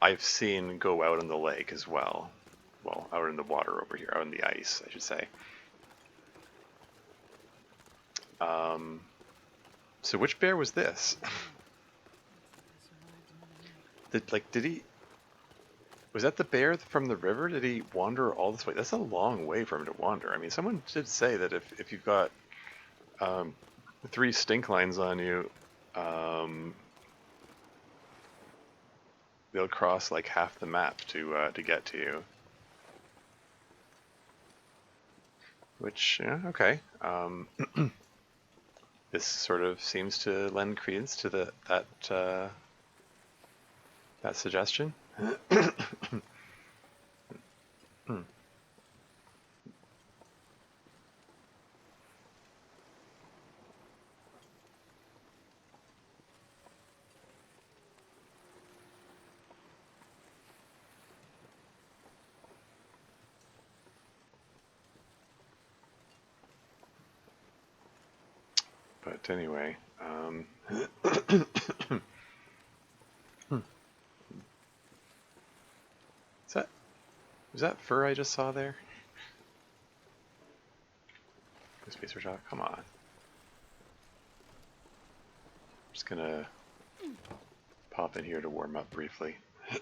I've seen go out on the lake as well. Well, out in the water over here, out in the ice, I should say. So which bear was this? I survived another night. Did he? Was that the bear from the river? Did he wander all this way? That's a long way for him to wander. I mean, someone did say that if you've got 3 stink lines on you, they'll cross like half the map to get to you. Which, yeah, okay. This sort of seems to lend credence to that suggestion. But anyway, is that was that fur I just saw there? Spacer Talk, come on. Just gonna pop in here to warm up briefly.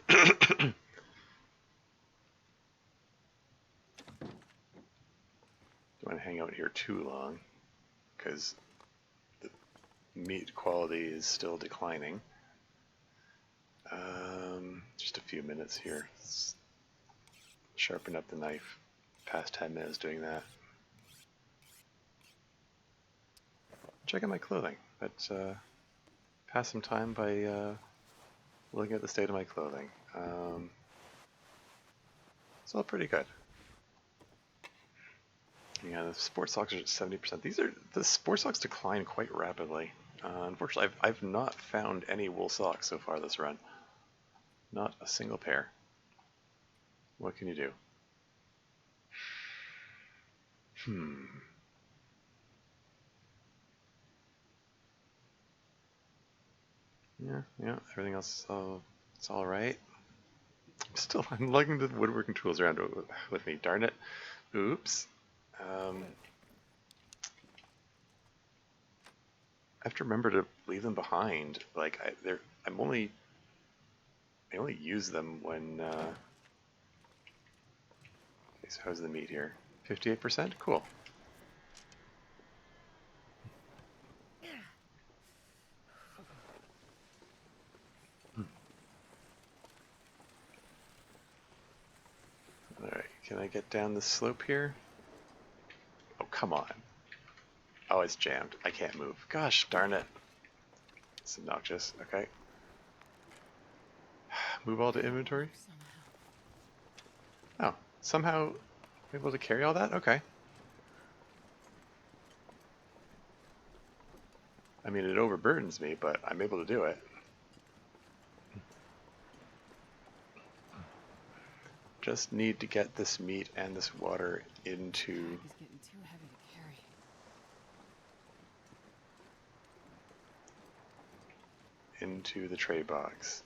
Don't want to hang out here too long because the meat quality is still declining. Just a few minutes here. Let's sharpen up the knife. Past 10 minutes doing that. Check out my clothing. But pass some time by looking at the state of my clothing. It's all pretty good. Yeah, the sports socks are at 70%. The sports socks decline quite rapidly. Unfortunately, I've not found any wool socks so far this run. Not a single pair. What can you do? Yeah, everything else it's all right. I'm lugging the woodworking tools around with me. Darn it. Oops. I have to remember to leave them behind. Like I only use them when. Okay, so how's the meat here? 58%. Cool. All right, can I get down the slope here? Oh, come on. Oh, it's jammed. I can't move. Gosh darn it. It's obnoxious. Okay. Move all to inventory. Oh, somehow I'm able to carry all that? Okay. I mean, it overburdens me, but I'm able to do it. Just need to get this meat and this water into Pack is getting too heavy to carry. the trade box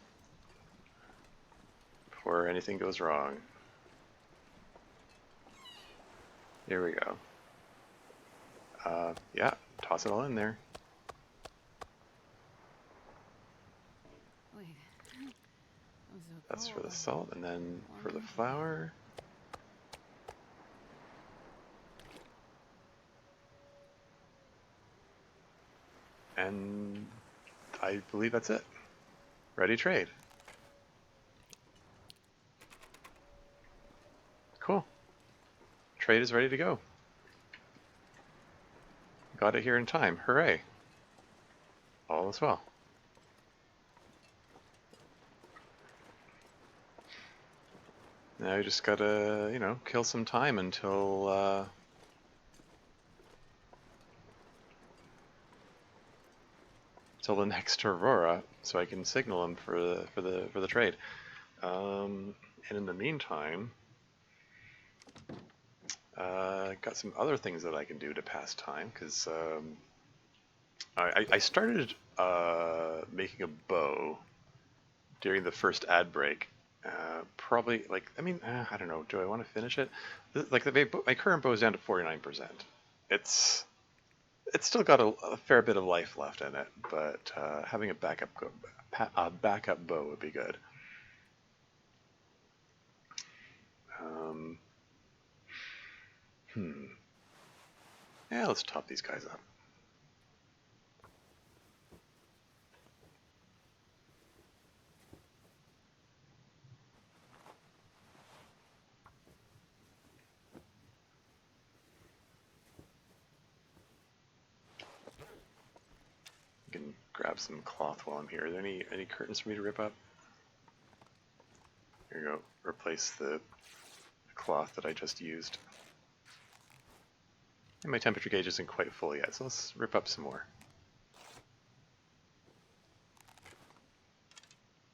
before anything goes wrong. Here we go. Yeah, toss it all in there. Wait. I'm so That's for the cold. salt, and then for the flour. And I believe that's it. Ready trade. Cool. Trade is ready to go. Got it here in time. Hooray. All is well. Now you just gotta, you know, kill some time until the next Aurora, so I can signal them for the trade. And in the meantime, got some other things that I can do to pass time, because I started making a bow during the first ad break. Probably, like, I mean, I don't know, do I want to finish it? Like, my current bow is down to 49%. It's still got a fair bit of life left in it, but having a backup bow would be good. Yeah, let's top these guys up. I can grab some cloth while I'm here. Are there any curtains for me to rip up? Here you go. Replace the cloth that I just used. And my temperature gauge isn't quite full yet, so let's rip up some more.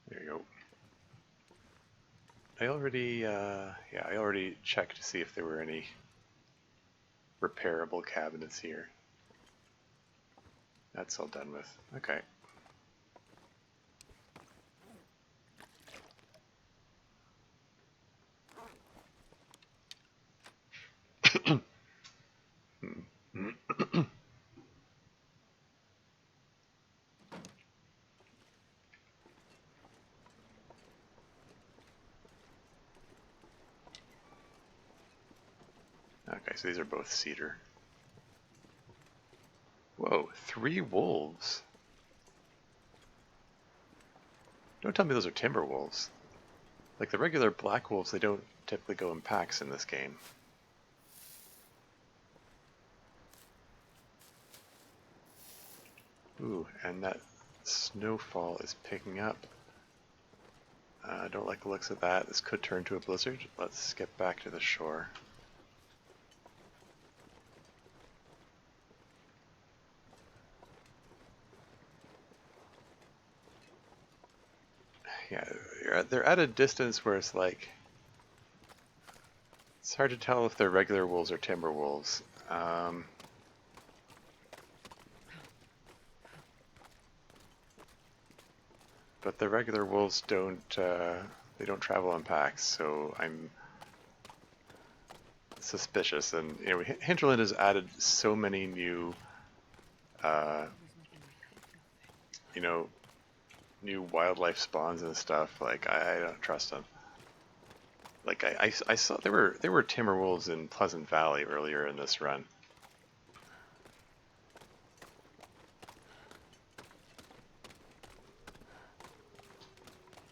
There you go. I already checked to see if there were any repairable cabinets here. That's all done with. Okay. Okay, so these are both cedar. Whoa, 3 wolves. Don't tell me those are timber wolves. Like the regular black wolves, they don't typically go in packs in this game. Ooh, and that snowfall is picking up. I don't like the looks of that. This could turn to a blizzard. Let's get back to the shore. Yeah, they're at a distance where it's like, it's hard to tell if they're regular wolves or timber wolves. But the regular wolves don't travel in packs, so I'm suspicious. And you know, Hinterland has added so many new, you know, new wildlife spawns and stuff. Like I don't trust them. Like I saw there were timber wolves in Pleasant Valley earlier in this run.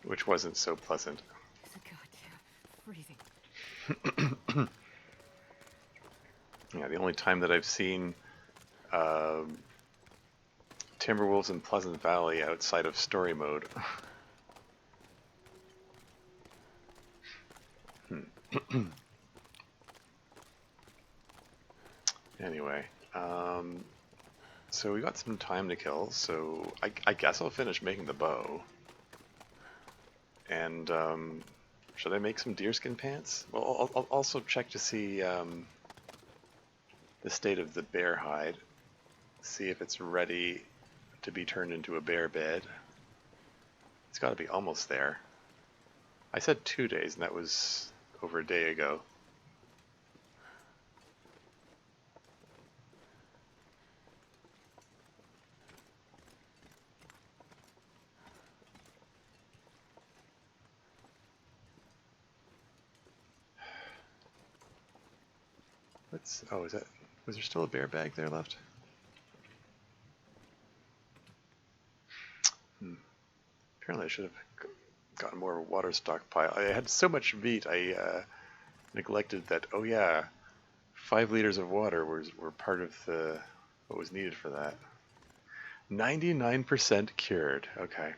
Which wasn't so pleasant. Freezing. Yeah, the only time that I've seen Timberwolves in Pleasant Valley outside of story mode. Anyway, so we got some time to kill, so I guess I'll finish making the bow. And Should I make some deerskin pants? Well, I'll also check to see the state of the bear hide. See if it's ready to be turned into a bear bed. It's got to be almost there. I said 2 days, and that was over a day ago. Oh, was there still a bear bag there left? Apparently I should have gotten more of a water stockpile. I had so much meat, I neglected that, oh yeah, 5 liters of water were part of what was needed for that. 99% cured, okay.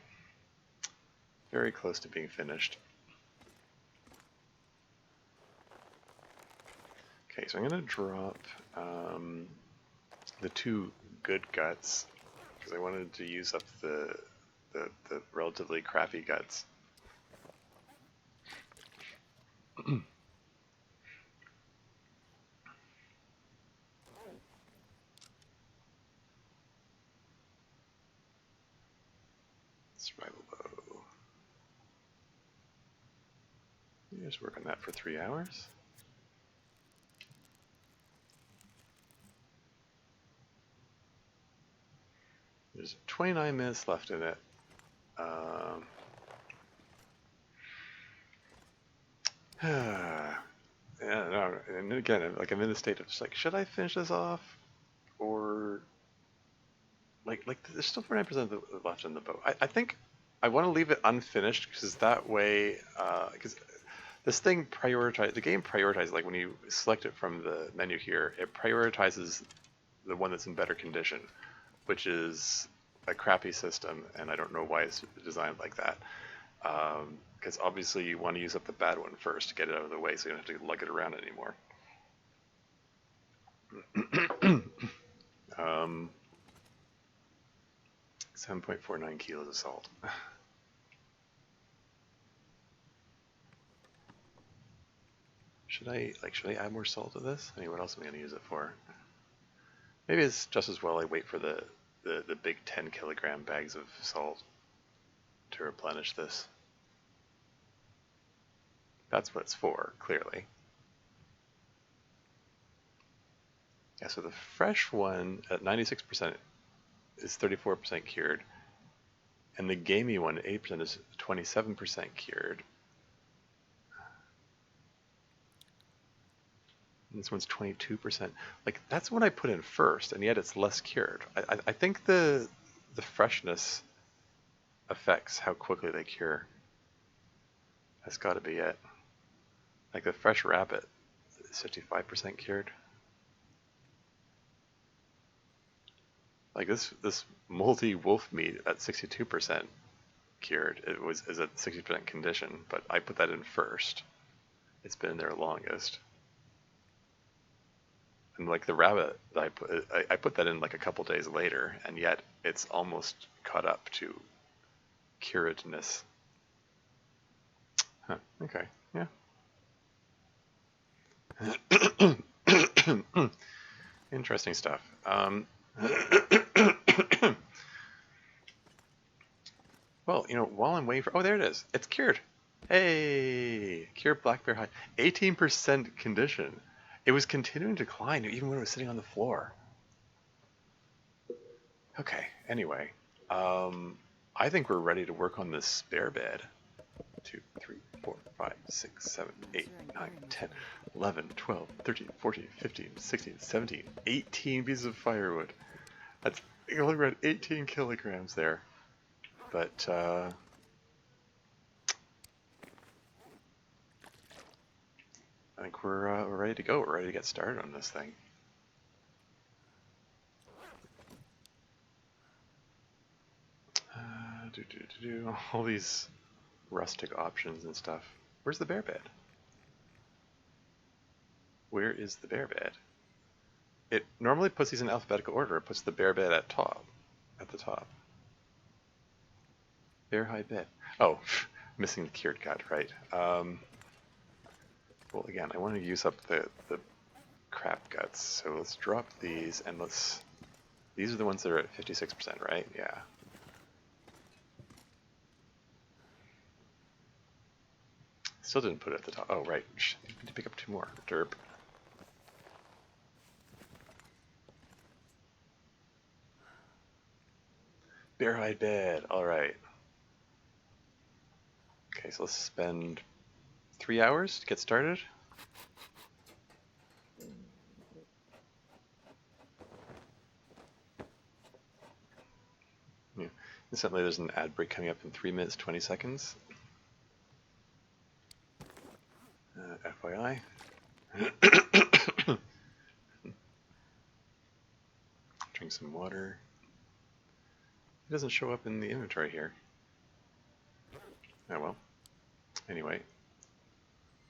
Very close to being finished. Okay, so I'm going to drop the 2 good guts, because I wanted to use up the relatively crappy guts. Survival bow. Just work on that for 3 hours. There's 29 minutes left in it. Yeah, no, and again, like I'm in the state of just like, should I finish this off, or like there's still 49% left in the boat. I think I want to leave it unfinished because that way, because this thing the game prioritizes, like when you select it from the menu here, it prioritizes the one that's in better condition, which is a crappy system, and I don't know why it's designed like that. Because obviously you want to use up the bad one first to get it out of the way so you don't have to lug it around anymore. 7.49 kilos of salt. Should I add more salt to this? I mean, what else am I going to use it for? Maybe it's just as well I wait for the big 10 kilogram bags of salt to replenish this. That's what it's for, clearly. Yeah, so the fresh one at 96% is 34% cured, and the gamey one at 8% is 27% cured. And this one's 22%. Like, that's what I put in first, and yet it's less cured. I think the freshness affects how quickly they cure. That's got to be it. Like the fresh rabbit is 55% cured. Like this moldy wolf meat at 62% cured. Is at 60% condition, but I put that in first. It's been there longest. And like the rabbit, I put that in like a couple days later, and yet it's almost caught up to curedness. Huh, okay, yeah. Interesting stuff. Well, while I'm waiting for... Oh, there it is. It's cured. Hey! Cured black bear hide. 18% condition. It was continuing to decline even when it was sitting on the floor. Okay, anyway. I think we're ready to work on this bear bed. 2, 3, 4, 5, 6, 7, 8, 9, 10, 11, 12, 13, 14, 15, 16, 17, 18 pieces of firewood. That's only around 18 kilograms there. But, I think we're ready to go. We're ready to get started on this thing. All these rustic options and stuff. Where's the bear bed? Where is the bear bed? It normally puts these in alphabetical order. It puts the bear bed at the top. Bear hide bed. Oh, missing the cured gut, right. Well, again, I want to use up the crap guts, so let's drop these and let's... These are the ones that are at 56%, right? Yeah. Still didn't put it at the top. Oh, right. I need to pick up 2 more. Derp. Bear hide bed. Alright. Okay, so let's spend 3 hours to get started. Yeah. Incidentally, there's an ad break coming up in 3 minutes, 20 seconds. FYI. Drink some water. It doesn't show up in the inventory here. Oh well. Anyway.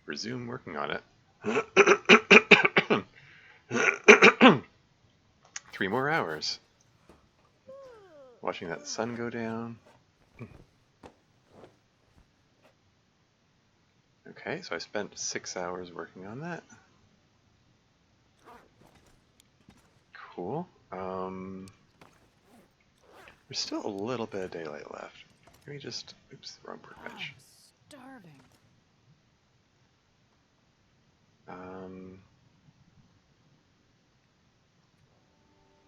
Resume working on it. 3 more hours. Watching that sun go down. Okay, so I spent 6 hours working on that. Cool. There's still a little bit of daylight left. Let me just... Oops, the wrong workbench. I'm starving.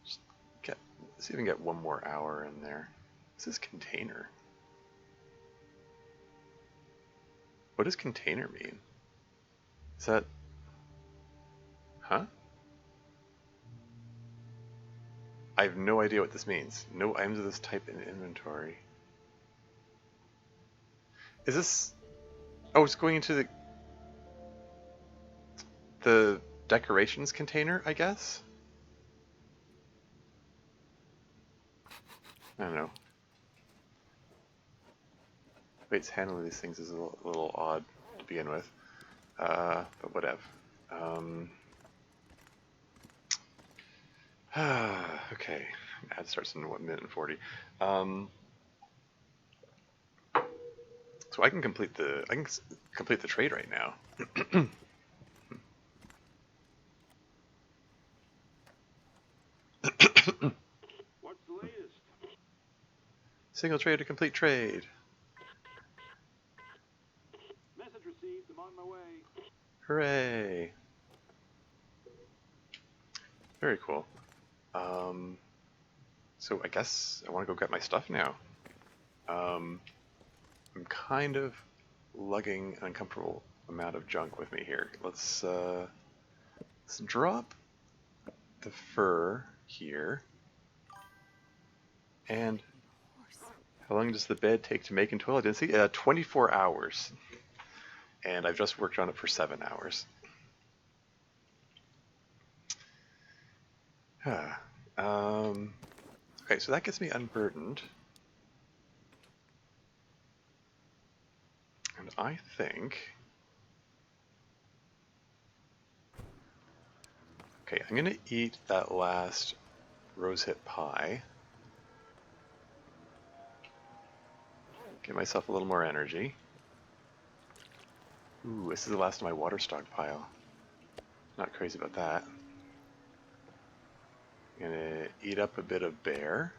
Just let's see if we can get 1 more hour in there. What's this container? What does container mean? Is that... Huh? I have no idea what this means. No items of this type in inventory. Is this... Oh, it's going into the decorations container, I guess? I don't know. Waits handling these things is a little odd to begin with. But whatever. Okay. Ad starts in 1 minute and 40. So I can complete the trade right now. What's the latest? Single trade to complete trade. Message received. I'm on my way. Hooray! Very cool. So I guess I want to go get my stuff now. I'm kind of lugging an uncomfortable amount of junk with me here. Let's drop the fur here. And how long does the bed take to make in total? I didn't see. 24 hours. And I've just worked on it for 7 hours. Okay, so that gets me unburdened. And I think... Okay, I'm going to eat that last rosehip pie. Give myself a little more energy. Ooh, this is the last of my water stockpile. Not crazy about that. I'm gonna eat up a bit of bear.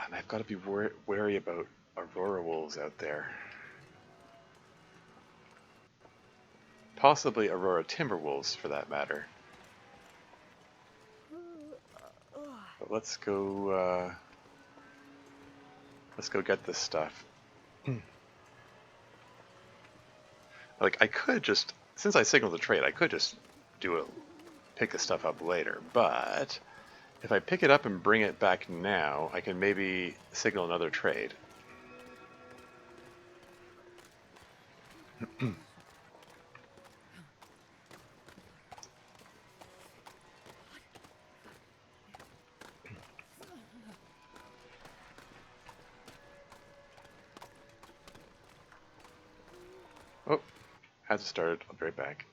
And I've got to be wary about Aurora wolves out there. Possibly Aurora timber wolves, for that matter. But let's go get this stuff. Like, I could just, since I signaled the trade, I could just pick the stuff up later, but if I pick it up and bring it back now, I can maybe signal another trade. Has it started? I'll be right back.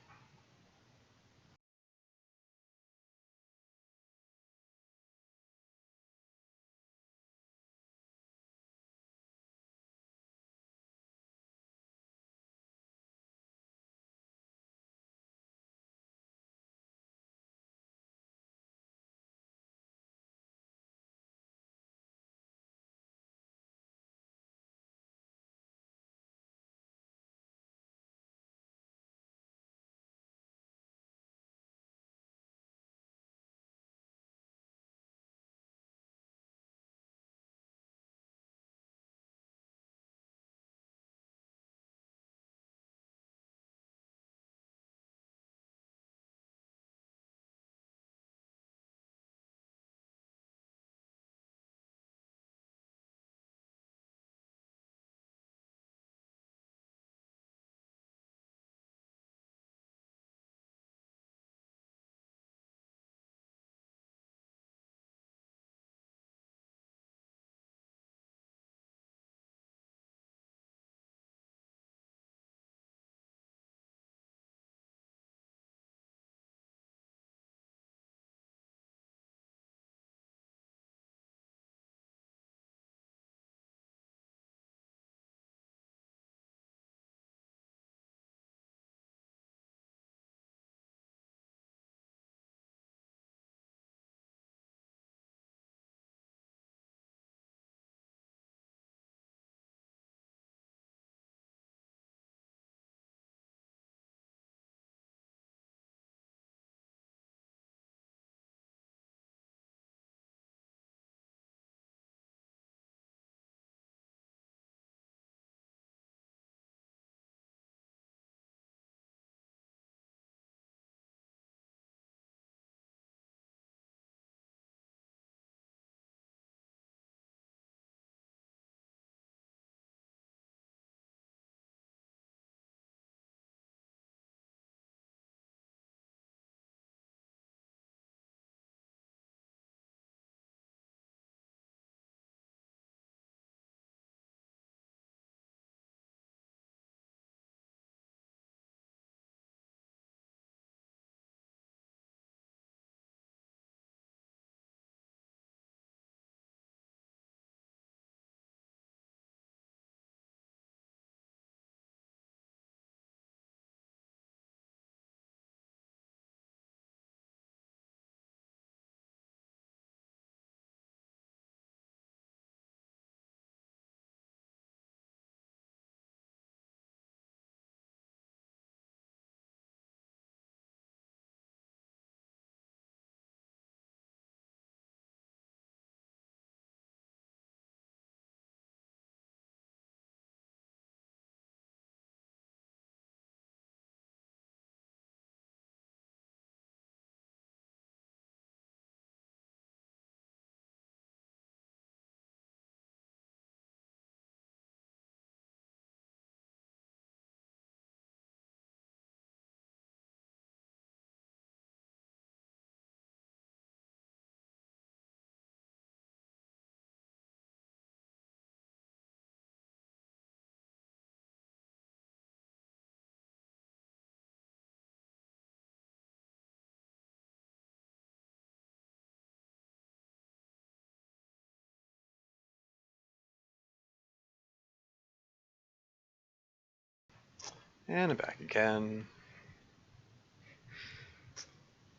And I'm back again.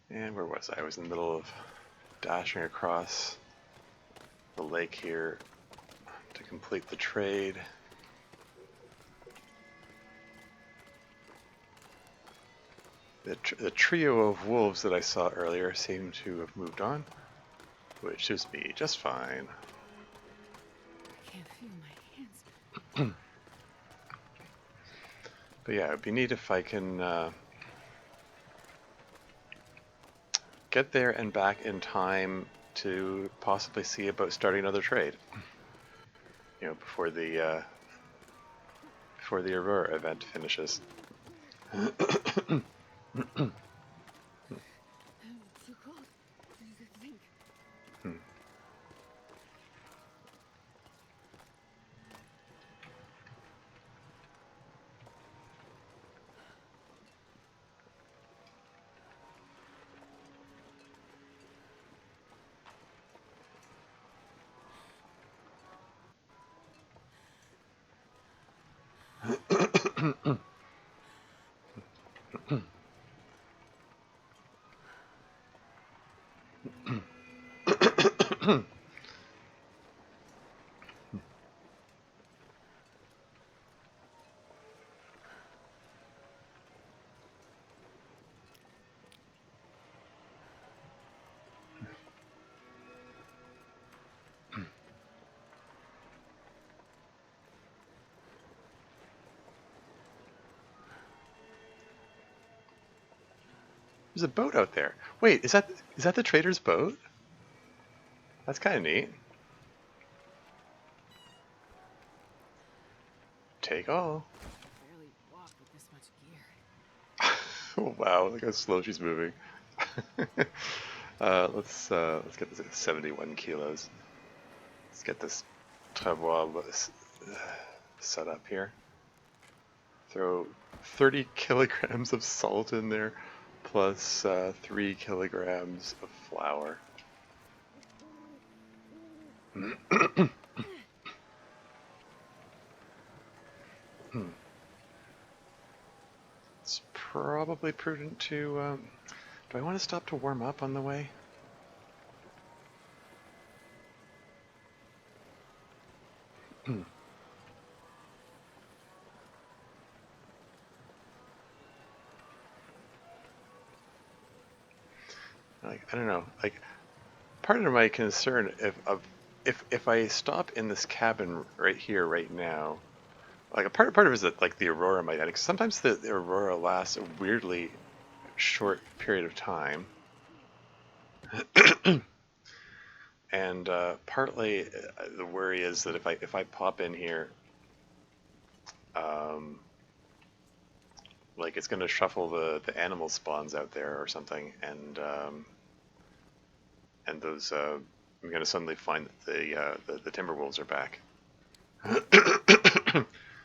And where was I? I was in the middle of dashing across the lake here to complete the trade. The trio of wolves that I saw earlier seem to have moved on, which suits me just fine. I can't feel my hands. But yeah, it'd be neat if I can get there and back in time to possibly see about starting another trade. You know, before the Aurora event finishes. I'm too cold to think. There's a boat out there. Wait, is that the trader's boat? That's kind of neat. Take all. Barely walk with this much gear. Oh, wow, look how slow she's moving. Let's get this at 71 kilos. Let's get this travois set up here. Throw 30 kilograms of salt in there, plus 3 kilograms of flour. It's probably prudent to... do I want to stop to warm up on the way? Like, I don't know. Like, part of my concern if I stop in this cabin right here, right now, like a part of it is that like the aurora might end. 'Cause sometimes the aurora lasts a weirdly short period of time, and partly the worry is that if I pop in here, um, like it's going to shuffle the animal spawns out there or something, and those I'm going to suddenly find that the timber wolves are back.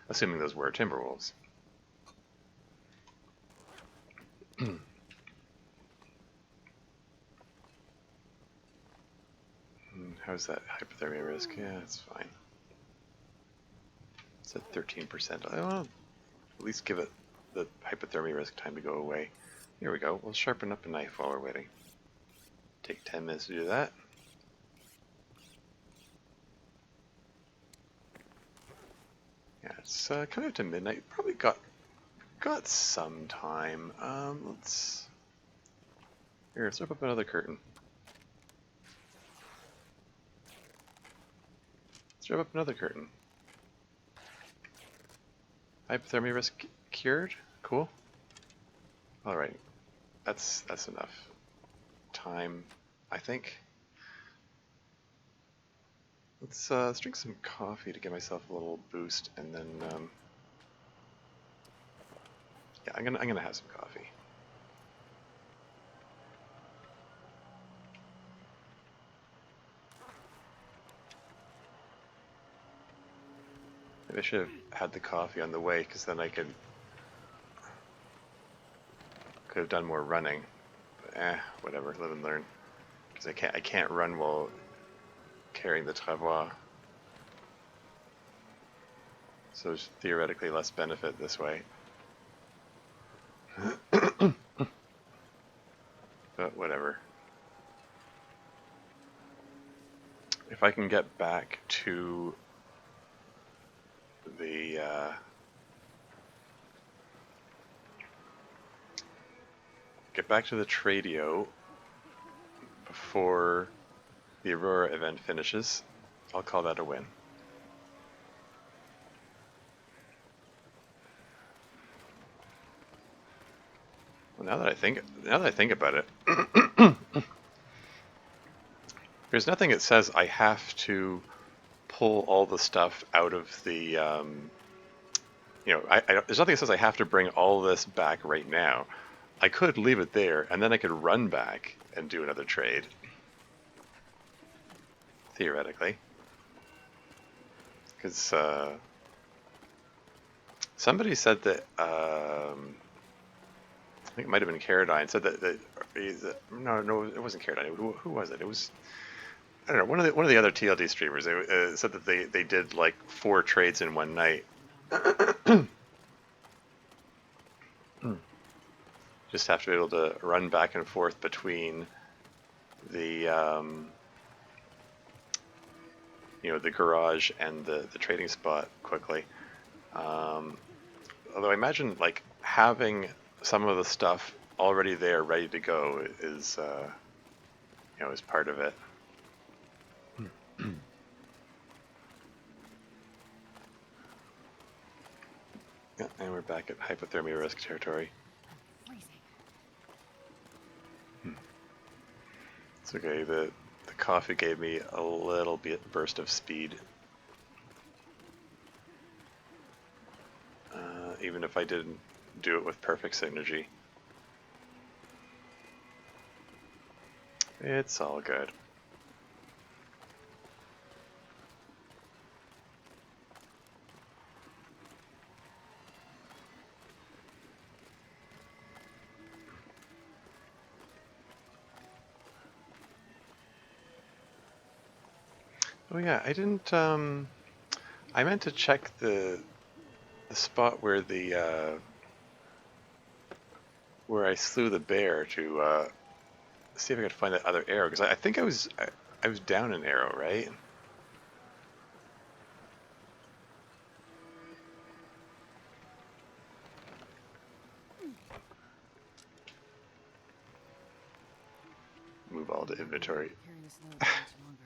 Assuming those were timber wolves. How's that hypothermia risk? Yeah, it's fine. It's at 13%. I will at least give it the hypothermia risk time to go away. Here we go. We'll sharpen up a knife while we're waiting. Take 10 minutes to do that. Yeah, it's coming up to midnight. Probably got some time. Let's rip up another curtain. Let's rip up another curtain. Hypothermia risk cured. Cool. All right, that's enough time, I think. Let's drink some coffee to give myself a little boost, and then yeah, I'm gonna have some coffee. Maybe I should have had the coffee on the way, because then I could have done more running. But whatever, live and learn. Because I can't run while carrying the travois. So there's theoretically less benefit this way. But whatever. If I can get back to the Tradio before the Aurora event finishes, I'll call that a win. Well, now that I think about it, there's nothing that says I have to pull all the stuff out of the, there's nothing that says I have to bring all this back right now. I could leave it there, and then I could run back and do another trade. Theoretically. Because somebody said that, I think it might have been Caradine, said that no, it wasn't Caradine. Who was it? It was, I don't know, one of the other TLD streamers. They said that they did like 4 trades in one night. Just have to be able to run back and forth between the you know, the garage and the trading spot quickly. Although I imagine like having some of the stuff already there ready to go is you know, is part of it. Yeah, and we're back at hypothermia risk territory. Freezing. It's okay. The coffee gave me a little bit burst of speed. Even if I didn't do it with perfect synergy. It's all good. Oh yeah, I didn't I meant to check the spot where the where I slew the bear to see if I could find that other arrow, because I think I was down an arrow, right? Move all to inventory. Carrying this load for much longer.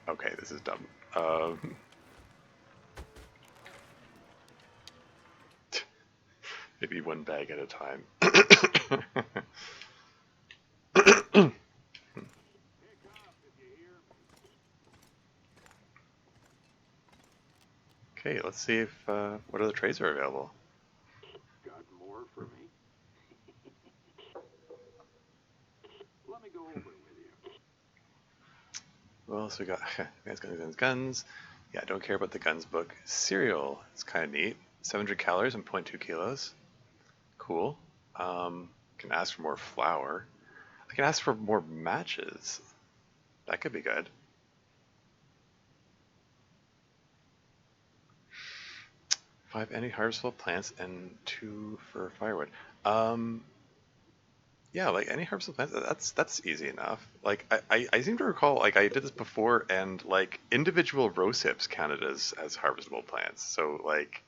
Okay, this is dumb. Um, maybe one bag at a time. Okay, let's see if what other trades are available. Got more for me? Let me go over it with you. What else we got? Guns. Yeah, don't care about the guns book. Cereal, it's kind of neat. 700 calories and 0.2 kilos. Cool. Can ask for more flour. I can ask for more matches. That could be good. 5 any harvestable plants and 2 for firewood. Yeah, like any harvestable plants, that's easy enough. Like I seem to recall like I did this before, and like individual rose hips counted as harvestable plants. So like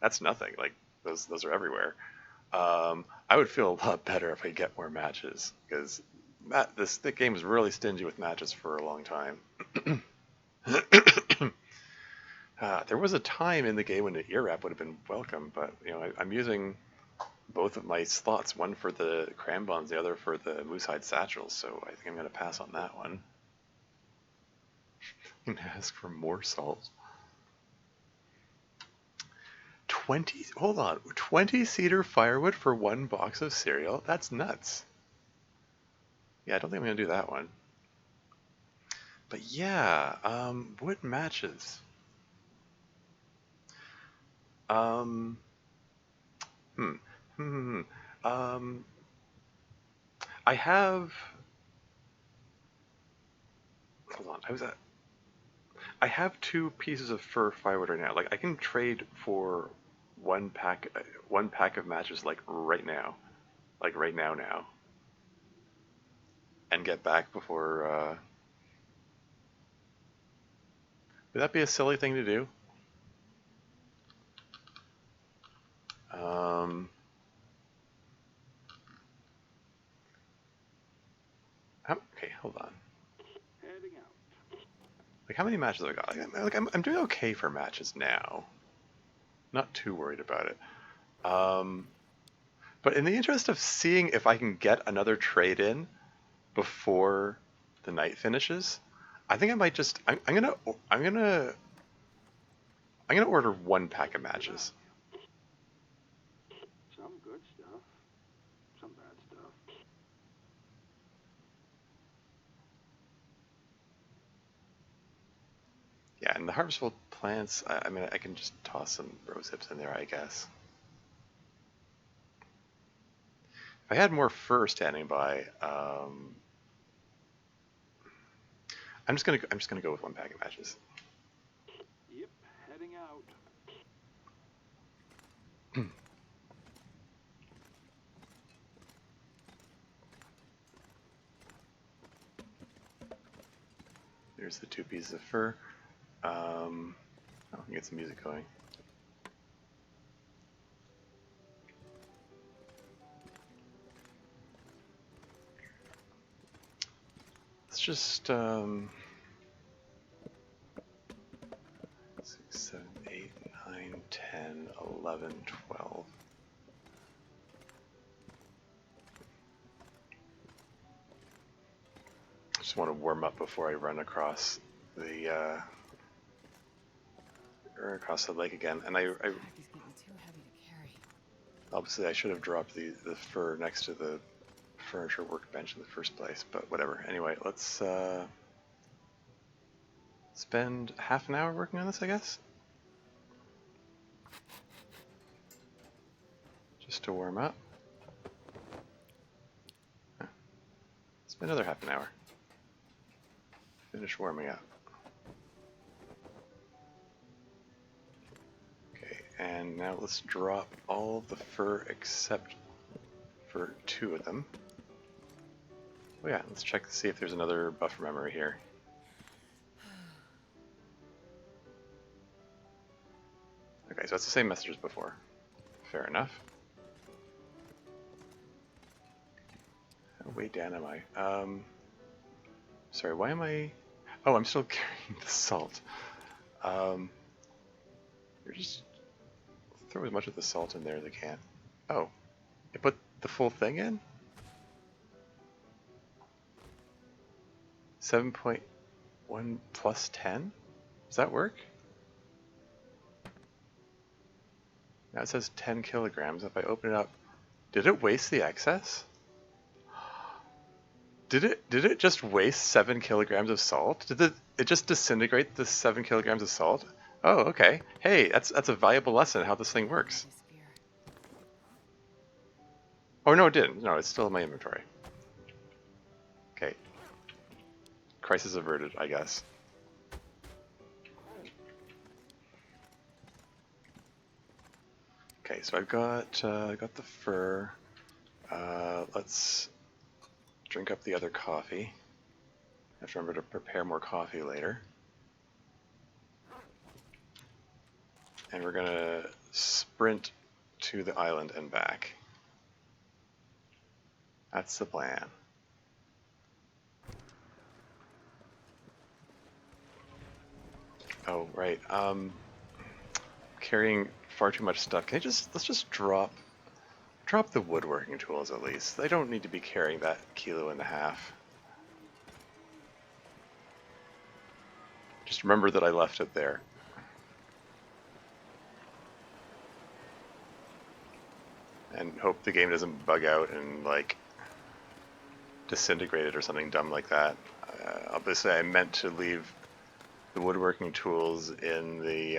that's nothing. Like those are everywhere. I would feel a lot better if I get more matches, because the game was really stingy with matches for a long time. There was a time in the game when an ear wrap would have been welcome, but you know I'm using both of my slots, one for the cram bombs, the other for the moosehide satchels, so I think I'm going to pass on that one. I'm going to ask for more salt. 20, hold on, 20 cedar firewood for 1 box of cereal? That's nuts. Yeah, I don't think I'm going to do that one. But yeah, wood matches. Um, hmm, hmm, I have, hold on, I have 2 pieces of fir firewood right now. Like I can trade for one pack of matches like right now, now, and get back before. Would that be a silly thing to do? Um, okay, hold on. Heading out. Like how many matches have I got? Like I'm doing okay for matches now. Not too worried about it. But in the interest of seeing if I can get another trade in before the night finishes, I think I might just I'm gonna order 1 pack of matches. Some good stuff, some bad stuff. Yeah, and the harvestable plants, I mean, I can just toss some rose hips in there, I guess. If I had more fur standing by, I'm just gonna go with 1 pack of matches. Yep, heading out. Here's the 2 pieces of fur. Oh, I can get some music going. Let's just 6, 7, 8, 9, 10, 11, 12. I just want to warm up before I run across the lake again. And Pack is getting too heavy to carry. obviously I should have dropped the fur next to the furniture workbench in the first place, but whatever. Anyway, let's spend half an hour working on this, I guess, just to warm up. Spend another half an hour. Finish warming up. Okay, and now let's drop all the fur except for 2 of them. Oh yeah, let's check to see if there's another buffer memory here. Okay, so it's the same message as before. Fair enough. How way down am I? Sorry, why am I... Oh, I'm still carrying the salt. You're just... throw as much of the salt in there as I can. Oh, I put the full thing in? 7.1 plus 10? Does that work? Now it says 10 kilograms. If I open it up, did it waste the excess? Did it just waste 7 kilograms of salt? Did it just disintegrate the 7 kilograms of salt? Oh, okay. Hey, that's a valuable lesson how this thing works. Oh no, it didn't. No, it's still in my inventory. Okay. Crisis averted, I guess. Okay, so I've got the fur. Let's drink up the other coffee. I have to remember to prepare more coffee later. And we're gonna sprint to the island and back. That's the plan. Oh, right. Carrying far too much stuff. Let's just drop the woodworking tools at least. They don't need to be carrying that 1.5 kilos. Just remember that I left it there. And hope the game doesn't bug out and like disintegrate it or something dumb like that. Obviously I meant to leave the woodworking tools in the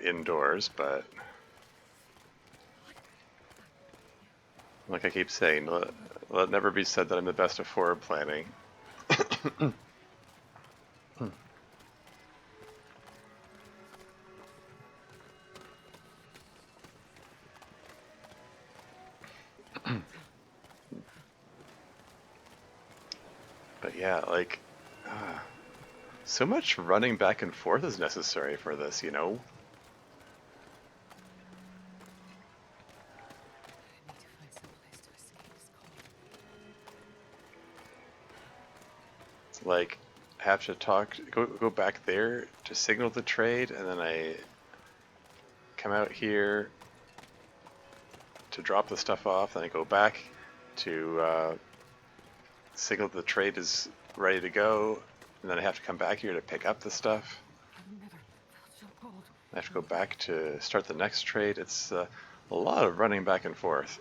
indoors, but like I keep saying, let it never be said that I'm the best at forward planning. But yeah, like, so much running back and forth is necessary for this, you know? I need to find some place to escape this cold. Like, I have to go back there to signal the trade, and then I come out here to drop the stuff off, then I go back to signal the trade is ready to go, and then I have to come back here to pick up the stuff. I've never felt so cold. I have to go back to start the next trade. It's a lot of running back and forth.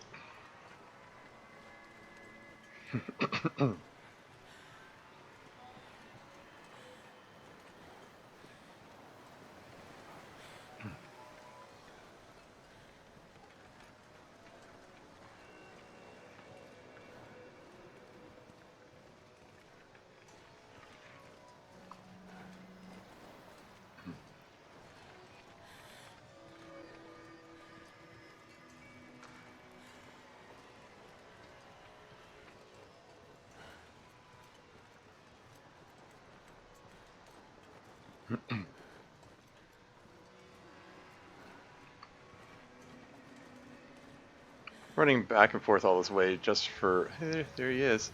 Running back and forth all this way just for... Hey, there he is.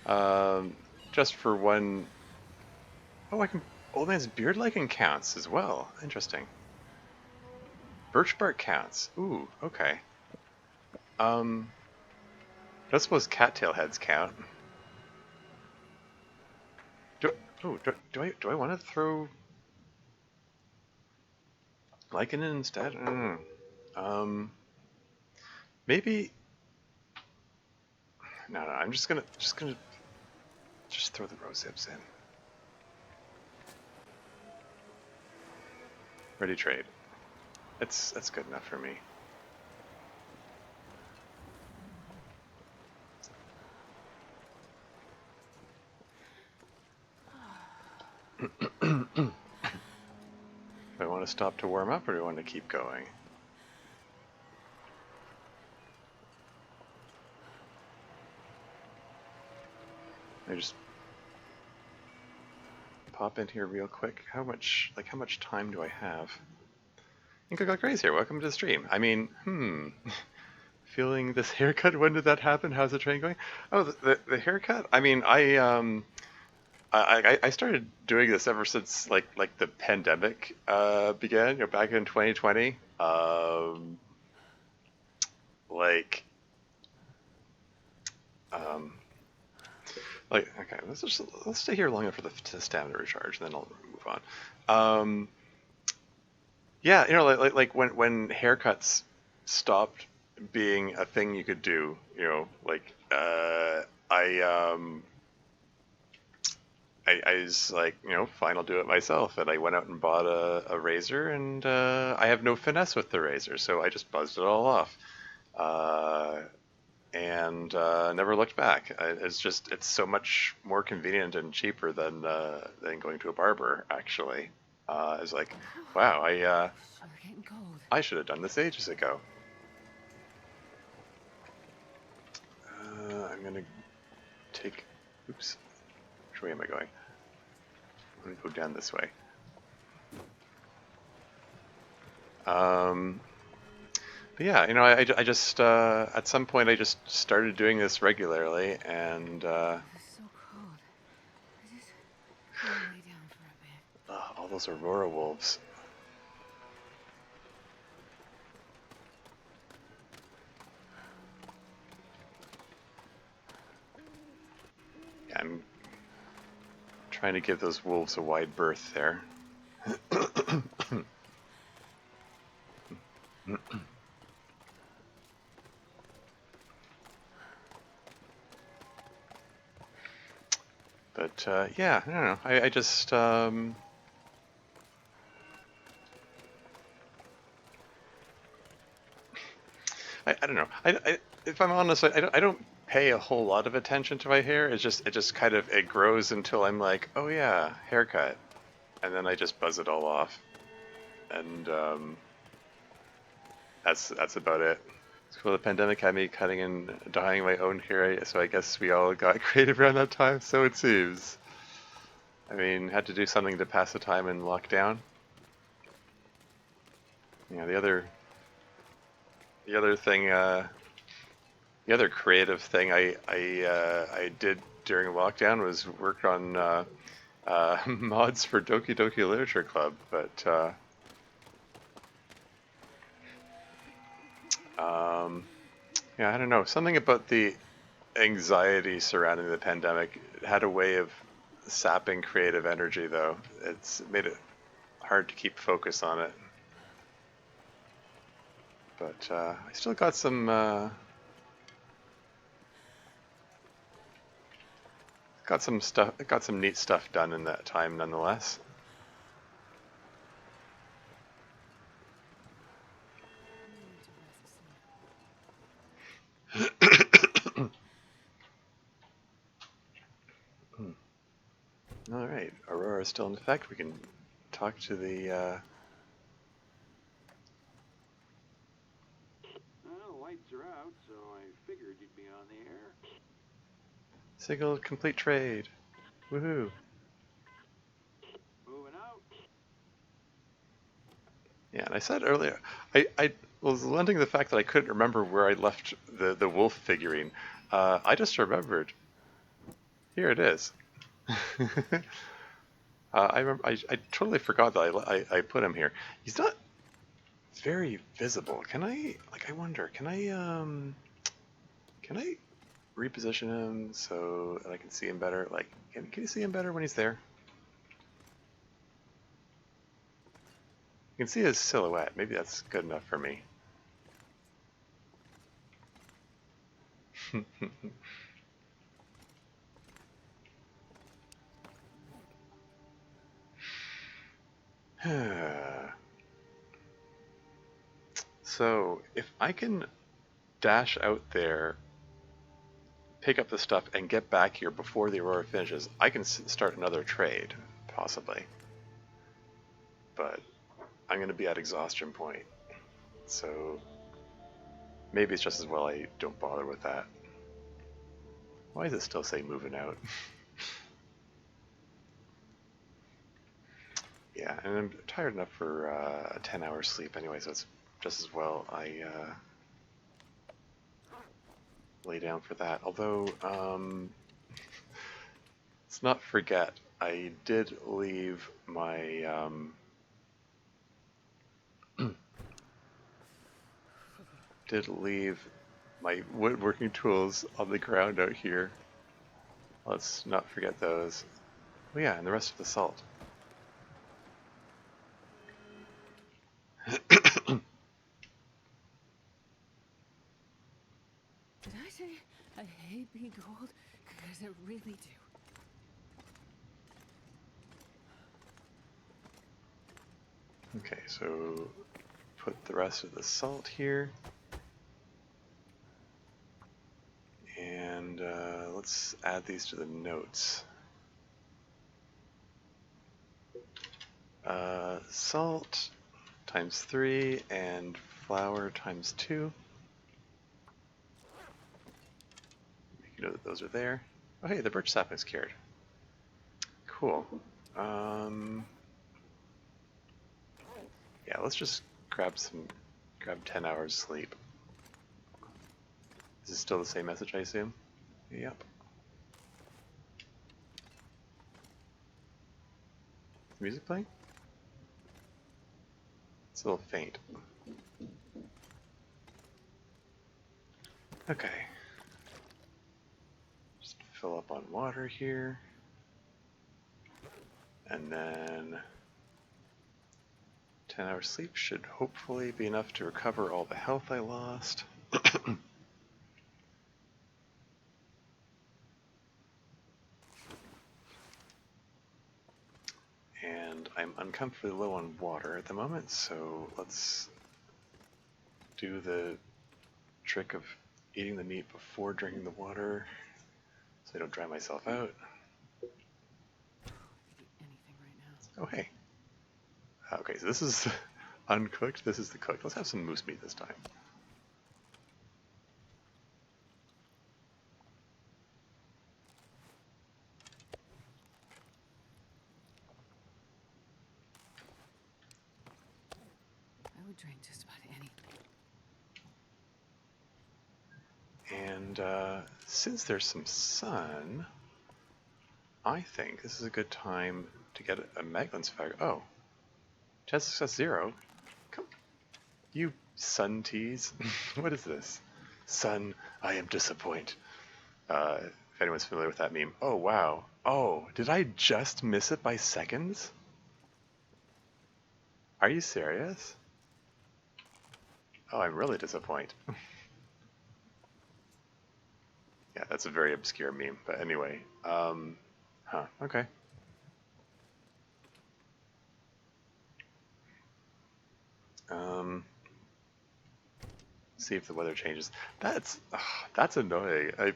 Um, just for one... Oh, I can... Old Man's Beard Lichen counts as well. Interesting. Birch bark counts. Ooh, okay. I don't suppose cattail heads count. Do, do I want to throw lichen in instead? I don't know. Maybe... No, I'm just gonna throw the rose hips in. Ready trade. That's good enough for me. Do I want to stop to warm up, or do I want to keep going? I just pop in here real quick. How much time do I have? Inca Gray's here. Welcome to the stream. I mean, feeling this haircut. When did that happen? How's the train going? Oh, the haircut. I mean, I started doing this ever since like the pandemic began. You know, back in 2020. Like, okay, let's stay here long enough for the stamina recharge, and then I'll move on. Yeah, you know, like when haircuts stopped being a thing you could do, you know, like I was like, you know, fine, I'll do it myself, and I went out and bought a razor, and I have no finesse with the razor, so I just buzzed it all off, and never looked back. It's so much more convenient and cheaper than going to a barber. Actually, it's like, wow, Sure getting cold. I should have done this ages ago. I'm gonna take. Oops. Which way am I going? I'm gonna go down this way. But yeah, you know, I just at some point I just started doing this regularly, and It's so cold. I just want to lay down for a bit. all those Aurora wolves. Yeah, I'm trying to give those wolves a wide berth there. But yeah, I don't know. I just I don't know. If I'm honest, I don't pay a whole lot of attention to my hair. It just kind of it grows until I'm like, oh yeah, haircut, and then I just buzz it all off, and that's about it. So the pandemic had me cutting and dyeing my own hair, so I guess we all got creative around that time. So it seems. I mean, had to do something to pass the time in lockdown. You know, the other thing, the other creative thing I did during lockdown was work on mods for Doki Doki Literature Club, but yeah, I don't know. Something about the anxiety surrounding the pandemic had a way of sapping creative energy, though. It's made it hard to keep focus on it. But I still got some got some neat stuff done in that time, nonetheless. All right, Aurora is still in effect. We can talk to the. Well, lights are out, so I figured you'd be on the air. Signal complete trade. Woohoo! Moving out. Yeah, and I said earlier, I was lamenting the fact that I couldn't remember where I left the wolf figurine. I just remembered. Here it is. I remember. I totally forgot that I put him here. He's not very visible. Can I like? I wonder. Can I reposition him so that I can see him better? Like, can you see him better when he's there? You can see his silhouette. Maybe that's good enough for me. So, if I can dash out there, pick up the stuff, and get back here before the Aurora finishes, I can start another trade, possibly. But I'm going to be at exhaustion point, so maybe it's just as well I don't bother with that. Why does it still say moving out? Yeah, and I'm tired enough for a 10-hour sleep anyway, so it's just as well I lay down for that. Although, let's not forget, I did leave my woodworking tools on the ground out here. Let's not forget those. Oh yeah, and the rest of the salt. Did I say I hate being cold? Because I really do. Okay, so put the rest of the salt here. And let's add these to the notes. Salt times 3 and flour times 2. Make a note that those are there. Oh hey, the birch sapling's cured. Cool. Yeah, let's just grab 10 hours sleep. Is this still the same message, I assume? Yep. Is the music playing? It's a little faint. Okay. Just fill up on water here. And then 10 hours sleep should hopefully be enough to recover all the health I lost. And I'm uncomfortably low on water at the moment, so let's do the trick of eating the meat before drinking the water so I don't dry myself out. I could eat anything right now. Oh hey. Okay, so this is uncooked, this is the cooked. Let's have some moose meat this time. I would drink just about anything. And since there's some sun, I think this is a good time to get a Maglin's fire. Oh, chance of success 0. Come, you sun tease. What is this? Sun, I am disappoint. If anyone's familiar with that meme. Oh wow. Oh, did I just miss it by seconds? Are you serious? Oh, I'm really disappointed. Yeah, that's a very obscure meme, but anyway. Okay. See if the weather changes. That's annoying. I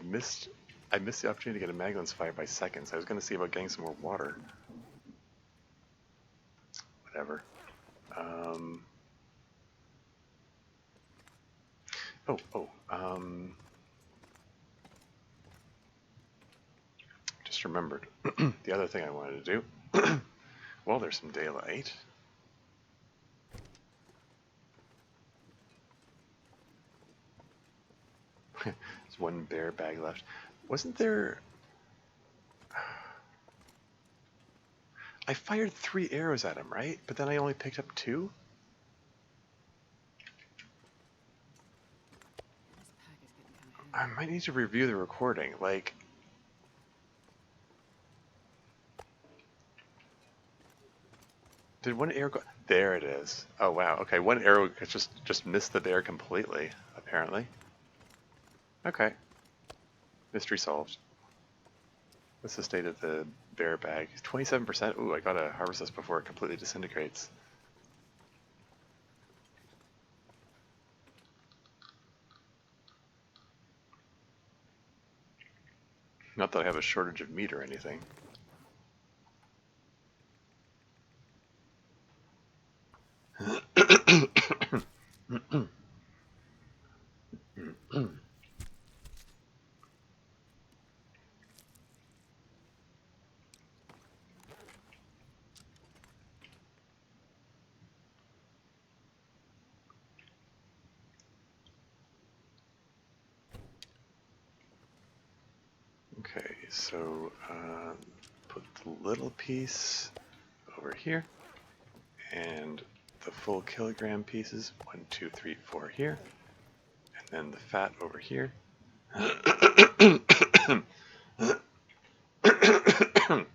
missed the opportunity to get a Maglin's fire by seconds. I was going to see about getting some more water. Whatever. Just remembered the other thing I wanted to do. Well, there's some daylight. There's one bear bag left. Wasn't there... I fired 3 arrows at him, right? But then I only picked up 2? This pack is getting kind of I heavy. might need to review the recording. Like... Did one arrow go... There it is. Oh, wow. Okay, one arrow just missed the bear completely, apparently. Okay. Mystery solved. What's the state of the bear bag? 27%? Ooh, I gotta harvest this before it completely disintegrates. Not that I have a shortage of meat or anything. Okay, so put the little piece over here, and the full kilogram pieces, 1, 2, 3, 4 here, and then the fat over here.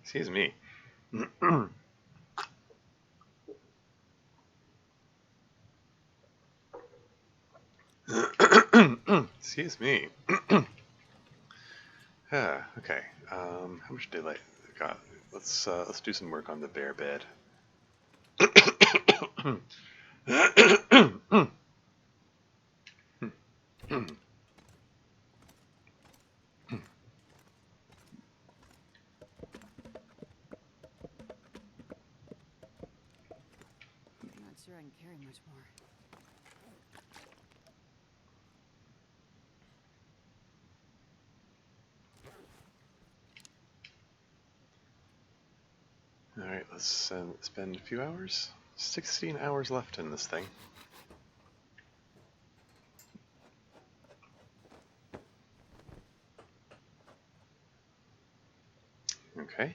Excuse me. Excuse me. Okay. How much daylight I got? Let's do some work on the bear bed. I'm not sure I can carry much more. All right, let's spend a few hours. 16 hours left in this thing. Okay.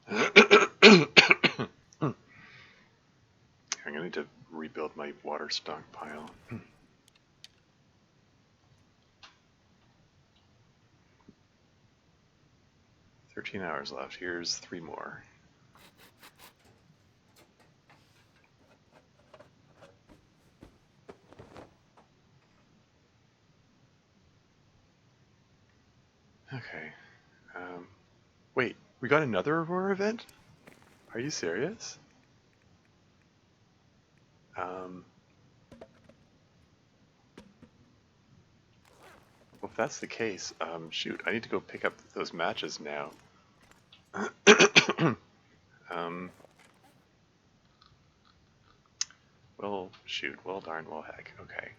I'm gonna need to rebuild my water stockpile. 13 hours left. Here's 3 more. Okay. Wait, we got another Aurora event? Are you serious? Well, if that's the case, shoot, I need to go pick up those matches now. Well, shoot, well darn, well heck, okay.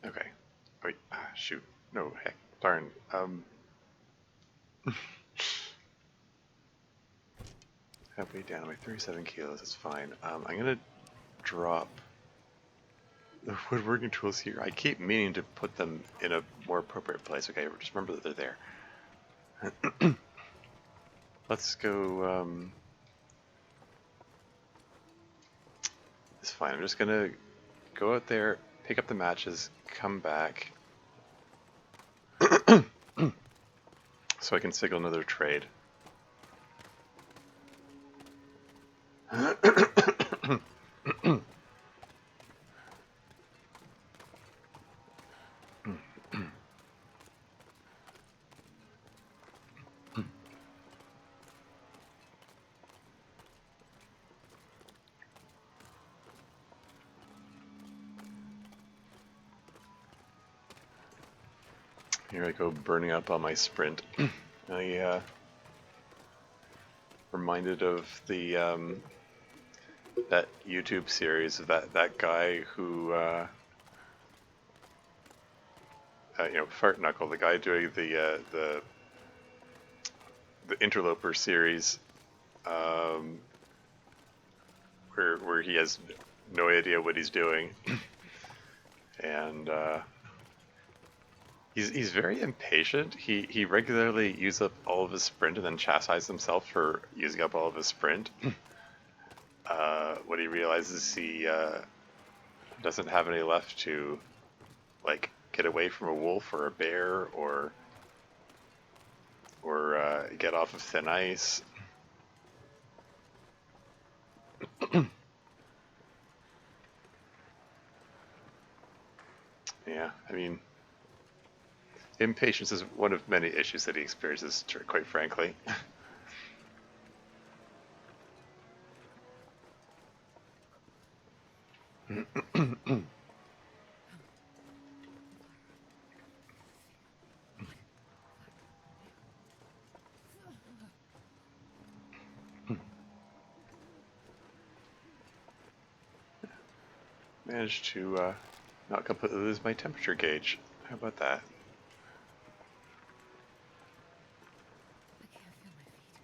Okay. Wait, shoot, no, heck, darn, halfway down, my 37 kilos, that's fine. I'm gonna drop the woodworking tools here. I keep meaning to put them in a more appropriate place. Okay, just remember that they're there. Let's go, it's fine. I'm just gonna go out there, pick up the matches, come back, so I can signal another trade. Here I go, burning up on my sprint. I reminded of the that YouTube series of that guy who you know, Fart Knuckle, the guy doing the Interloper series, um, where he has no idea what he's doing, and he's very impatient. He regularly uses up all of his sprint and then chastises himself for using up all of his sprint. When he realizes he doesn't have any left to like get away from a wolf or a bear or get off of thin ice. Yeah, I mean, impatience is one of many issues that he experiences, quite frankly. Managed to not completely lose my temperature gauge. How about that? I can't feel my feet.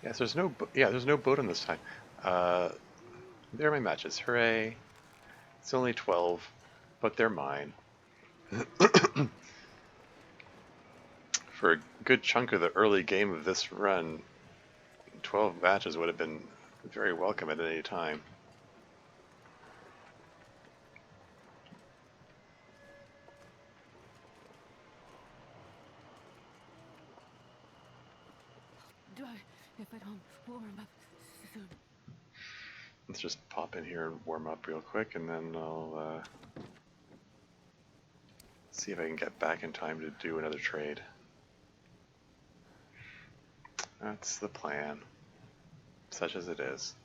Yes, there's no boat on this time. There are my matches. Hooray! It's only 12, but they're mine. For a good chunk of the early game of this run, 12 matches would have been very welcome at any time. If I don't warm up soon. Let's just pop in here and warm up real quick, and then I'll see if I can get back in time to do another trade. That's the plan, such as it is.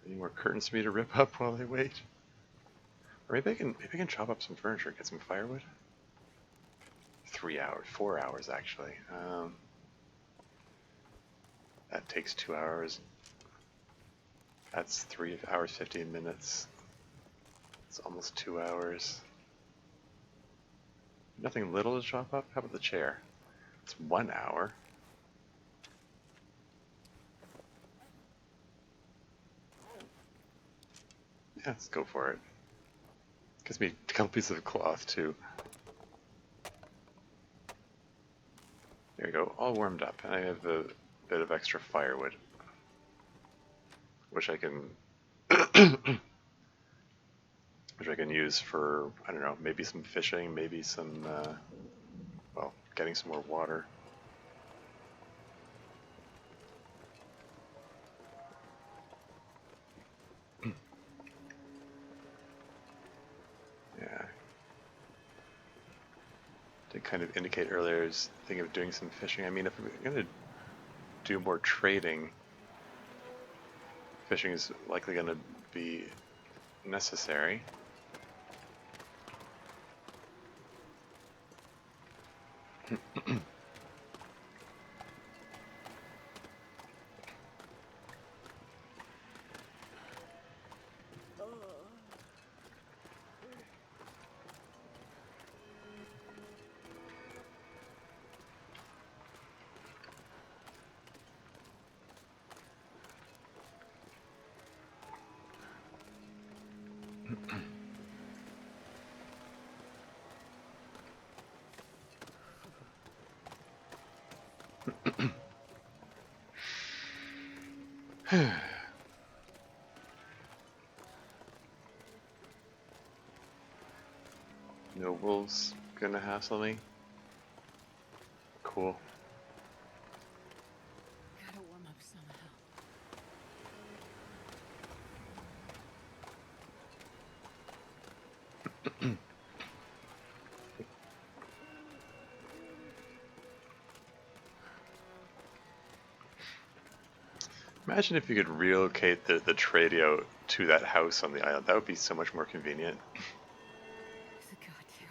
Any more curtains for me to rip up while I wait? Or maybe I can chop up some furniture, get some firewood. 3 hours, 4 hours actually. That takes 2 hours. That's 3 hours 15 minutes. It's almost 2 hours. Nothing little to chop up? How about the chair? It's 1 hour. Yeah, let's go for it. Gives me a couple pieces of cloth too. There you go, all warmed up, and I have a bit of extra firewood, which I can, which I can use for, I don't know, maybe some fishing, maybe some, well, getting some more water. Yeah. Did kind of indicate earlier, I was thinking of doing some fishing. I mean, if we're going to do more trading, fishing is likely going to be necessary. No wolves gonna hassle me? Cool. Gotta warm up somehow. Imagine if you could relocate the Tradio to that house on the island. That would be so much more convenient. God, yeah.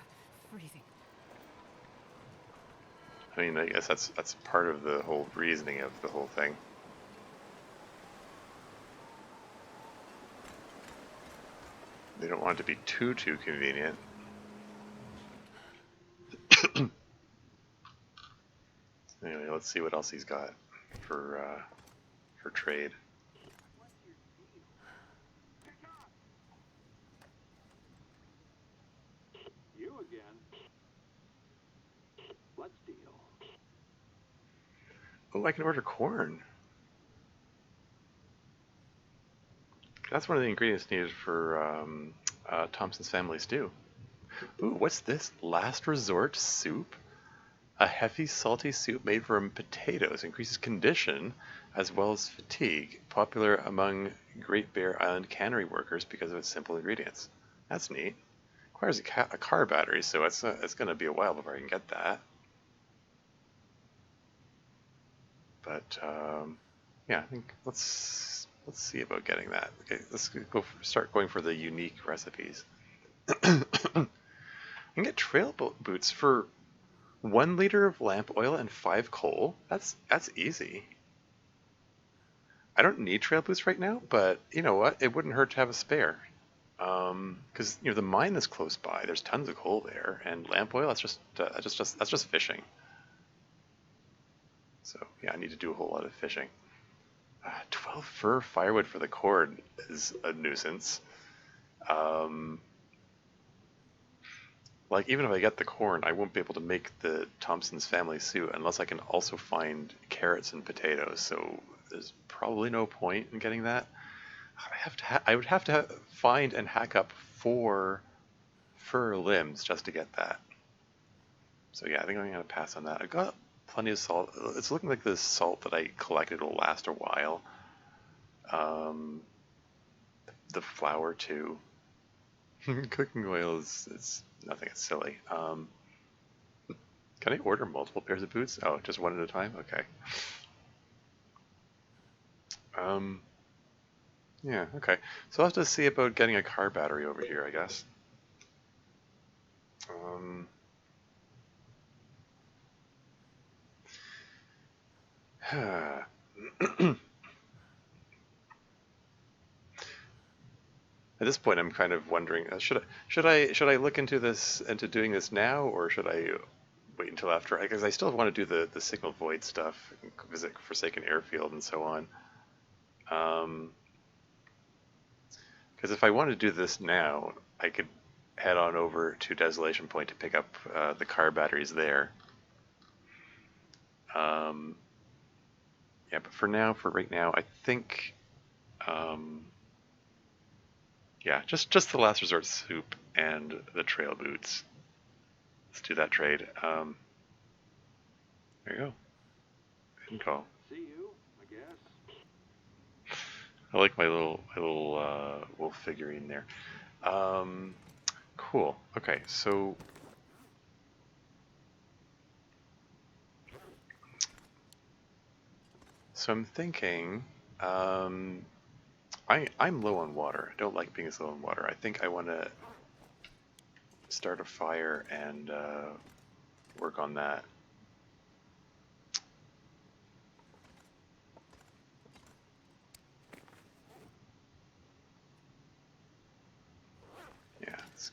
Freezing. I mean, I guess that's part of the whole reasoning of the whole thing. want it to be too convenient. Anyway, let's see what else he's got for trade. You again. Let's deal. Oh, I can order corn. That's one of the ingredients needed for Thompson's Family Stew. Ooh, what's this? Last Resort Soup? A heavy, salty soup made from potatoes increases condition as well as fatigue, popular among Great Bear Island cannery workers because of its simple ingredients. That's neat. Requires a car battery, so it's going to be a while before I can get that. But yeah, I think let's see about getting that. Okay, let's start going for the unique recipes. I can get trail boots for 1 liter of lamp oil and 5 coal. That's easy. I don't need trail boots right now, but you know what? It wouldn't hurt to have a spare. Because the mine is close by. There's tons of coal there, and lamp oil. That's just fishing. So yeah, I need to do a whole lot of fishing. 12 fir firewood for the cord is a nuisance. Like, even if I get the corn, I won't be able to make the Thompson's Family Stew unless I can also find carrots and potatoes. So there's probably no point in getting that. I would have to find and hack up 4 fir limbs just to get that. So yeah, I think I'm going to pass on that. I've got plenty of salt. It's looking like the salt that I collected will last a while. The flour too. Cooking oil is nothing. It's silly. Can I order multiple pairs of boots? Oh, just one at a time? Okay. Yeah, okay. So I'll have to see about getting a car battery over here, I guess. At this point, I'm kind of wondering: should I look into doing this now, or should I wait until after? Because I still want to do the signal void stuff, visit Forsaken Airfield, and so on. Because if I want to do this now, I could head on over to Desolation Point to pick up the car batteries there. Yeah, but for right now, I think. Yeah, just the last resort soup and the trail boots. Let's do that trade. There you go. Good call. See you, I guess. I like my little wolf figurine there. Cool. Okay, so I'm thinking. I'm low on water. I don't like being as low on water. I think I want to start a fire and work on that. Yeah, let's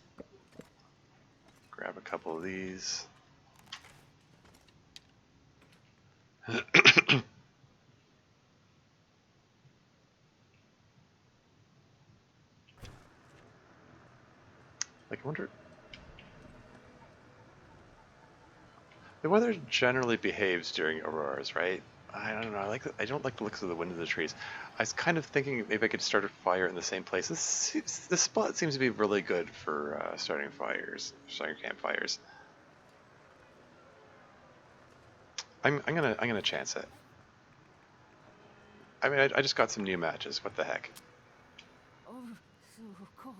grab a couple of these. Like, I wonder. The weather generally behaves during auroras, right? I don't know. I don't like the looks of the wind in the trees. I was kind of thinking maybe I could start a fire in the same place. This spot seems to be really good for starting campfires. I'm gonna chance it. I mean, I just got some new matches. What the heck? Oh, so cold.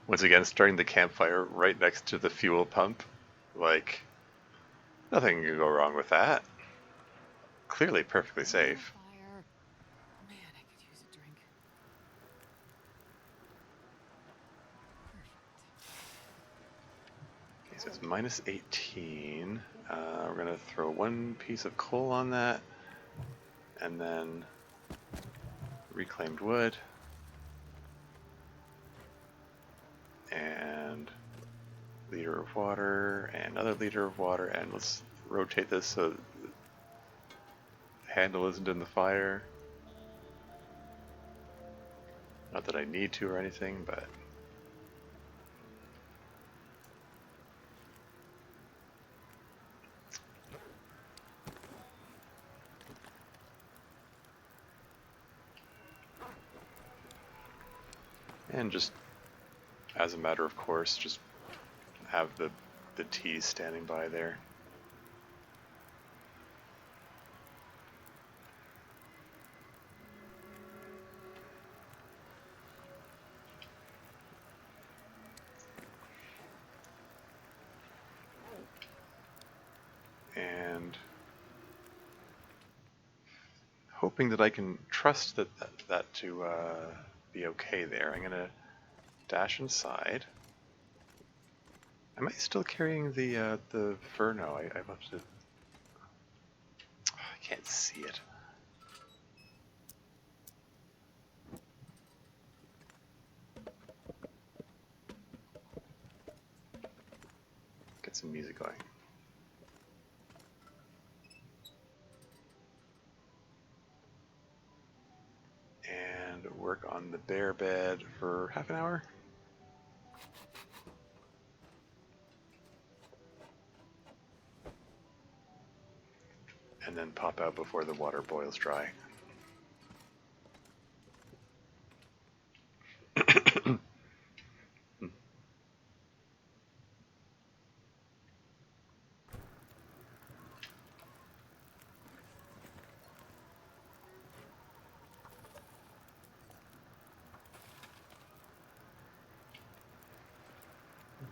Once again, starting the campfire right next to the fuel pump. Like, nothing can go wrong with that. Clearly perfectly safe. Fire. Man, I could use a drink. So it's minus 18. We're going to throw one piece of coal on that, and then reclaimed wood, and liter of water, and another liter of water, and let's rotate this so the handle isn't in the fire. Not that I need to or anything, but and just as a matter of course, just have the teas standing by there. And hoping that I can trust that to be okay there. I'm gonna dash inside. Am I still carrying the Furno? I left it. I can't see it. Get some music going. And work on the bear bed for half an hour. And then pop out before the water boils dry.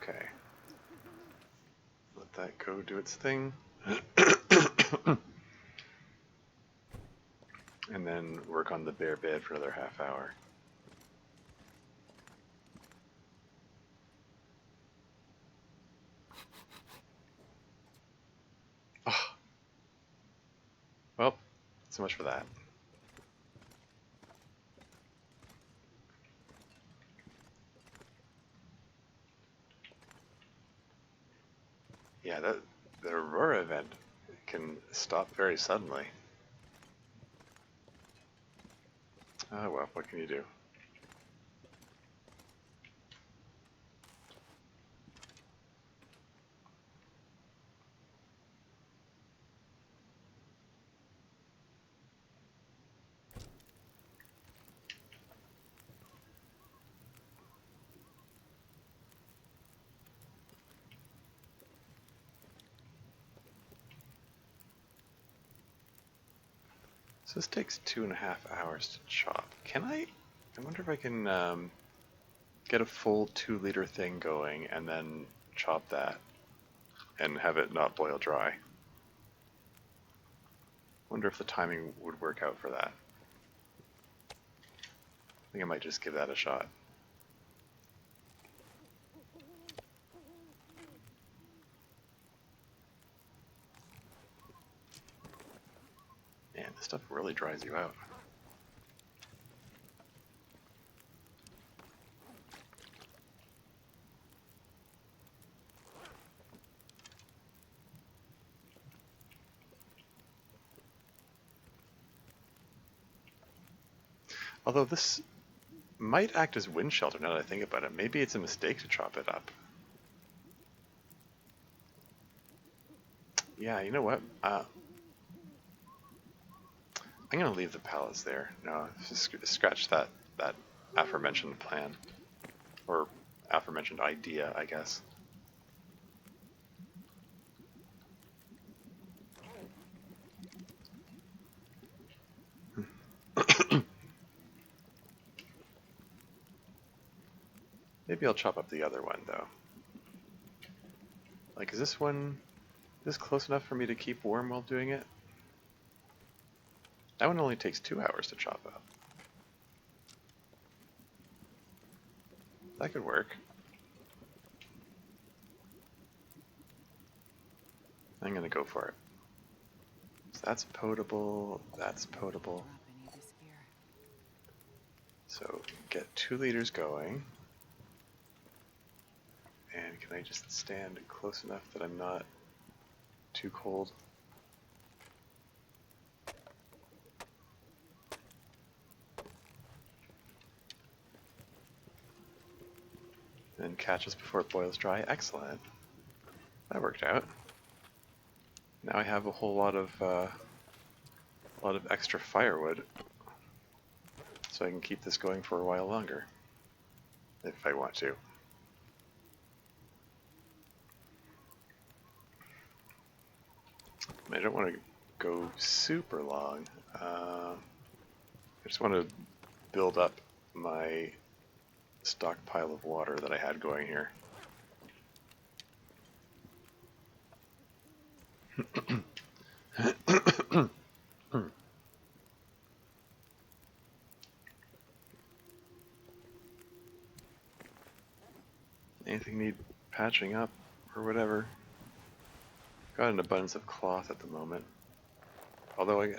Okay. Let that go do its thing. And then work on the bear bed for another half hour. Oh. Well, so much for that. Yeah, the Aurora event can stop very suddenly. Oh well, what can you do? So this takes 2.5 hours to chop. Can I wonder if I can get a full 2-liter thing going and then chop that and have it not boil dry. Wonder if the timing would work out for that. I think I might just give that a shot. Man, this stuff really dries you out. Although this might act as wind shelter now that I think about it. Maybe it's a mistake to chop it up. Yeah, you know what? I'm going to leave the pallets there. No, just scratch that aforementioned plan. Or aforementioned idea, I guess. Maybe I'll chop up the other one, though. Like, is this close enough for me to keep warm while doing it? That one only takes 2 hours to chop up. That could work. I'm gonna go for it. So that's potable, that's potable. Drop any of this gear. So get 2 liters going. And can I just stand close enough that I'm not too cold? And catch us before it boils dry. Excellent. That worked out. Now I have a whole lot of extra firewood, so I can keep this going for a while longer, if I want to. I don't want to go super long. I just want to build up my stockpile of water that I had going here. Anything need patching up or whatever? Got an abundance of cloth at the moment. Although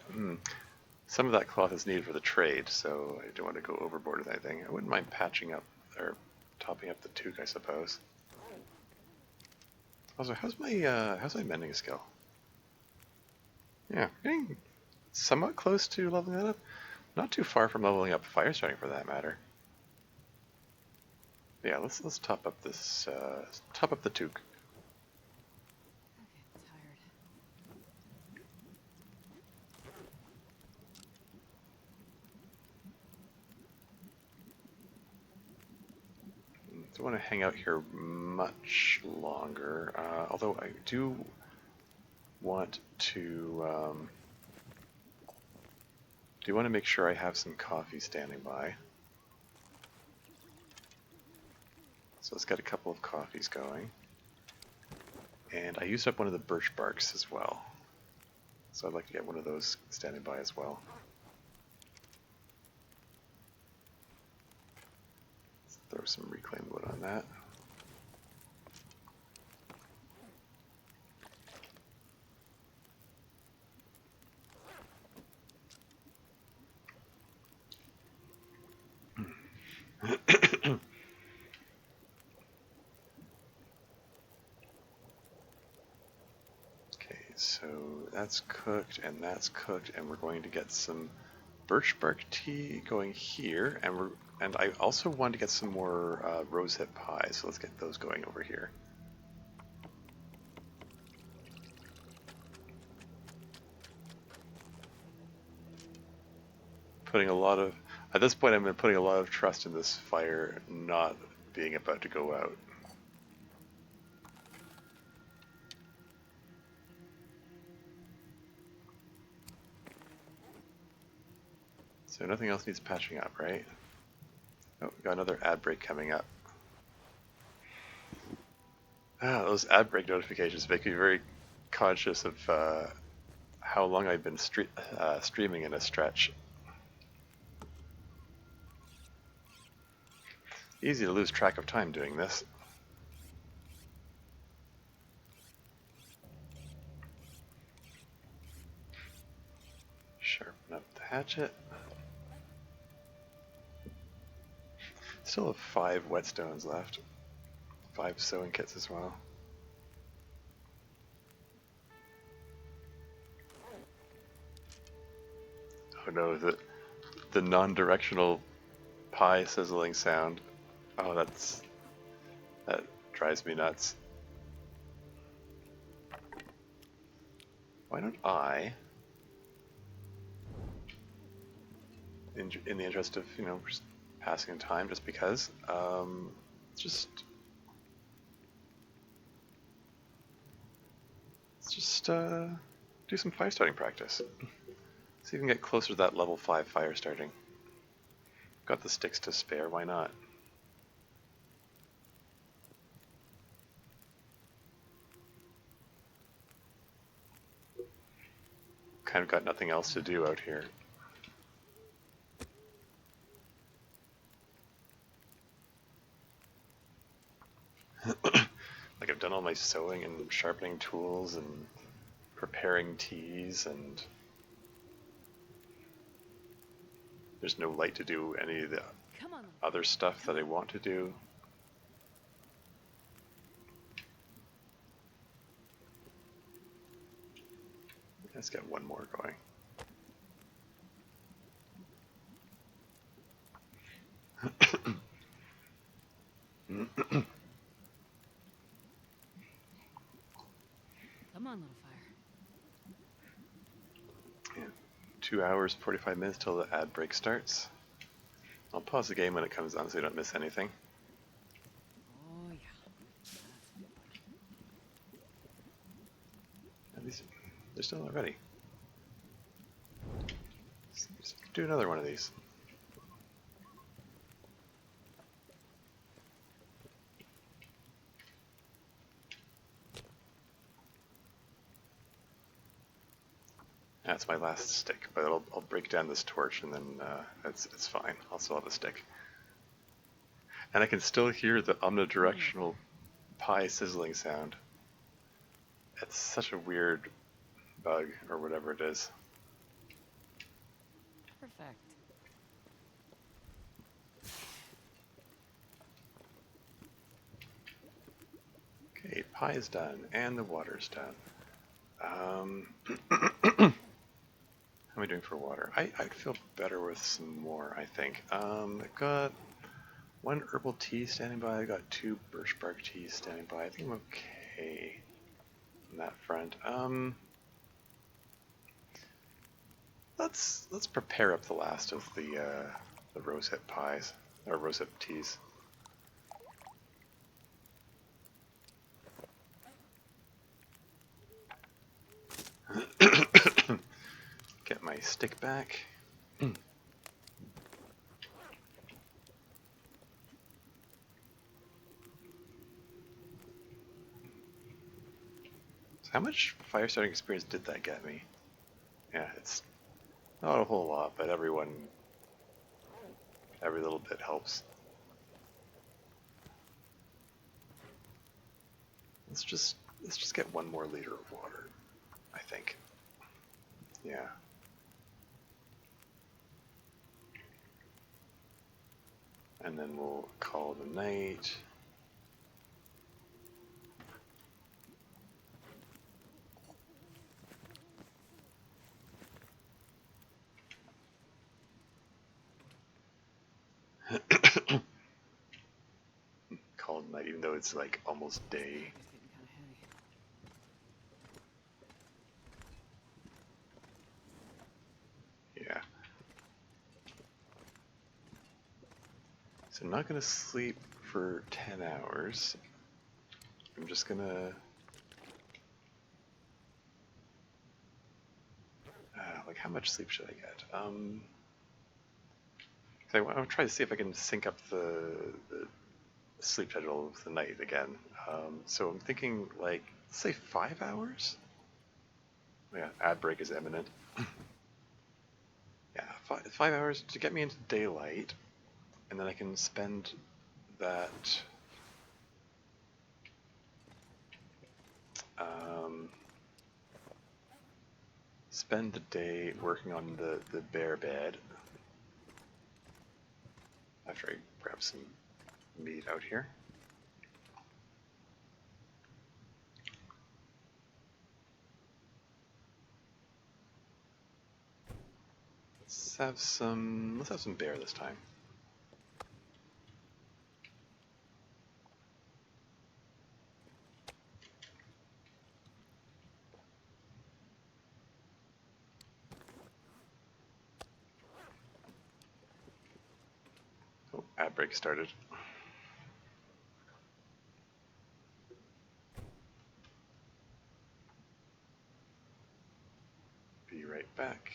some of that cloth is needed for the trade, so I don't want to go overboard with anything. I wouldn't mind patching up or topping up the toque, I suppose. Also, how's my mending skill? Yeah, getting somewhat close to leveling that up. Not too far from leveling up fire starting for that matter. Yeah, let's top up this top up the toque. I'm getting tired. Don't want to hang out here much longer. Although I do want to make sure I have some coffee standing by. So let's get a couple of coffees going. And I used up one of the birch barks as well. So I'd like to get one of those standing by as well. Let's throw some reclaimed wood on that. Okay, so that's cooked, and we're going to get some birch bark tea going here, and I also want to get some more rosehip pie, so let's get those going over here. At this point, I'm putting a lot of trust in this fire not being about to go out. So nothing else needs patching up, right? Oh, we got another ad break coming up. Ah, those ad break notifications make me very conscious of how long I've been streaming in a stretch. Easy to lose track of time doing this. Sharpen up the hatchet. Still have 5 whetstones left. 5 sewing kits as well. Oh no, the non-directional pie sizzling sound. Oh, that drives me nuts. Why don't I, in the interest of, just passing time, just because, let's just do some fire starting practice. See if we can get closer to that level 5 fire starting. Got the sticks to spare, why not? Kind of got nothing else to do out here. Like I've done all my sewing and sharpening tools, and preparing teas, and there's no light to do any of the Come on. other stuff that I want to do. Let's get one more going. Come on, little fire. Yeah. 2 hours, 45 minutes till the ad break starts. I'll pause the game when it comes on so you don't miss anything. Oh, yeah. That's fun. At least they're still not ready. Let's do another one of these. That's my last stick, but I'll break down this torch and then it's fine. I'll still have a stick. And I can still hear the omnidirectional pie sizzling sound. It's such a weird bug, or whatever it is. Perfect. Okay, pie is done, and the water's done. How am I doing for water? I'd feel better with some more, I think. I've got 1 herbal tea standing by. I've got 2 birch bark teas standing by. I think I'm okay on that front. Let's prepare up the last of the rosehip pies, or rosehip teas. Get my stick back. So how much fire starting experience did that get me? Yeah, it's not a whole lot, but every little bit helps. Let's just get 1 more liter of water, I think. Yeah. And then we'll call it a night. Call it a night, even though it's like almost day. It's getting kind of heavy. Yeah. So I'm not going to sleep for 10 hours. I'm just going to... like, how much sleep should I get? I want to try to see if I can sync up the sleep schedule of the night again. So I'm thinking, like, let's say 5 hours? Yeah, ad break is imminent. Yeah, 5 hours to get me into daylight, and then I can spend that... spend the day working on the bear bed. After I grab some meat out here. Let's have some bear this time. Oh, ad break started. Be right back.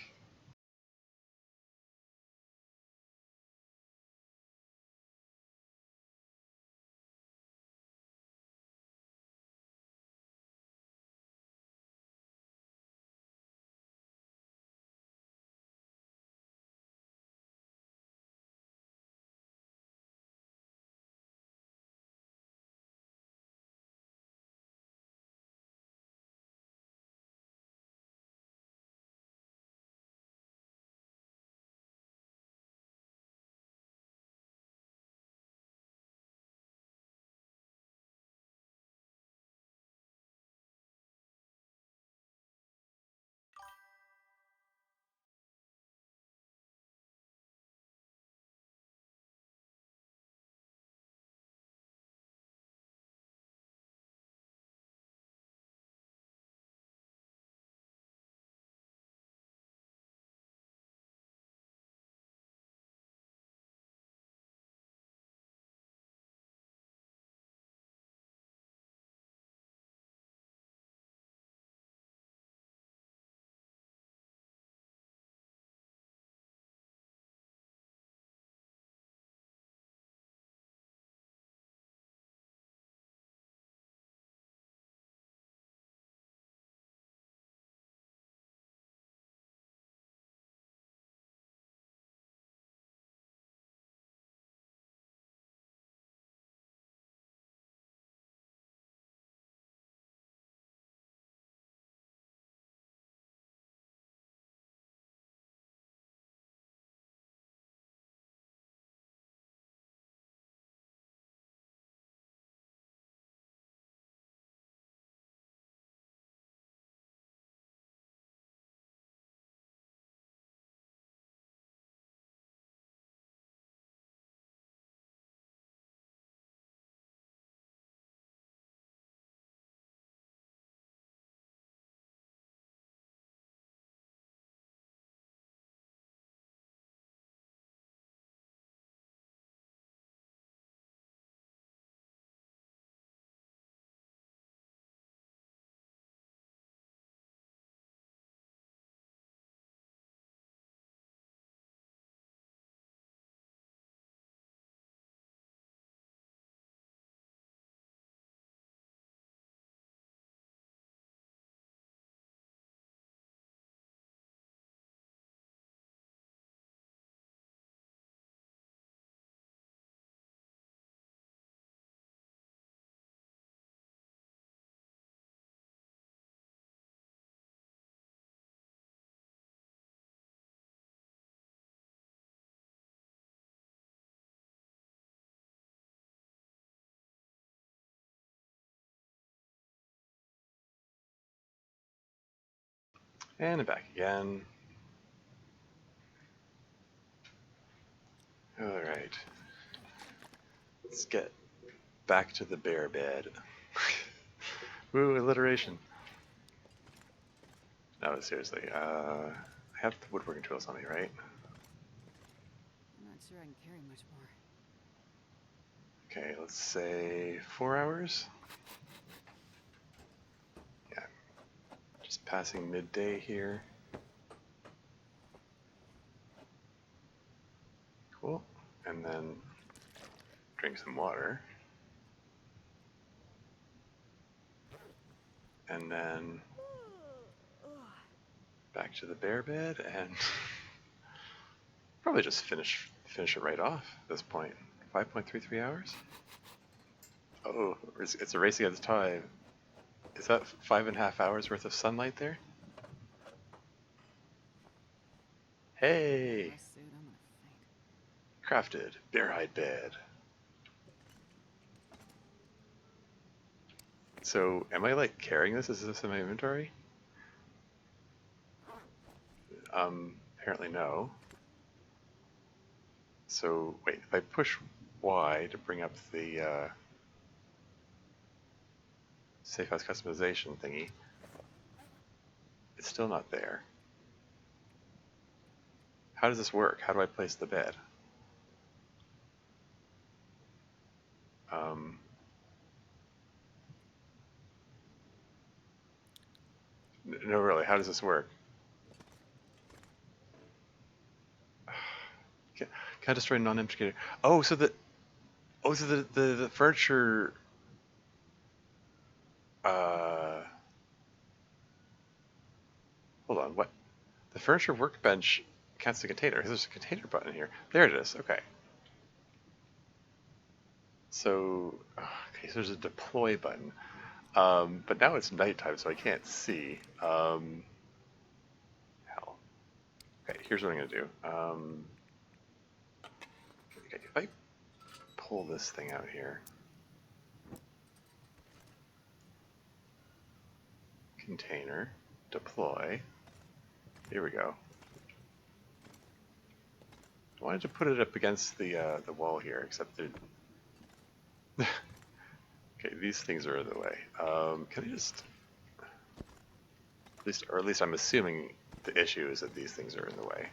And back again. Alright. Let's get back to the bear bed. Woo, alliteration. No, seriously. I have the woodworking tools on me, right? I'm not sure I can carry much more. Okay, let's say 4 hours. Yeah, just passing midday here. Cool. And then drink some water. And then back to the bear bed and probably just finish it right off at this point. 5.33 hours? Oh, it's a race against time. Is that 5.5 hours worth of sunlight there? Hey! Less suit, I'm gonna faint. Crafted bear hide bed. So, am I like carrying this? Is this in my inventory? Apparently no. So, wait, if I push Y to bring up the safe house customization thingy, it's still not there. How does this work? How do I place the bed? No, really, how does this work? Can I destroy non-implicator? Oh, so the the furniture. Hold on, what? The furniture workbench counts the container. There's a container button here. There it is. Okay. So, okay, so there's a deploy button. But now it's nighttime, so I can't see. Hell. Okay, here's what I'm gonna do. Okay, if I pull this thing out here, container, deploy. Here we go. I wanted to put it up against the wall here, except that. Okay, these things are in the way. Can I just, at least I'm assuming the issue is that these things are in the way.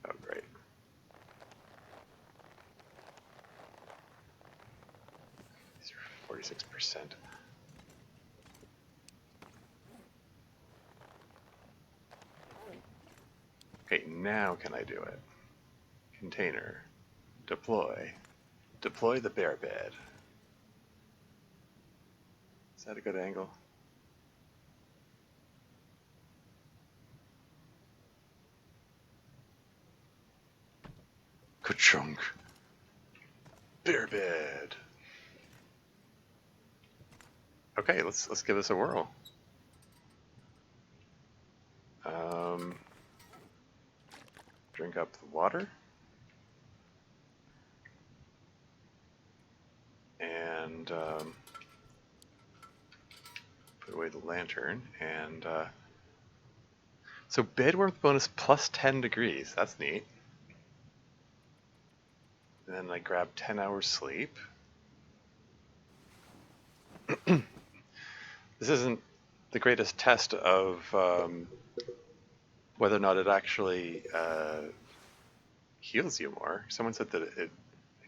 Oh, great. These are 46%. Okay, now can I do it? Container, deploy the bear bed. Is that a good angle? Ka-chunk. Bear bed. Okay, let's give this a whirl. Drink up the water. And put away the lantern. And so bed warmth bonus plus 10 degrees. That's neat. And then I grab 10 hours sleep. This isn't the greatest test of whether or not it actually heals you more. Someone said that it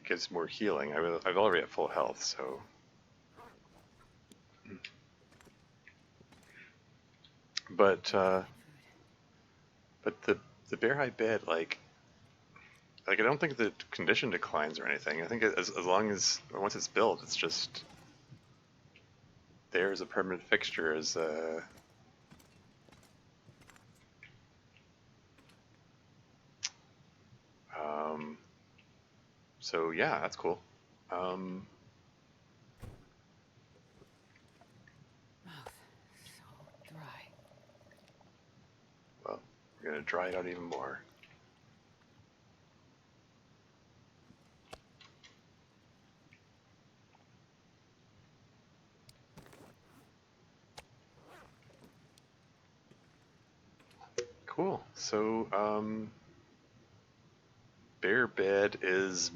gives more healing. I'm already at full health, so. But the bear hide bed, like I don't think the condition declines or anything. I think as long as once it's built, it's just there as a permanent fixture. As so yeah, that's cool. Mouth so dry. Well, we're gonna dry it out even more. cool. So, bear bed is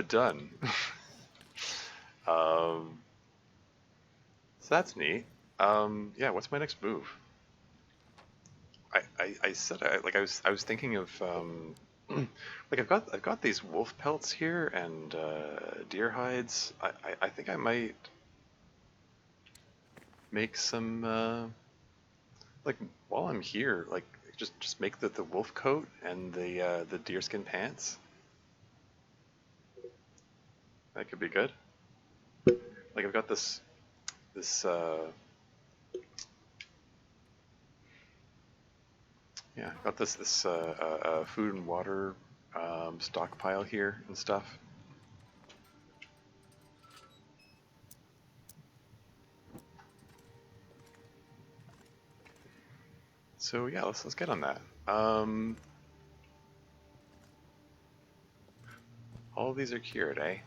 done. um, so that's neat. Yeah, what's my next move? I said I was thinking of like I've got these wolf pelts here and deer hides. I think I might make some like while I'm here, like just make the wolf coat and the deerskin pants. That could be good. Like I've got this yeah, I've got this food and water stockpile here and stuff. So yeah, let's get on that. All of these are cured, eh?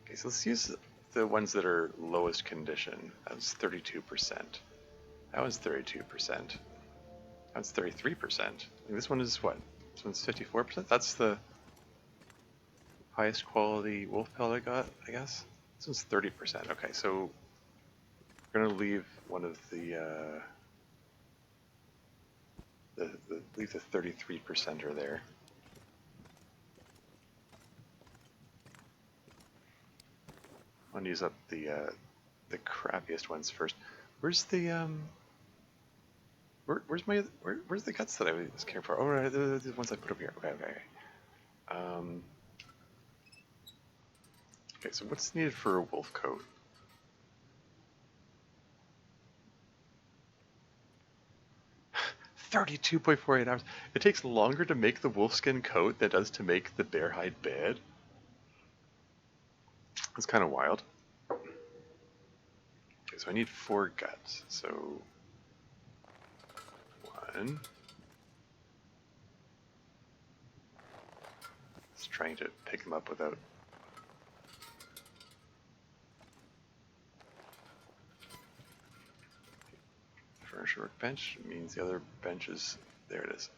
Okay, so let's use the ones that are lowest condition. That's 32%. That one's 32%. That's 33%. This one is what? This one's 54%? That's the highest quality wolf pelt I got, I guess? This one's 30%. Okay, so we're gonna leave one of leave the 33%er there. I want to use up the crappiest ones first. Where's the where's the guts that I was caring for? Oh, right, the ones I put up here. Okay, okay. Um, okay, so what's needed for a wolf coat? 32.48 hours. It takes longer to make the wolfskin coat than it does to make the bear hide bed. That's kind of wild. Okay, so I need 4 guts. So 1. Just trying to pick them up without. Furniture workbench means the other bench is. There it is.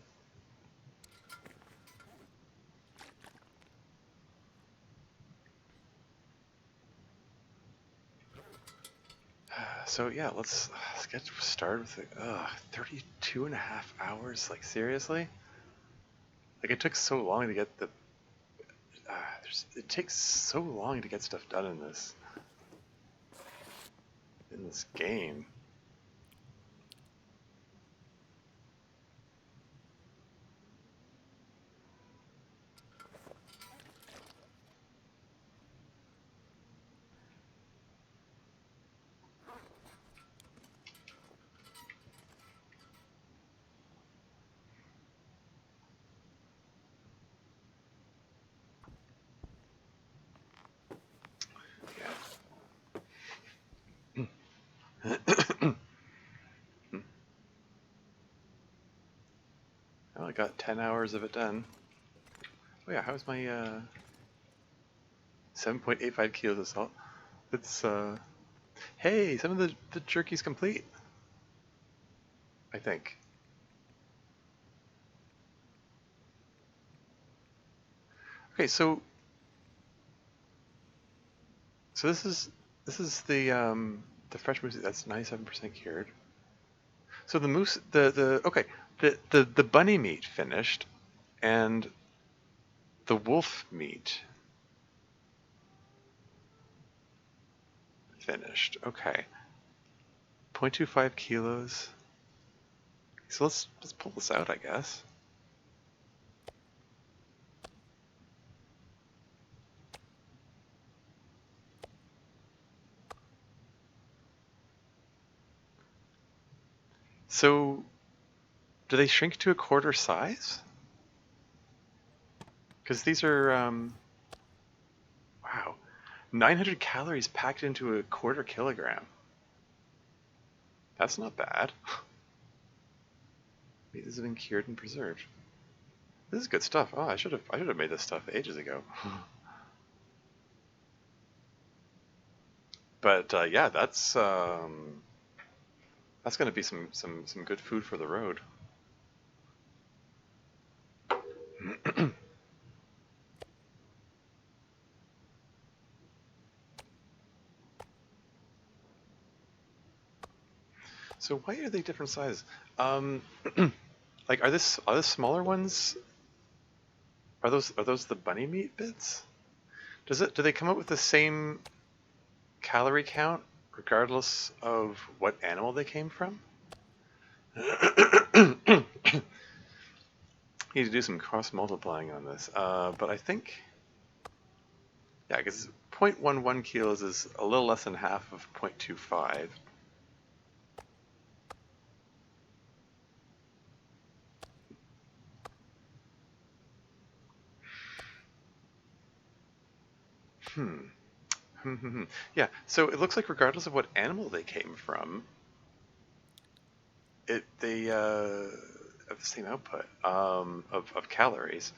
So yeah, let's get started with it. 32 and a half hours. Like seriously? Like it took so long to get the. It takes so long to get stuff done in this game. Well, I got 10 hours of it done. Oh yeah, how's my 7.85 kilos of salt? It's hey, some of the jerky's complete. I think. Okay, so this is the fresh moose that's 97% cured. So the moose the okay, the bunny meat finished and the wolf meat finished. Okay. 0.25 kilos. So let's pull this out, I guess. So do they shrink to a quarter size? Because these are wow, 900 calories packed into a quarter kilogram. That's not bad. Meat has been cured and preserved. This is good stuff. Oh, I should have made this stuff ages ago. But yeah, that's That's going to be some good food for the road. So why are they different sizes? Um, like, are this smaller ones? Are those the bunny meat bits? Do they come out with the same calorie count regardless of what animal they came from? Need to do some cross multiplying on this, but I think, yeah, because 0.11 kilos is a little less than half of 0.25. Yeah, so it looks like regardless of what animal they came from, they have the same output of calories.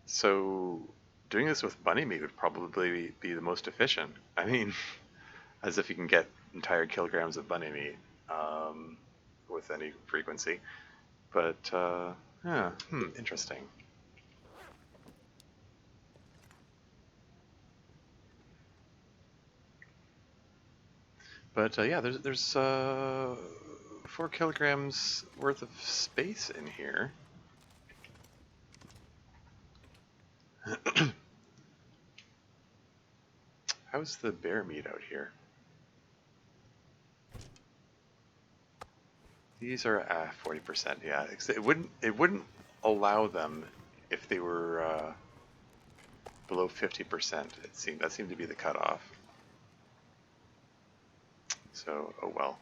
So doing this with bunny meat would probably be the most efficient. I mean, as if you can get entire kilograms of bunny meat with any frequency. But yeah, interesting. But yeah, there's 4 kilograms worth of space in here. How's the bear meat out here? These are 40%. Yeah, it wouldn't allow them if they were below 50%. That seemed to be the cutoff. So oh well.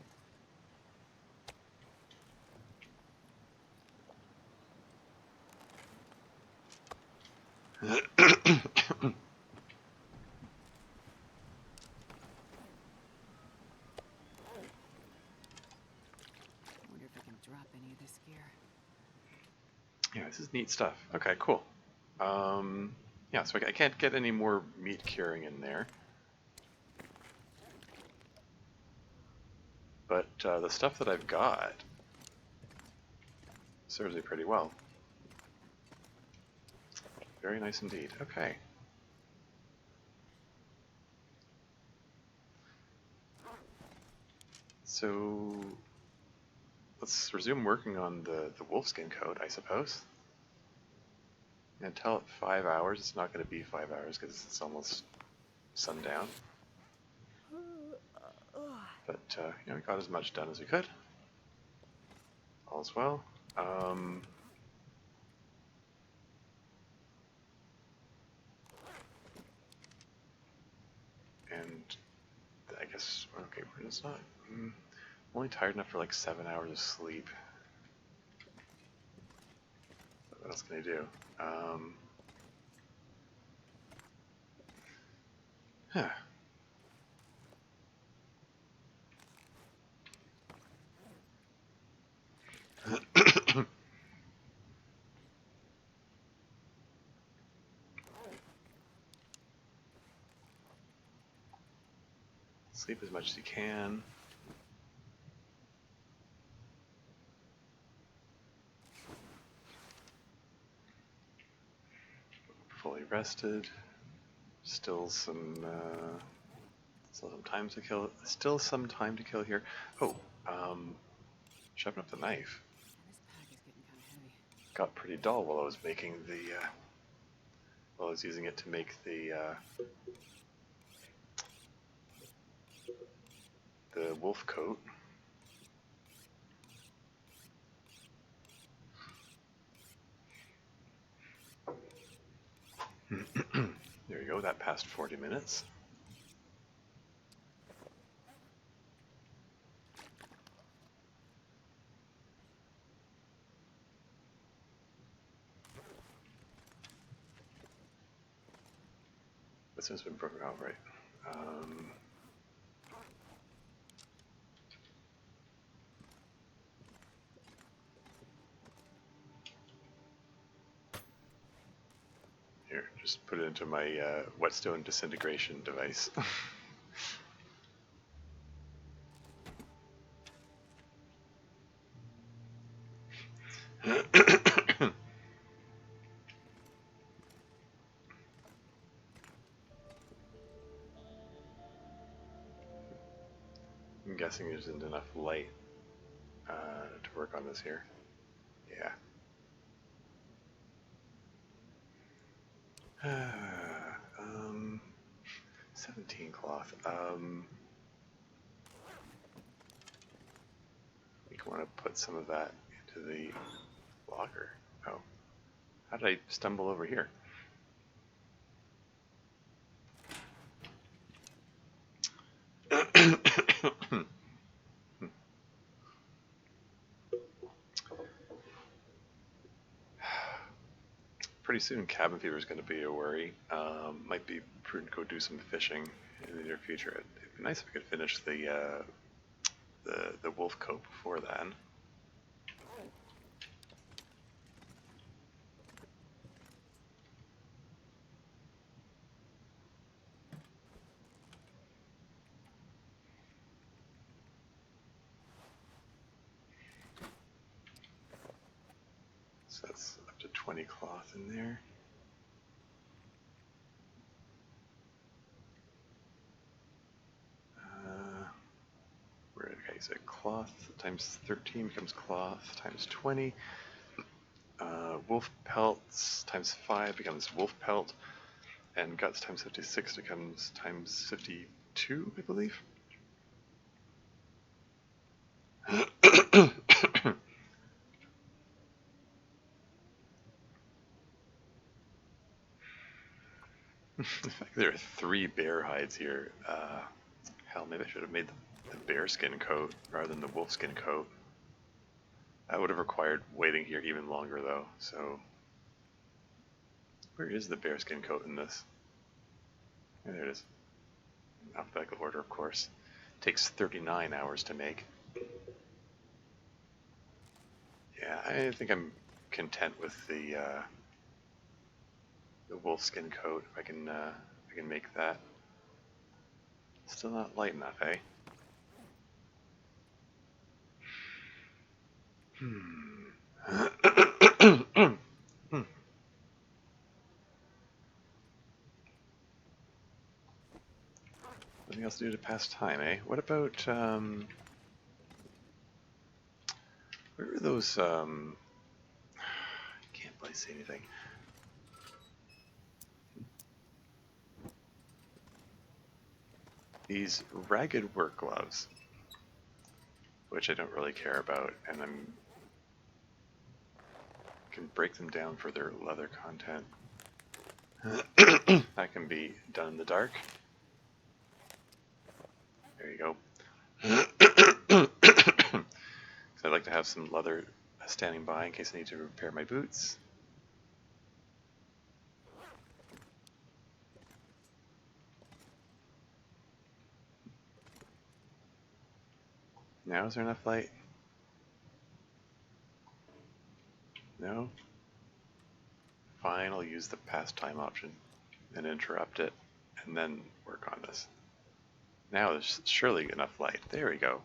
I wonder if I can drop any of this gear. Yeah, this is neat stuff. Okay, cool. Yeah, so I can't get any more meat curing in there. But the stuff that I've got serves me pretty well. Very nice indeed. Okay. So let's resume working on the wolfskin coat, I suppose. And tell it 5 hours. It's not going to be 5 hours because it's almost sundown. But we got as much done as we could. All's well. And I guess, okay, it's not. I'm only tired enough for like 7 hours of sleep. What else can I do? Huh. Sleep as much as you can. Fully rested. Still some time to kill. Still some time to kill here. Oh, shoving up the knife. This pack is getting kind of heavy. Got pretty dull while I was making while I was using it to make the wolf coat. There you go. That passed 40 minutes. This has been broken out, right? Here, just put it into my whetstone disintegration device. I'm guessing there isn't enough light to work on this here. Yeah. 17 cloth. We want to put some of that into the locker. Oh, how did I stumble over here? Pretty soon cabin fever is going to be a worry. Might be prudent to go do some fishing in the near future. It'd be nice if we could finish the wolf coat before then. So that's up to 20 cloth in there. Okay, so cloth times 13 becomes cloth times 20. Wolf pelts times 5 becomes wolf pelt. And guts times 56 becomes times 52, I believe. In fact, there are 3 bear hides here. Hell, maybe I should have made the bear skin coat rather than the wolf skin coat. That would have required waiting here even longer, though. So, where is the bear skin coat in this? Yeah, there it is. In alphabetical order, of course. Takes 39 hours to make. Yeah, I think I'm content with the wolf skin coat. If I can make that. Still not light enough, eh? Nothing else to do to pass time, eh? What about, where are those, I can't place anything. These ragged work gloves, which I don't really care about, and can break them down for their leather content. That can be done in the dark. There you go. So I'd like to have some leather standing by in case I need to repair my boots. Now is there enough light? No? Fine, I'll use the pastime option and interrupt it and then work on this. Now there's surely enough light. There we go.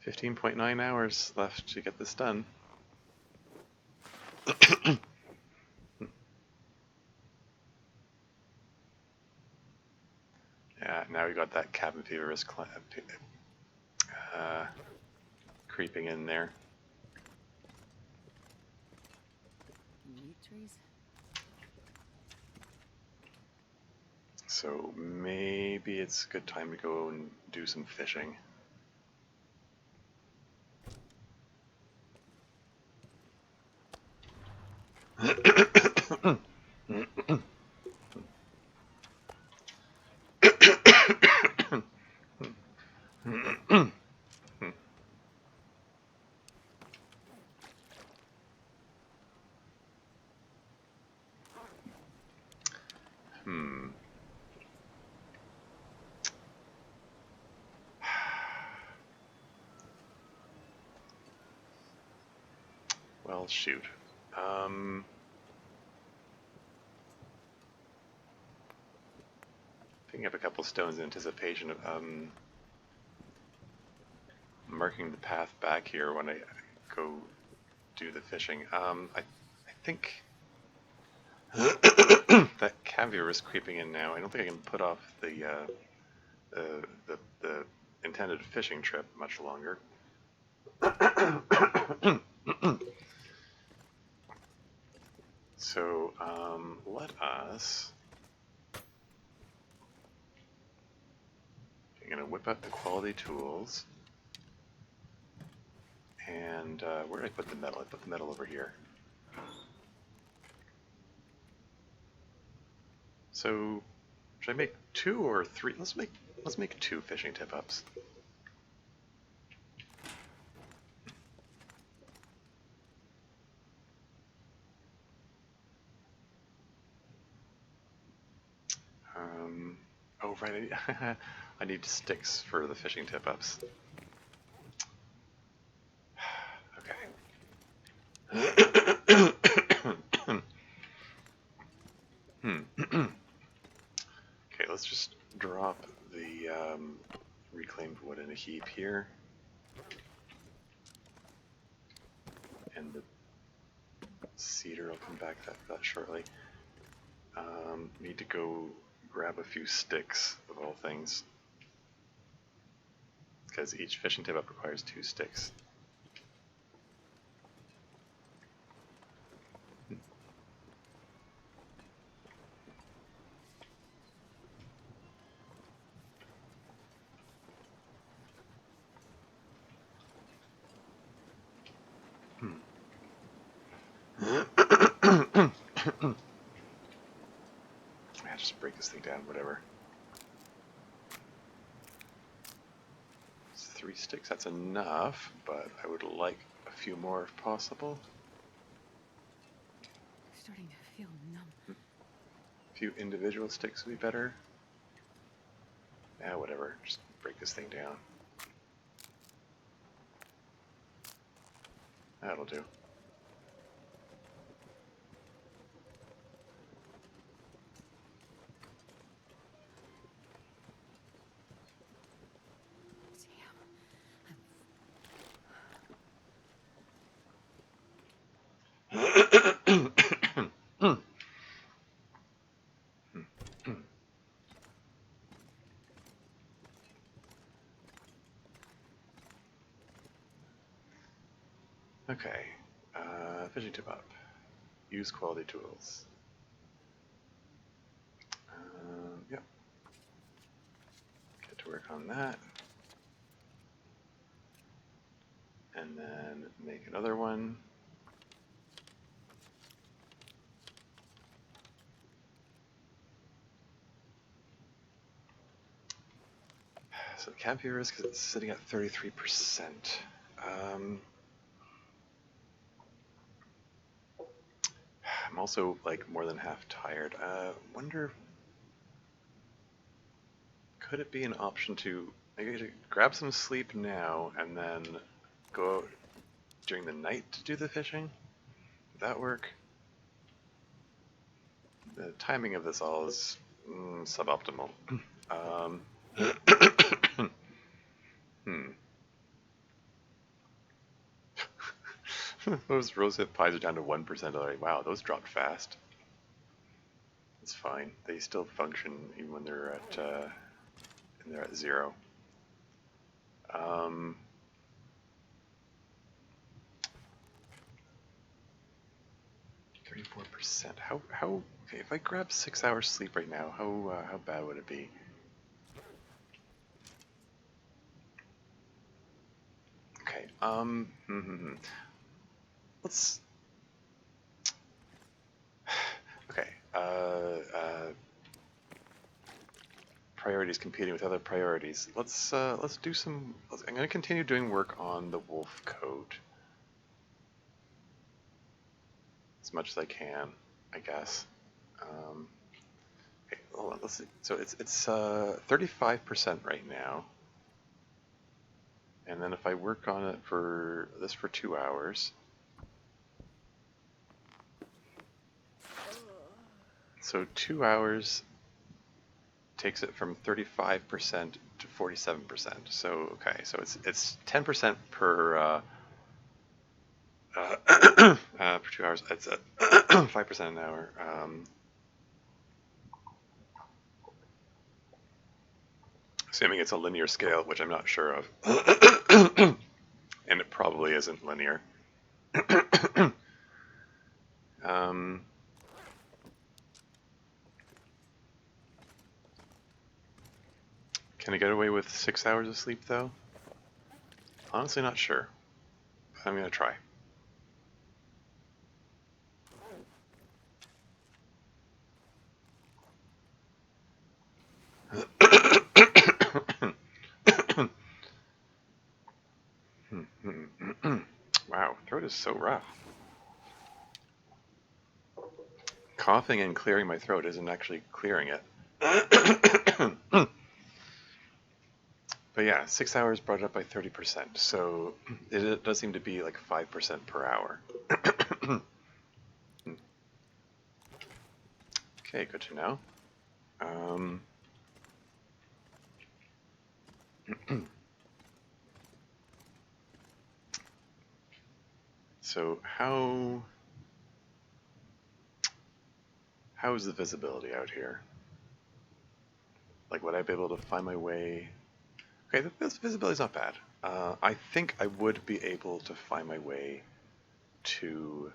.9 hours left to get this done. Yeah, now we got that cabin fever risk creeping in there. Meat trees? So maybe it's a good time to go and do some fishing. Well, shoot. Picking up a couple stones in anticipation of marking the path back here when I go do the fishing. I think that caviar is creeping in now. I don't think I can put off the intended fishing trip much longer. So let us. I'm gonna whip out the quality tools. And where did I put the metal? I put the metal over here. So should I make 2 or 3? Let's make 2 fishing tip-ups. Oh right, I need sticks for the fishing tip-ups. Okay. Okay, let's just drop the reclaimed wood in a heap here. And the cedar will come back that shortly. Need to go grab a few sticks, of all things. Because each fishing tip-up requires 2 sticks. Yeah, just break this thing down, whatever. It's 3 sticks, that's enough, but I would like a few more if possible. Starting to feel numb. A few individual sticks would be better. Yeah, whatever, just break this thing down. That'll do. Okay, fishing tip up. Use quality tools. Yep. Get to work on that. And then make another one. So the caviar is because it's sitting at 33%. I'm also like more than half tired. Wonder, could it be an option to maybe grab some sleep now and then go out during the night to do the fishing? Would that work? The timing of this all is suboptimal. Those rosehip pies are down to 1% already. Wow, those dropped fast. It's fine. They still function even when they're at 0. 34%. How okay, if I grab 6 hours sleep right now, how bad would it be? Okay, let's okay, priorities competing with other priorities. Let's do some. I'm going to continue doing work on the wolf coat as much as I can, I guess. Okay, hold on. Let's see. So it's 35% right now, and then if I work on it for 2 hours, So 2 hours takes it from 35% to 47%. So okay, so it's 10% per for 2 hours. It's 5% an hour. Assuming it's a linear scale, which I'm not sure of, and it probably isn't linear. um, can I get away with 6 hours of sleep though? Honestly, not sure. But I'm gonna try. Wow, throat is so rough. Coughing and clearing my throat isn't actually clearing it. But yeah, 6 hours brought it up by 30%. So it does seem to be like 5% per hour. Okay, good to know. So how is the visibility out here? Like, would I be able to find my way? Okay, the visibility's not bad. I think I would be able to find my way to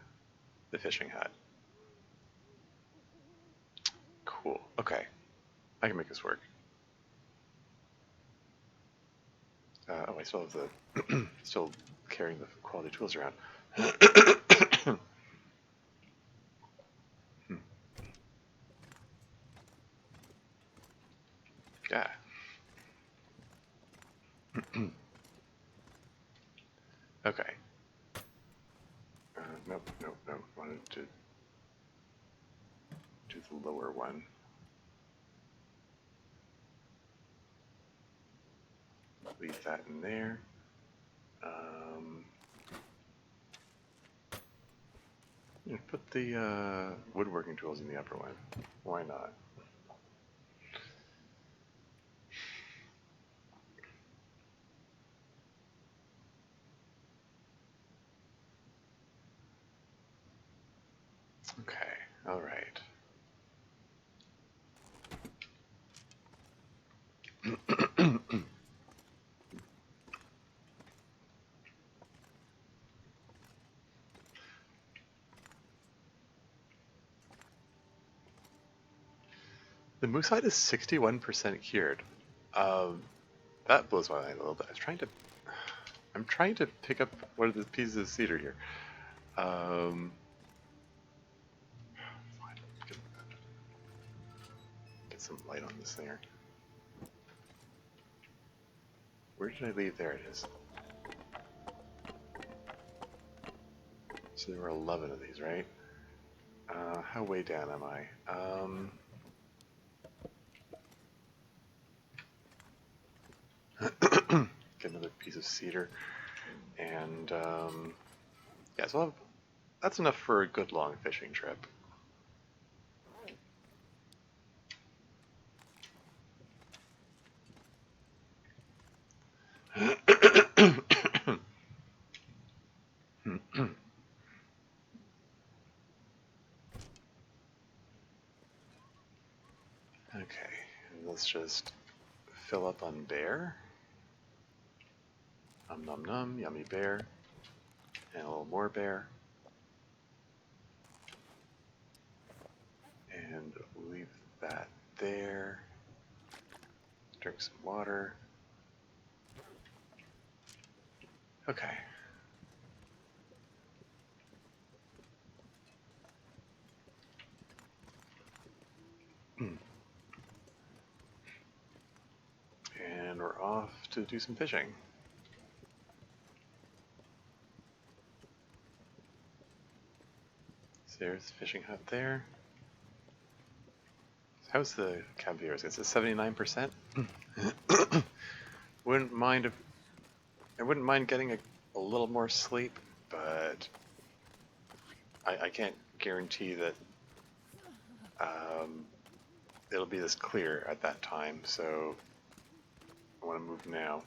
the fishing hut. Cool. Okay, I can make this work. Oh, I still have the still carrying the quality tools around. Yeah. Okay. Nope. Wanted to do the lower one. Leave that in there. Put the woodworking tools in the upper one. Why not? Okay, all right. The moose hide is 61% cured. That blows my mind a little bit. I'm trying to pick up one of the pieces of cedar here. Get some light on this thing. Where did I leave? There it is. So there were 11 of these, right? How way down am I? Get another piece of cedar. And, yeah, so that's enough for a good long fishing trip. Okay, and let's just fill up on bear. Nom nom nom, yummy bear. And a little more bear. And leave that there. Drink some water. Okay. And we're off to do some fishing. So there's the fishing hut there. How's the cab viewers? It's at 79%. Wouldn't mind if I wouldn't mind getting a little more sleep, but I can't guarantee that it'll be this clear at that time, so I want to move now.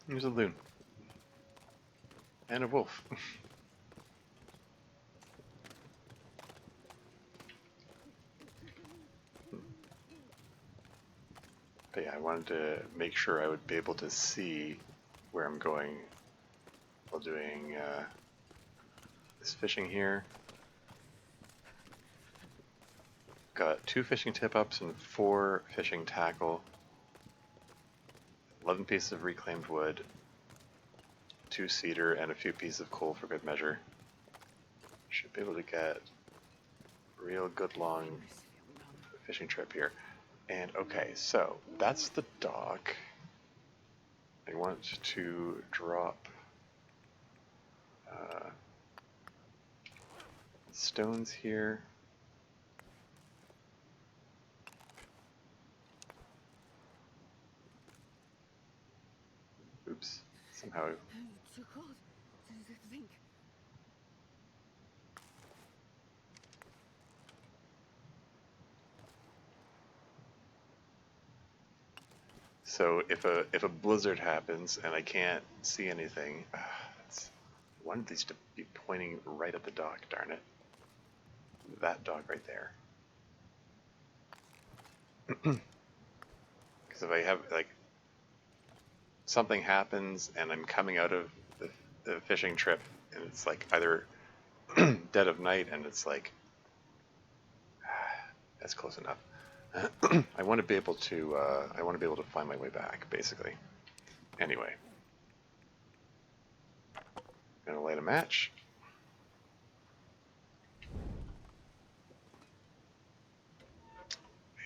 Here's a loon. And a wolf. But yeah, I wanted to make sure I would be able to see where I'm going while doing this fishing here. Got 2 fishing tip-ups and 4 fishing tackle, 11 pieces of reclaimed wood, 2 cedar, and a few pieces of coal for good measure. Should be able to get a real good long fishing trip here. And okay, so that's the dock. I want to drop stones here. Oops, somehow. Too cold to think. So if a blizzard happens and I can't see anything, I wanted these to be pointing right at the dock, darn it. That dock right there. Because if I have, like, something happens and I'm coming out of the fishing trip and it's like either dead of night and it's like, that's close enough. I want to be able to find my way back, basically. Anyway, gonna light a match.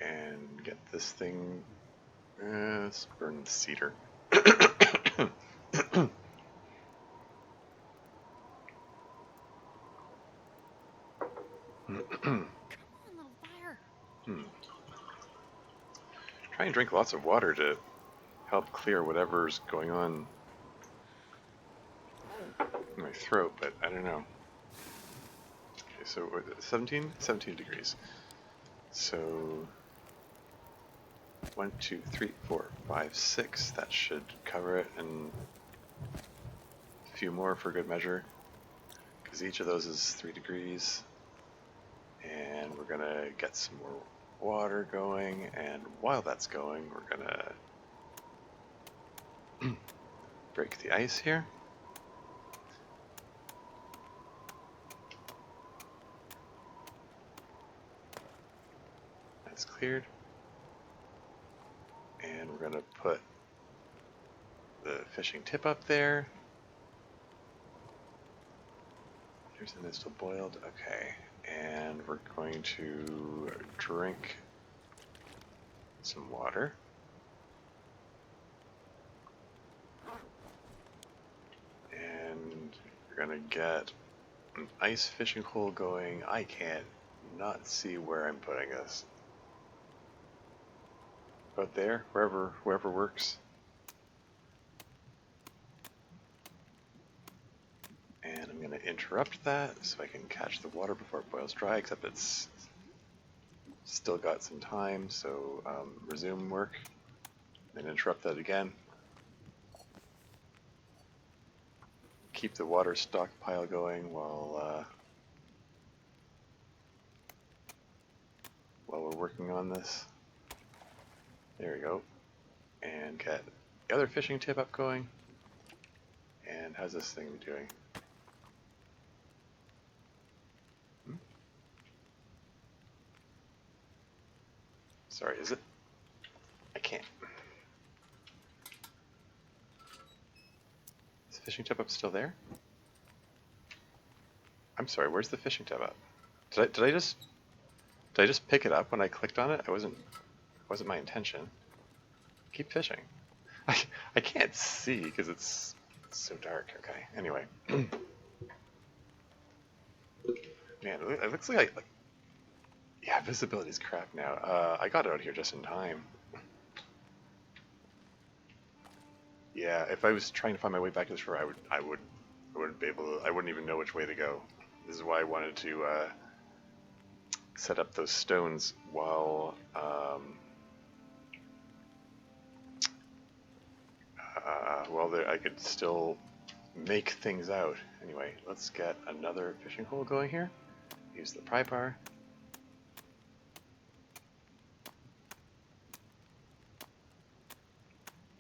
And get this thing. Let's burn the cedar. Come on, little fire. Try and drink lots of water to help clear whatever's going on in my throat, but I don't know. Okay, so 17? 17 degrees. So 1, 2, 3, 4, 5, 6. That should cover it, and a few more for good measure, because each of those is 3 degrees. And we're gonna get some more water going, and while that's going, we're gonna break the ice here. That's cleared. And we're gonna put the fishing tip up there. Here's the still boiled. Okay. And we're going to drink some water. And we're gonna get an ice fishing hole going. I can't not see where I'm putting this. But there, wherever works. And I'm going to interrupt that so I can catch the water before it boils dry, except it's still got some time, so resume work, then interrupt that again. Keep the water stockpile going while we're working on this. There we go. And get the other fishing tip up going. And how's this thing doing? Sorry, is it? I can't. Is the fishing tip up still there? I'm sorry, where's the fishing tip up? Did I just pick it up when I clicked on it? Wasn't my intention. Keep fishing. I can't see because it's so dark. Okay. Anyway. Man, it looks like yeah, visibility's crap now. I got out here just in time. Yeah, if I was trying to find my way back to the shore, I wouldn't be able to. I wouldn't even know which way to go. This is why I wanted to set up those stones while I could still make things out. Anyway, let's get another fishing hole going here. Use the pry bar.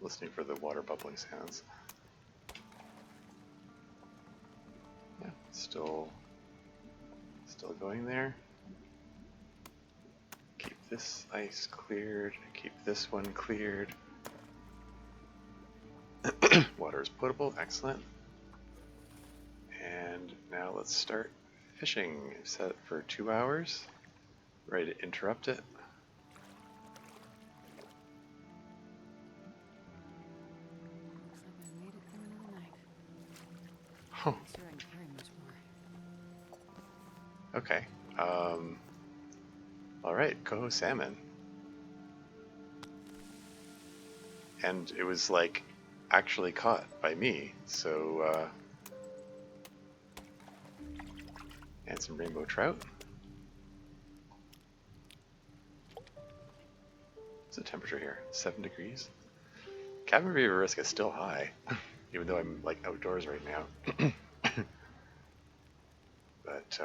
Listening for the water bubbling sounds. Yeah, still going there. Keep this ice cleared. Keep this one cleared. Water is potable, excellent. And now let's start fishing. Set it for 2 hours. Ready to interrupt it. Looks like I made it through another night. Oh, Not sure I can carry much more. okay. Alright, coho salmon. And it was like actually caught by me, so and some rainbow trout. What's the temperature here? 7 degrees. Cabin fever risk is still high, even though I'm like outdoors right now. But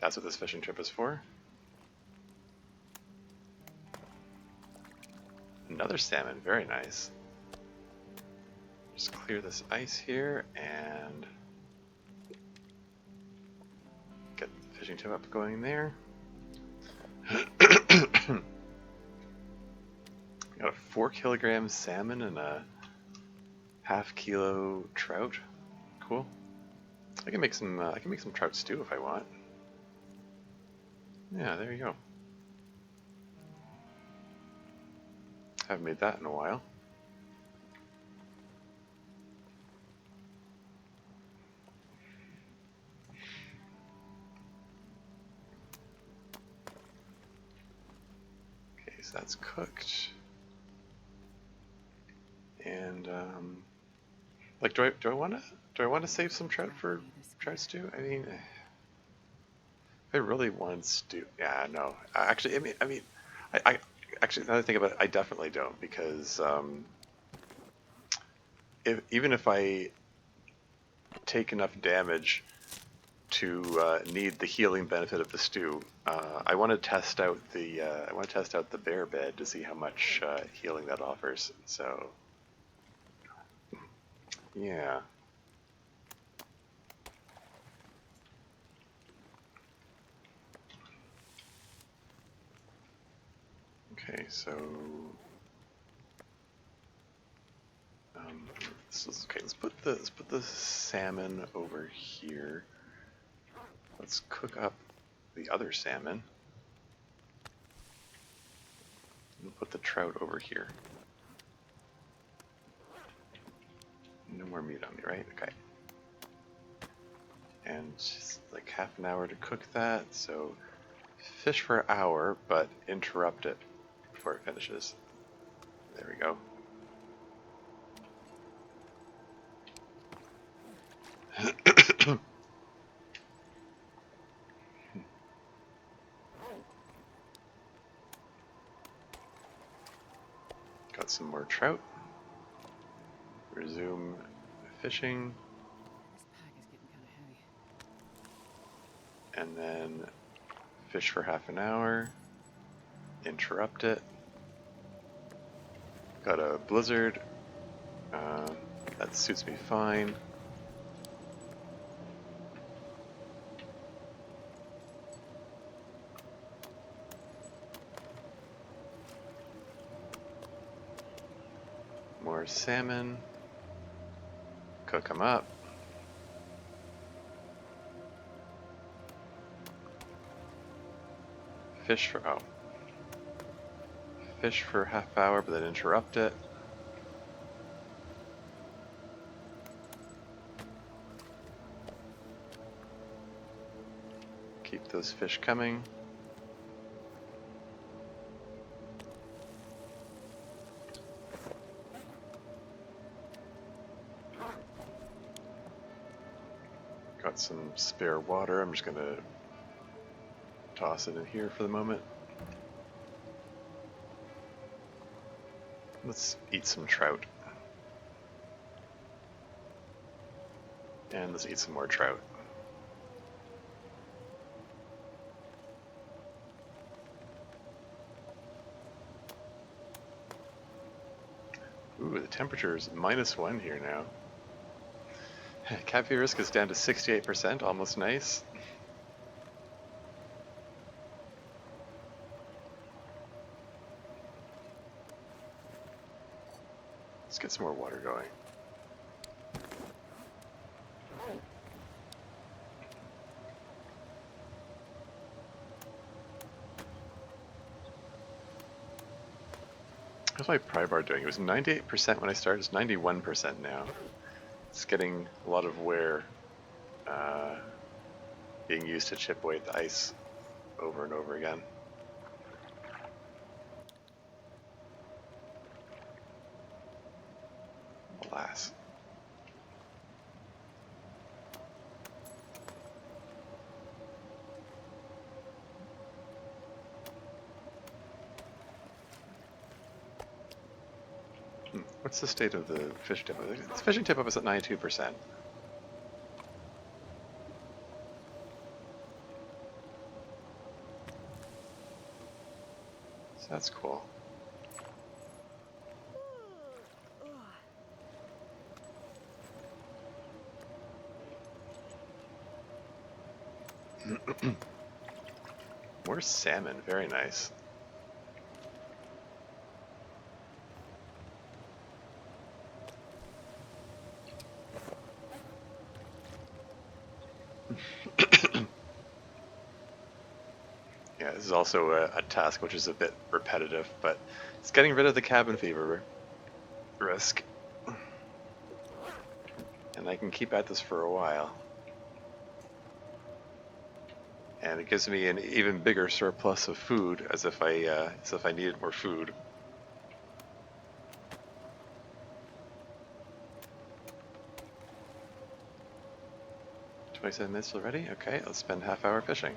that's what this fishing trip is for. Another salmon, very nice. Just clear this ice here and get the fishing tip up going there. Got a 4 kilogram salmon and a ½ kilo trout. Cool. I can make some trout stew if I want. Yeah, there you go. Haven't made that in a while. Okay, so that's cooked. And like, do I want to save some trout for trout stew? I mean, if I really want stew, yeah, no. Actually, I actually, now that I think about it, I definitely don't, because even if I take enough damage to need the healing benefit of the stew, I want to test out the bear bed to see how much healing that offers. So, yeah. Okay, so okay. Let's put the salmon over here. Let's cook up the other salmon. We'll put the trout over here. No more meat on me, right? Okay. And just like ½ an hour to cook that. So fish for an hour, but interrupt it before it finishes. There we go. Got some more trout. Resume fishing. This pack is getting kind of heavy. And then fish for ½ an hour. Interrupt it. Got a blizzard. That suits me fine. More salmon. Cook them up. Fish for ½ hour, but then interrupt it. Keep those fish coming. some spare water. I'm just going to toss it in here for the moment. Let's eat some trout. And let's eat some more trout. Ooh, the temperature is -1 here now. Cafe risk is down to 68%, almost nice. Let's get some more water going. How's my pry bar doing? It was 98% when I started, it's 91% now. It's getting a lot of wear being used to chip away at the ice over and over again. Alas. What's the state of the fishing tip? The fishing tip up is at 92%. So that's cool. More salmon, very nice. Yeah, this is also a task which is a bit repetitive, but it's getting rid of the cabin fever risk. And I can keep at this for a while. And it gives me an even bigger surplus of food, as if I needed more food. 27 minutes already? Okay, let's spend half hour fishing.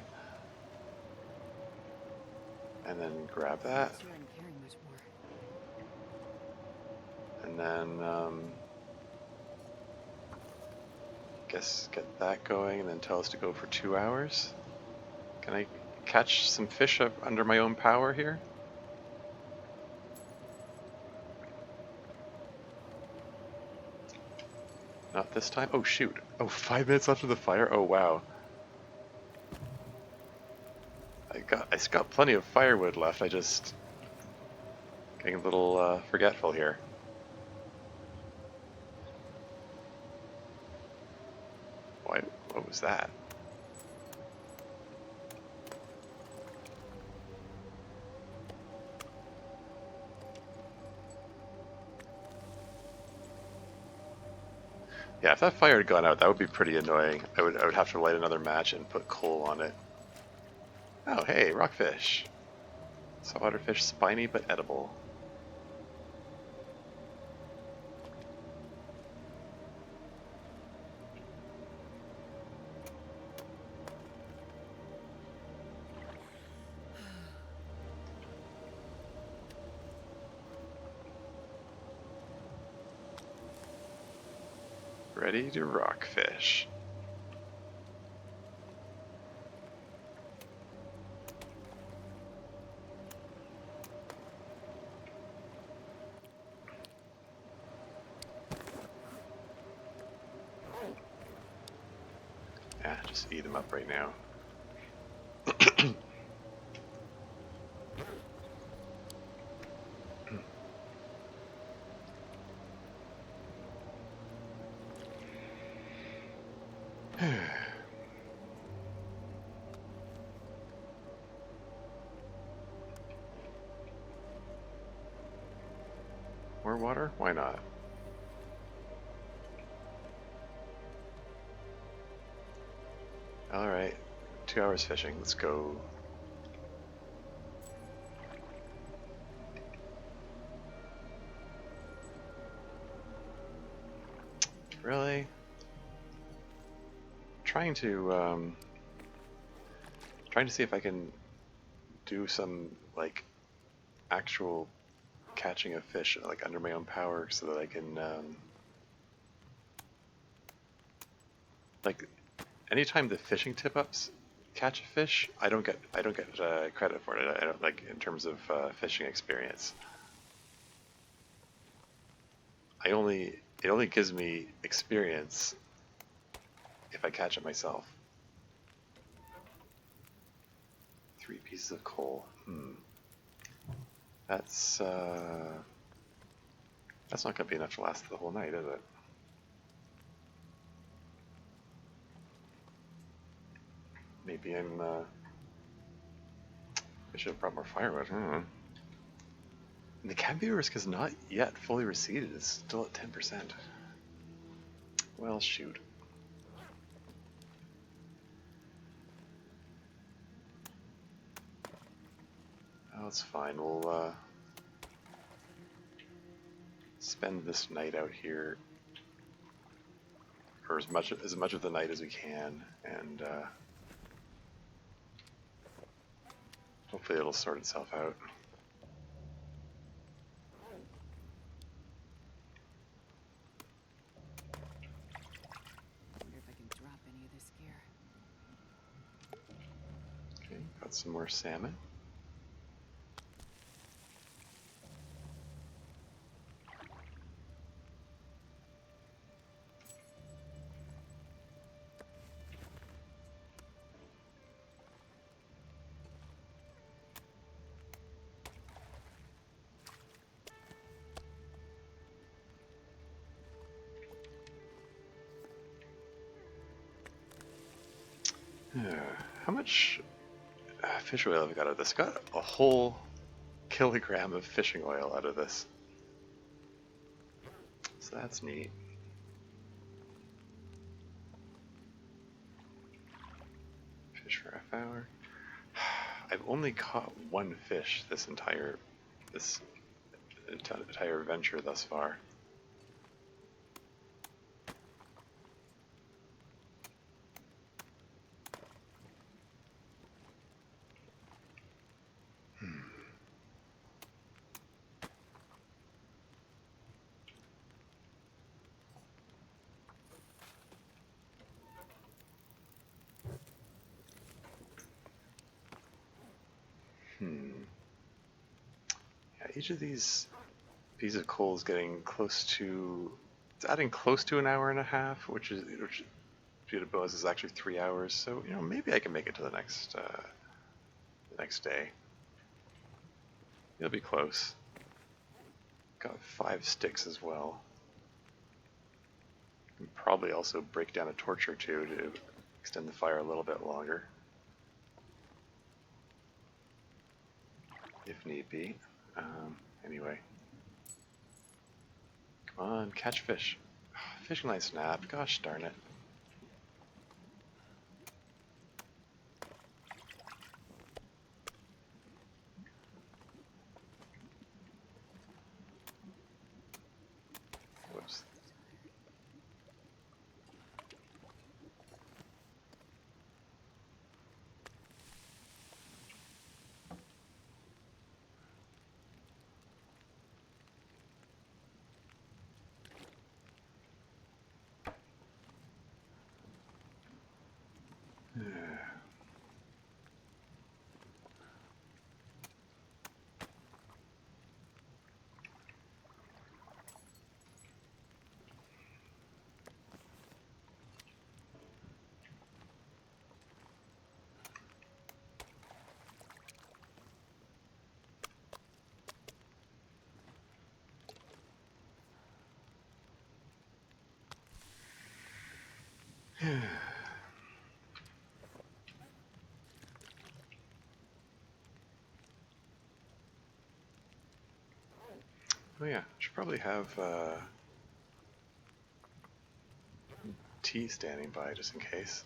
And then grab that. And then, guess get that going and then tell us to go for 2 hours. Can I catch some fish up under my own power here? Not this time? Oh shoot. Oh, 5 minutes left of the fire? Oh wow. I got plenty of firewood left, I just getting a little forgetful here. Why, what was that? Yeah, if that fire had gone out, that would be pretty annoying. I would have to light another match and put coal on it. Oh, hey, rockfish. Saltwater fish, spiny but edible. Ready to rockfish. Yeah, just eat them up right now. More water? Why not? Alright, 2 hours fishing, let's go. Really? trying to see if I can do some like actual catching of fish like under my own power, so that I can like anytime the fishing tip-ups catch a fish, I don't get credit for it. I don't like in terms of fishing experience. It only gives me experience if I catch it myself. 3 pieces of coal. That's not gonna be enough to last the whole night, is it? Maybe I should have brought more firewood. And the cavity risk is not yet fully receded. It's still at 10%. Well, shoot. Oh, it's fine. We'll spend this night out here, or as much of the night as we can, and hopefully it'll sort itself out. Wonder if I can drop any of this gear. Okay, got some more salmon. How much fish oil have we got out of this? Got a whole kilogram of fishing oil out of this. So that's neat. Fish for half hour. I've only caught 1 fish this entire venture thus far. Yeah, each of these pieces of coal is getting close to. It's adding close to an hour and a half, which due to bonus is actually 3 hours. So maybe I can make it to the next day. It'll be close. Got 5 sticks as well. And probably also break down a torch or two to extend the fire a little bit longer, if need be. Anyway. Come on, catch fish. Fishing line snapped. Gosh darn it. Whoops. Oh yeah, should probably have tea standing by just in case.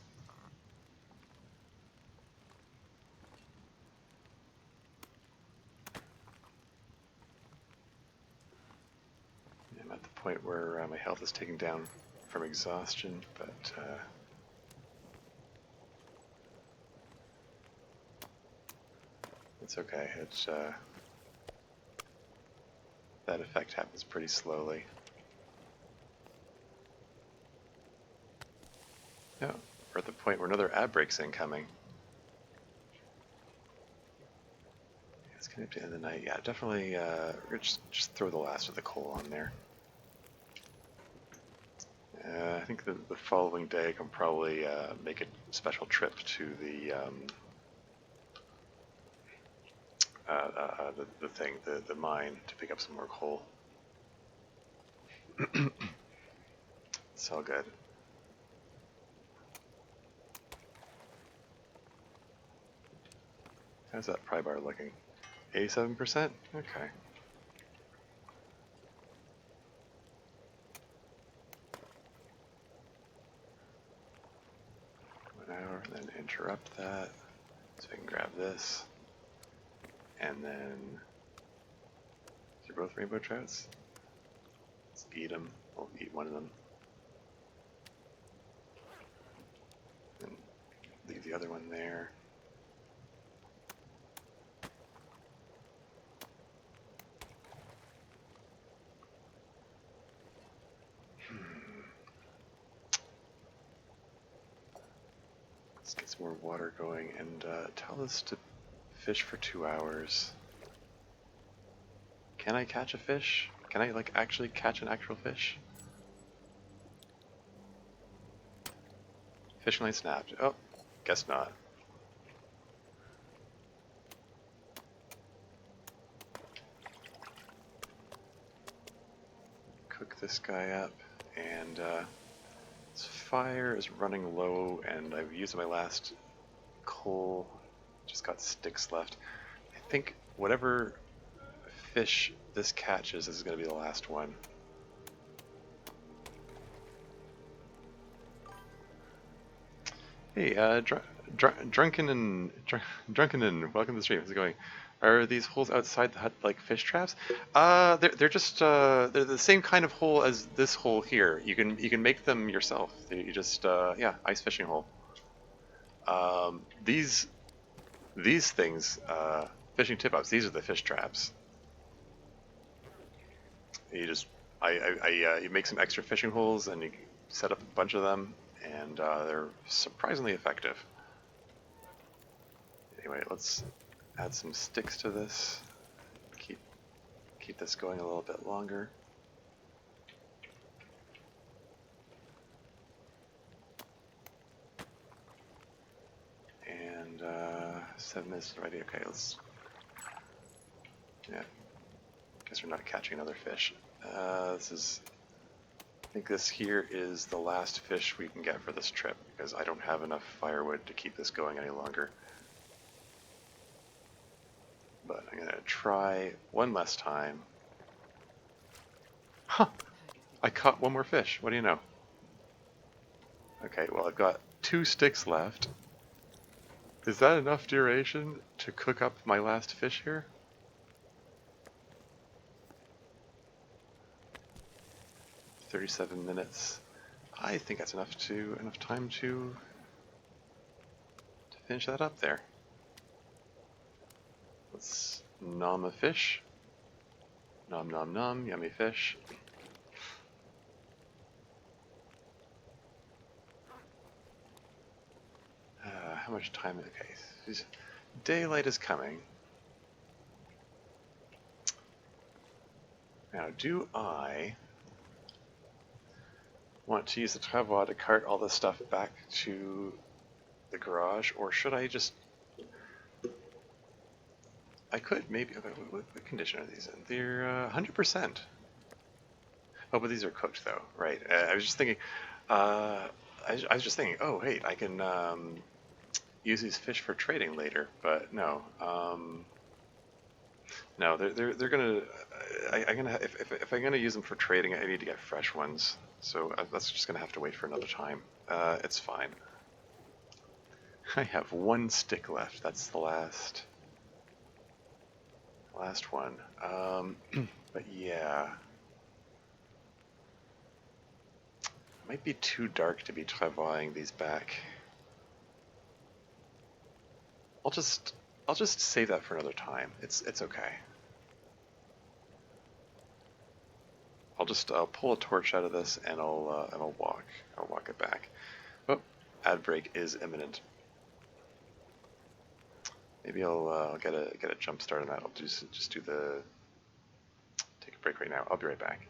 I'm at the point where my health is taken down from exhaustion, but It's okay. It's that effect happens pretty slowly. Yeah, we're at the point where another ad break's incoming. It's getting to the end of the night. Yeah, definitely. We're gonna just throw the last of the coal on there. I think the following day I can probably make a special trip to the thing, the mine, to pick up some more coal. It's all good. How's that pry bar looking? 87%? Okay. 1 hour, and then interrupt that. So I can grab this. And then, these are both rainbow trouts. Let's eat them. We'll eat one of them. And leave the other one there. Let's get some more water going and tell us to fish for 2 hours. Can I catch a fish? Can I like actually catch an actual fish? Fishing line snapped. Oh, guess not. Cook this guy up, and this fire is running low, and I've used my last coal. Just got sticks left. I think whatever fish this catches is going to be the last one. Hey, drunken and welcome to the stream. How's it going? Are these holes outside the hut like fish traps? They're just they're the same kind of hole as this hole here. You can make them yourself. You just yeah, ice fishing hole. These things, fishing tip-ups. These are the fish traps. You just you make some extra fishing holes and you set up a bunch of them, and they're surprisingly effective. Anyway, let's add some sticks to this. Keep this going a little bit longer. And 7 minutes already. Okay, let's. Yeah. Guess we're not catching another fish. This is. I think this here is the last fish we can get for this trip because I don't have enough firewood to keep this going any longer. But I'm gonna try one last time. Huh! I caught one more fish. What do you know? Okay, well I've got 2 sticks left. Is that enough duration to cook up my last fish here? $37. I think that's enough time to finish that up there. Let's nom a fish. Nom nom nom, yummy fish. How much time? Okay, daylight is coming. Now, do I want to use the travois to cart all this stuff back to the garage, or should I just... I could, maybe... What condition are these in? They're 100%. Oh, but these are cooked, though. Right. I was just thinking... I was just thinking, oh, wait, I can use these fish for trading later, but no. No, they're gonna... if I'm gonna use them for trading, I need to get fresh ones. So that's just gonna have to wait for another time. It's fine. I have 1 stick left. That's the last one. But yeah, it might be too dark to be travailing these back. I'll just I'll just save that for another time. It's okay. I'll pull a torch out of this and I'll walk it back. Oh, ad break is imminent. Maybe I'll get a jump start on that. I'll just do the take a break right now. I'll be right back.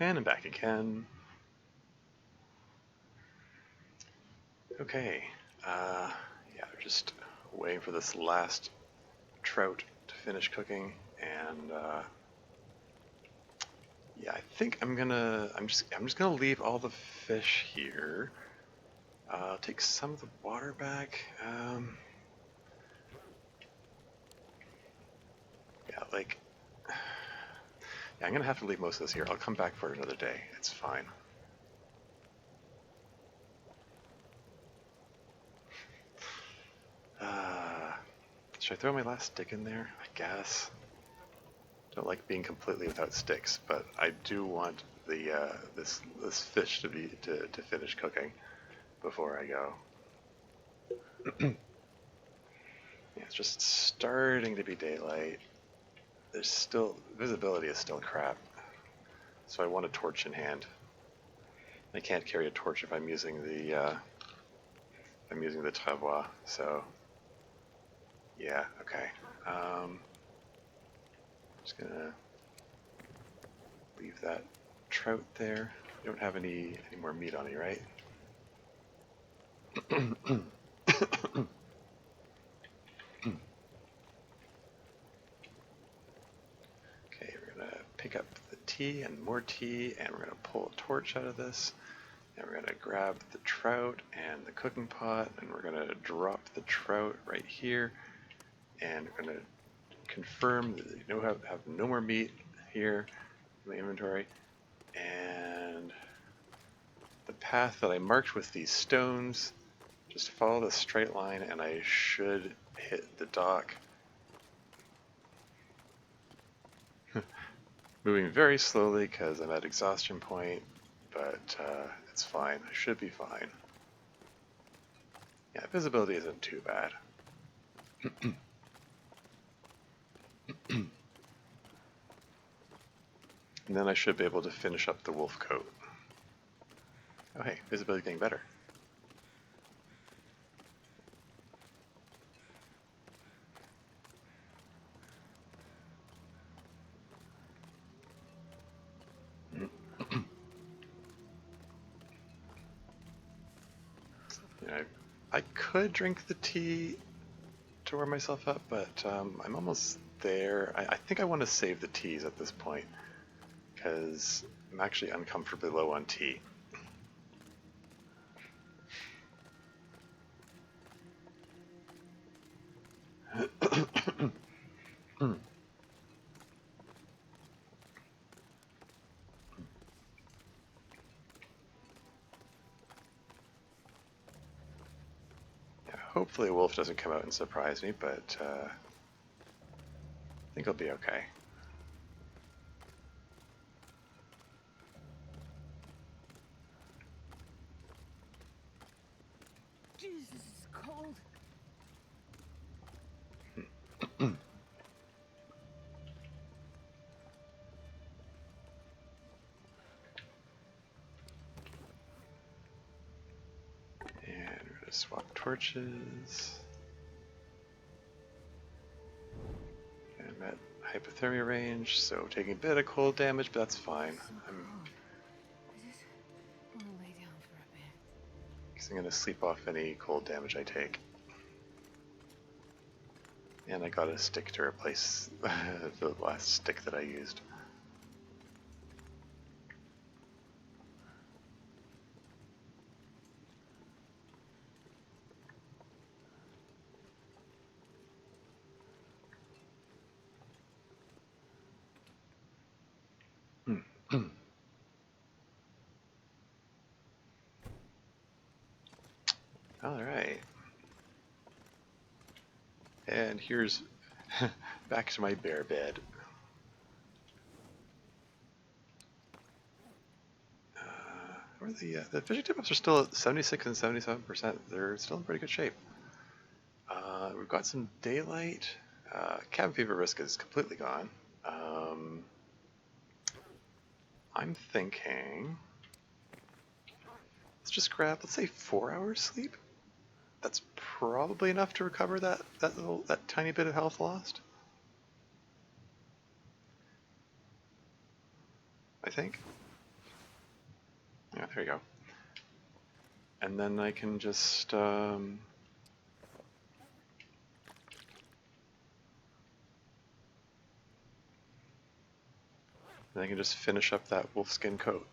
And I'm back again. Okay, yeah, just waiting for this last trout to finish cooking, and yeah, I think I'm just gonna leave all the fish here. Take some of the water back. Yeah, like, yeah, I'm gonna have to leave most of this here. I'll come back for it another day. It's fine. Should I throw my last stick in there? I guess. Don't like being completely without sticks, but I do want the this fish to finish cooking before I go. Yeah, it's just starting to be daylight. There's still visibility is still crap, so I want a torch in hand. I can't carry a torch if I'm using the travois. So yeah, okay. Just gonna leave that trout there. You don't have any more meat on you, right? Okay, we're gonna pick up the tea and more tea, and we're gonna pull a torch out of this, and we're gonna grab the trout and the cooking pot, and we're gonna drop the trout right here, and we're gonna confirm that you have no more meat here in the inventory, and the path that I marked with these stones, just follow the straight line, and I should hit the dock. Moving very slowly because I'm at exhaustion point, but it's fine. I should be fine. Yeah, visibility isn't too bad. And then I should be able to finish up the wolf coat. Oh hey, visibility's getting better. You know, I could drink the tea to warm myself up, but I'm almost there. I think I want to save the teas at this point, because I'm actually uncomfortably low on tea. Yeah, hopefully a wolf doesn't come out and surprise me, but I think I'll be okay. Jesus, it's cold. And we're going to swap torches. And I'm at hypothermia range, so taking a bit of cold damage, but that's fine. So I'm cold. I just want to lay down for a bit. guessing I'm going to sleep off any cold damage I take. And I got a stick to replace the last stick that I used. Alright. And here's back to my bear bed. Where the fishing tip-ups are still at 76 and 77%. They're still in pretty good shape. We've got some daylight. Cabin fever risk is completely gone. I'm thinking, let's just grab, let's say 4 hours sleep. That's probably enough to recover that tiny bit of health lost. I think. Yeah, there you go. And then I can just finish up that wolfskin coat.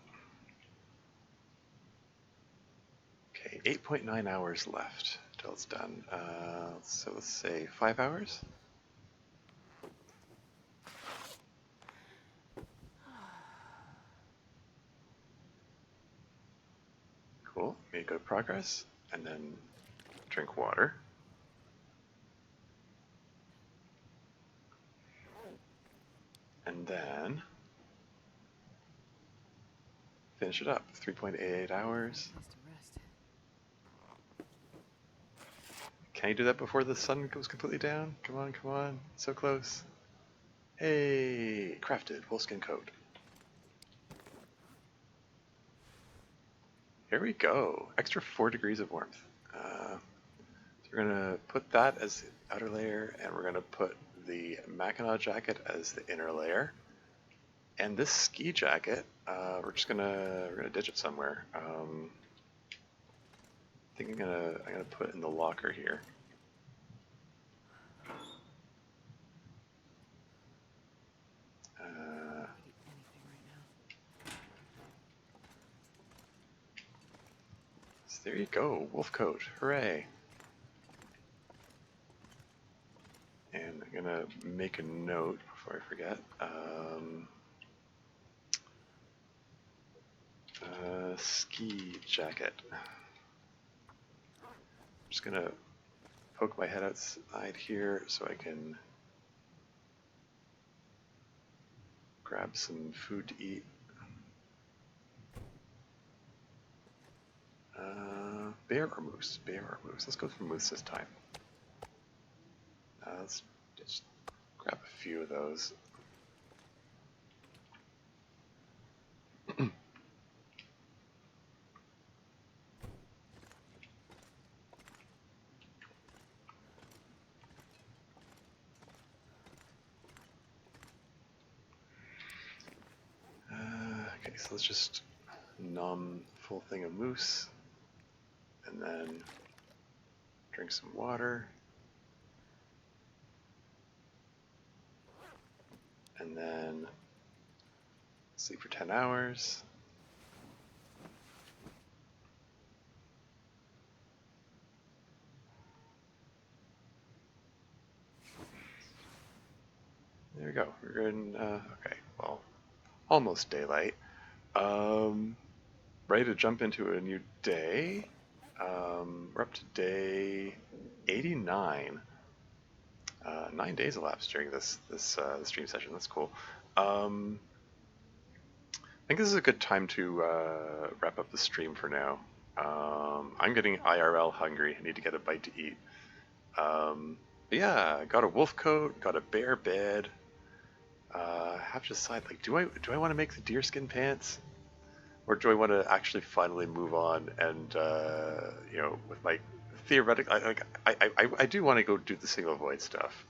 Okay, 8.9 hours left till it's done. So let's say 5 hours. Cool, made good progress. And then drink water. And then finish it up. 3.88 hours. Needs to rest. Can you do that before the sun goes completely down? Come on, come on. So close. Hey, crafted wolfskin coat. Here we go. Extra 4 degrees of warmth. So we're going to put that as the outer layer, and we're going to put the Mackinaw jacket as the inner layer. And this ski jacket, we're gonna ditch it somewhere. I think I'm gonna put it in the locker here. I could eat anything right now. So there you go, wolf coat, hooray! And I'm gonna make a note before I forget. Ski jacket. I'm just gonna poke my head outside here so I can grab some food to eat. Bear or moose? Bear or moose? Let's go for moose this time. Let's just grab a few of those. Okay, so let's just nom full thing of moose, and then drink some water, and then sleep for 10 hours. There we go. We're in, okay, well, almost daylight. Ready to jump into a new day. We're up to day 89. 9 days elapsed during this stream session. That's cool. I think this is a good time to wrap up the stream for now. I'm getting IRL hungry. I need to get a bite to eat. But yeah, got a wolf coat, got a bear bed. Have to decide, like, do I want to make the deerskin pants, or do I want to actually finally move on and with my theoretical, I do want to go do the single void stuff.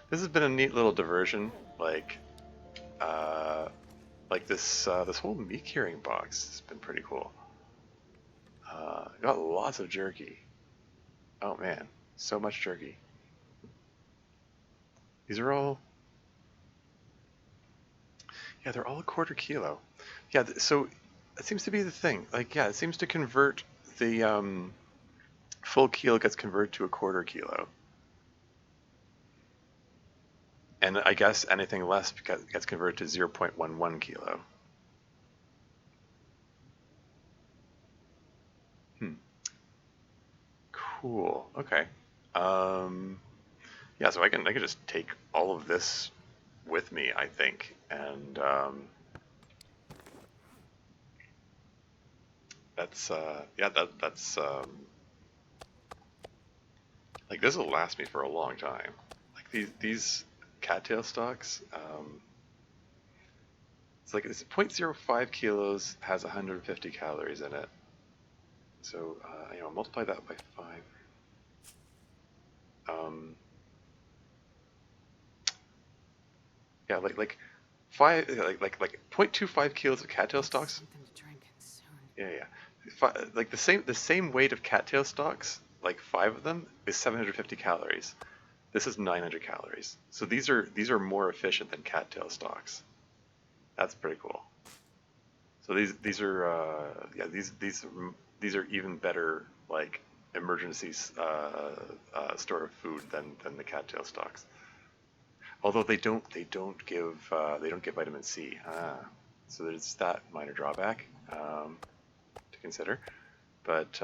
This has been a neat little diversion, like this whole meat curing box has been pretty cool. Got lots of jerky. Oh man, so much jerky. These are all, yeah, they're all a quarter kilo. Yeah, so that seems to be the thing. Like, yeah, it seems to convert the full kilo gets converted to a quarter kilo. And I guess anything less gets converted to 0.11 kilo. Cool. Okay. Yeah, so I can just take all of this with me, I think, and that's that's like, this will last me for a long time. Like these cattail stalks, it's 0.05 kilos, has 150 calories in it. So multiply that by 5. Yeah, like 0.25 kilos of cattail stalks. Something to drink and Yeah, yeah. Like the same weight of cattail stalks, like 5 of them, is 750 calories. This is 900 calories. So these are more efficient than cattail stalks. That's pretty cool. So these are yeah these are even better like emergency store of food than the cattail stalks. Although they don't give vitamin C. So there's that minor drawback to consider. But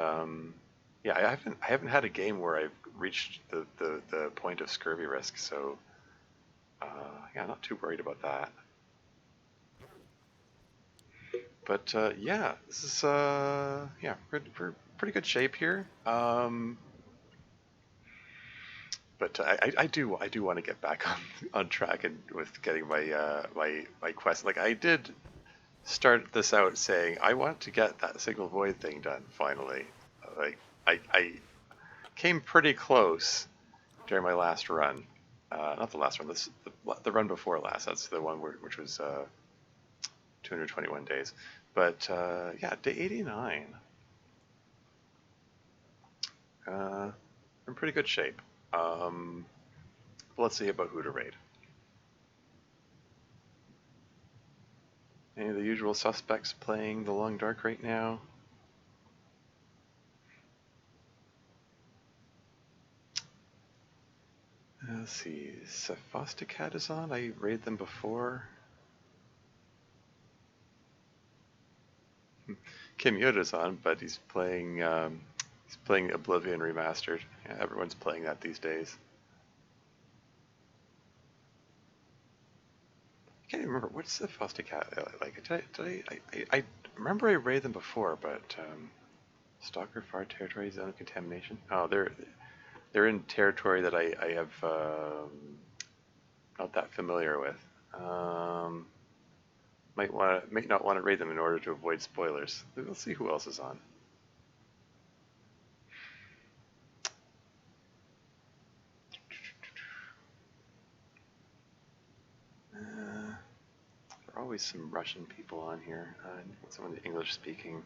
yeah, I haven't had a game where I've reached the point of scurvy risk. So uh, yeah, not too worried about that. But yeah, this is yeah, we're pretty good shape here. But I do want to get back on track and with getting my quest. Like I did start this out saying I want to get that signal void thing done finally. Like I came pretty close during my last run. Not the last run, the run before last. That's the one which was 221 days. But yeah, day 89. In pretty good shape. Um, let's see about who to raid. Any of the usual suspects playing the Long Dark right now? Let's see. Sephosticat is on. I raided them before. Kim Yoda's on, but he's playing Oblivion Remastered. Yeah, everyone's playing that these days. I can't even remember what's Sephosticat like. I remember I raided them before, but Stalker Far Territory Zone of Contamination. Oh, they're in territory that I have not that familiar with. Might not want to raid them in order to avoid spoilers. Let's see who else is on. There are always some Russian people on here. Someone English speaking.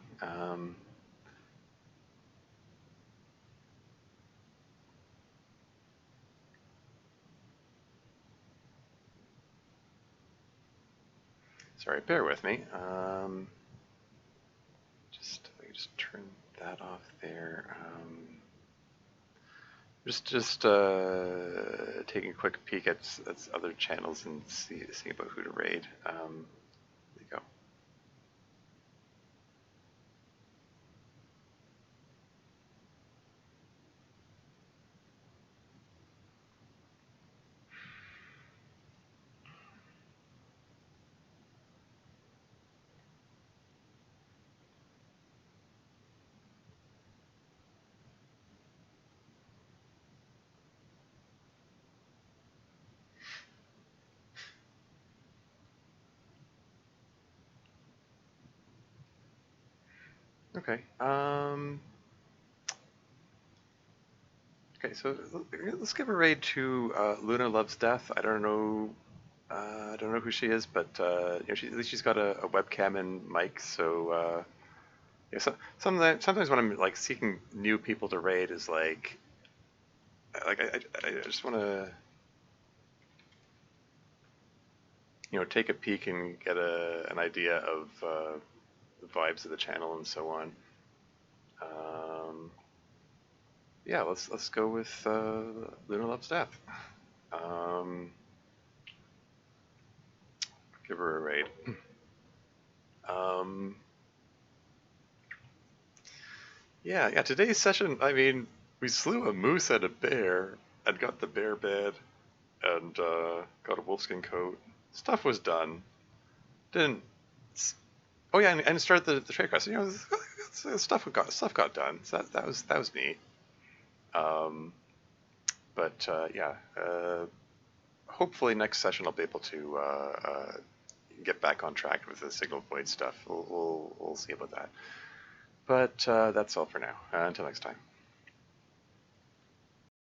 Sorry, bear with me. Let me just turn that off there. Just taking a quick peek at other channels and seeing about who to raid. There you go. Okay. Okay. So let's give a raid to Luna Loves Death. I don't know who she is, but at least she's got a webcam and mic. So yeah. So sometimes when I'm like seeking new people to raid is like I just want to take a peek and get an idea of the vibes of the channel and so on. Yeah, let's go with Luna Loves Death. Give her a raid. Yeah. Today's session, I mean, we slew a moose and a bear and got the bear bed and got a wolfskin coat. Stuff was done. Didn't. Oh yeah, and started the trade quest. Stuff got done. So that was neat. But yeah, hopefully next session I'll be able to get back on track with the signal void stuff. We'll see about that. But that's all for now. Until next time.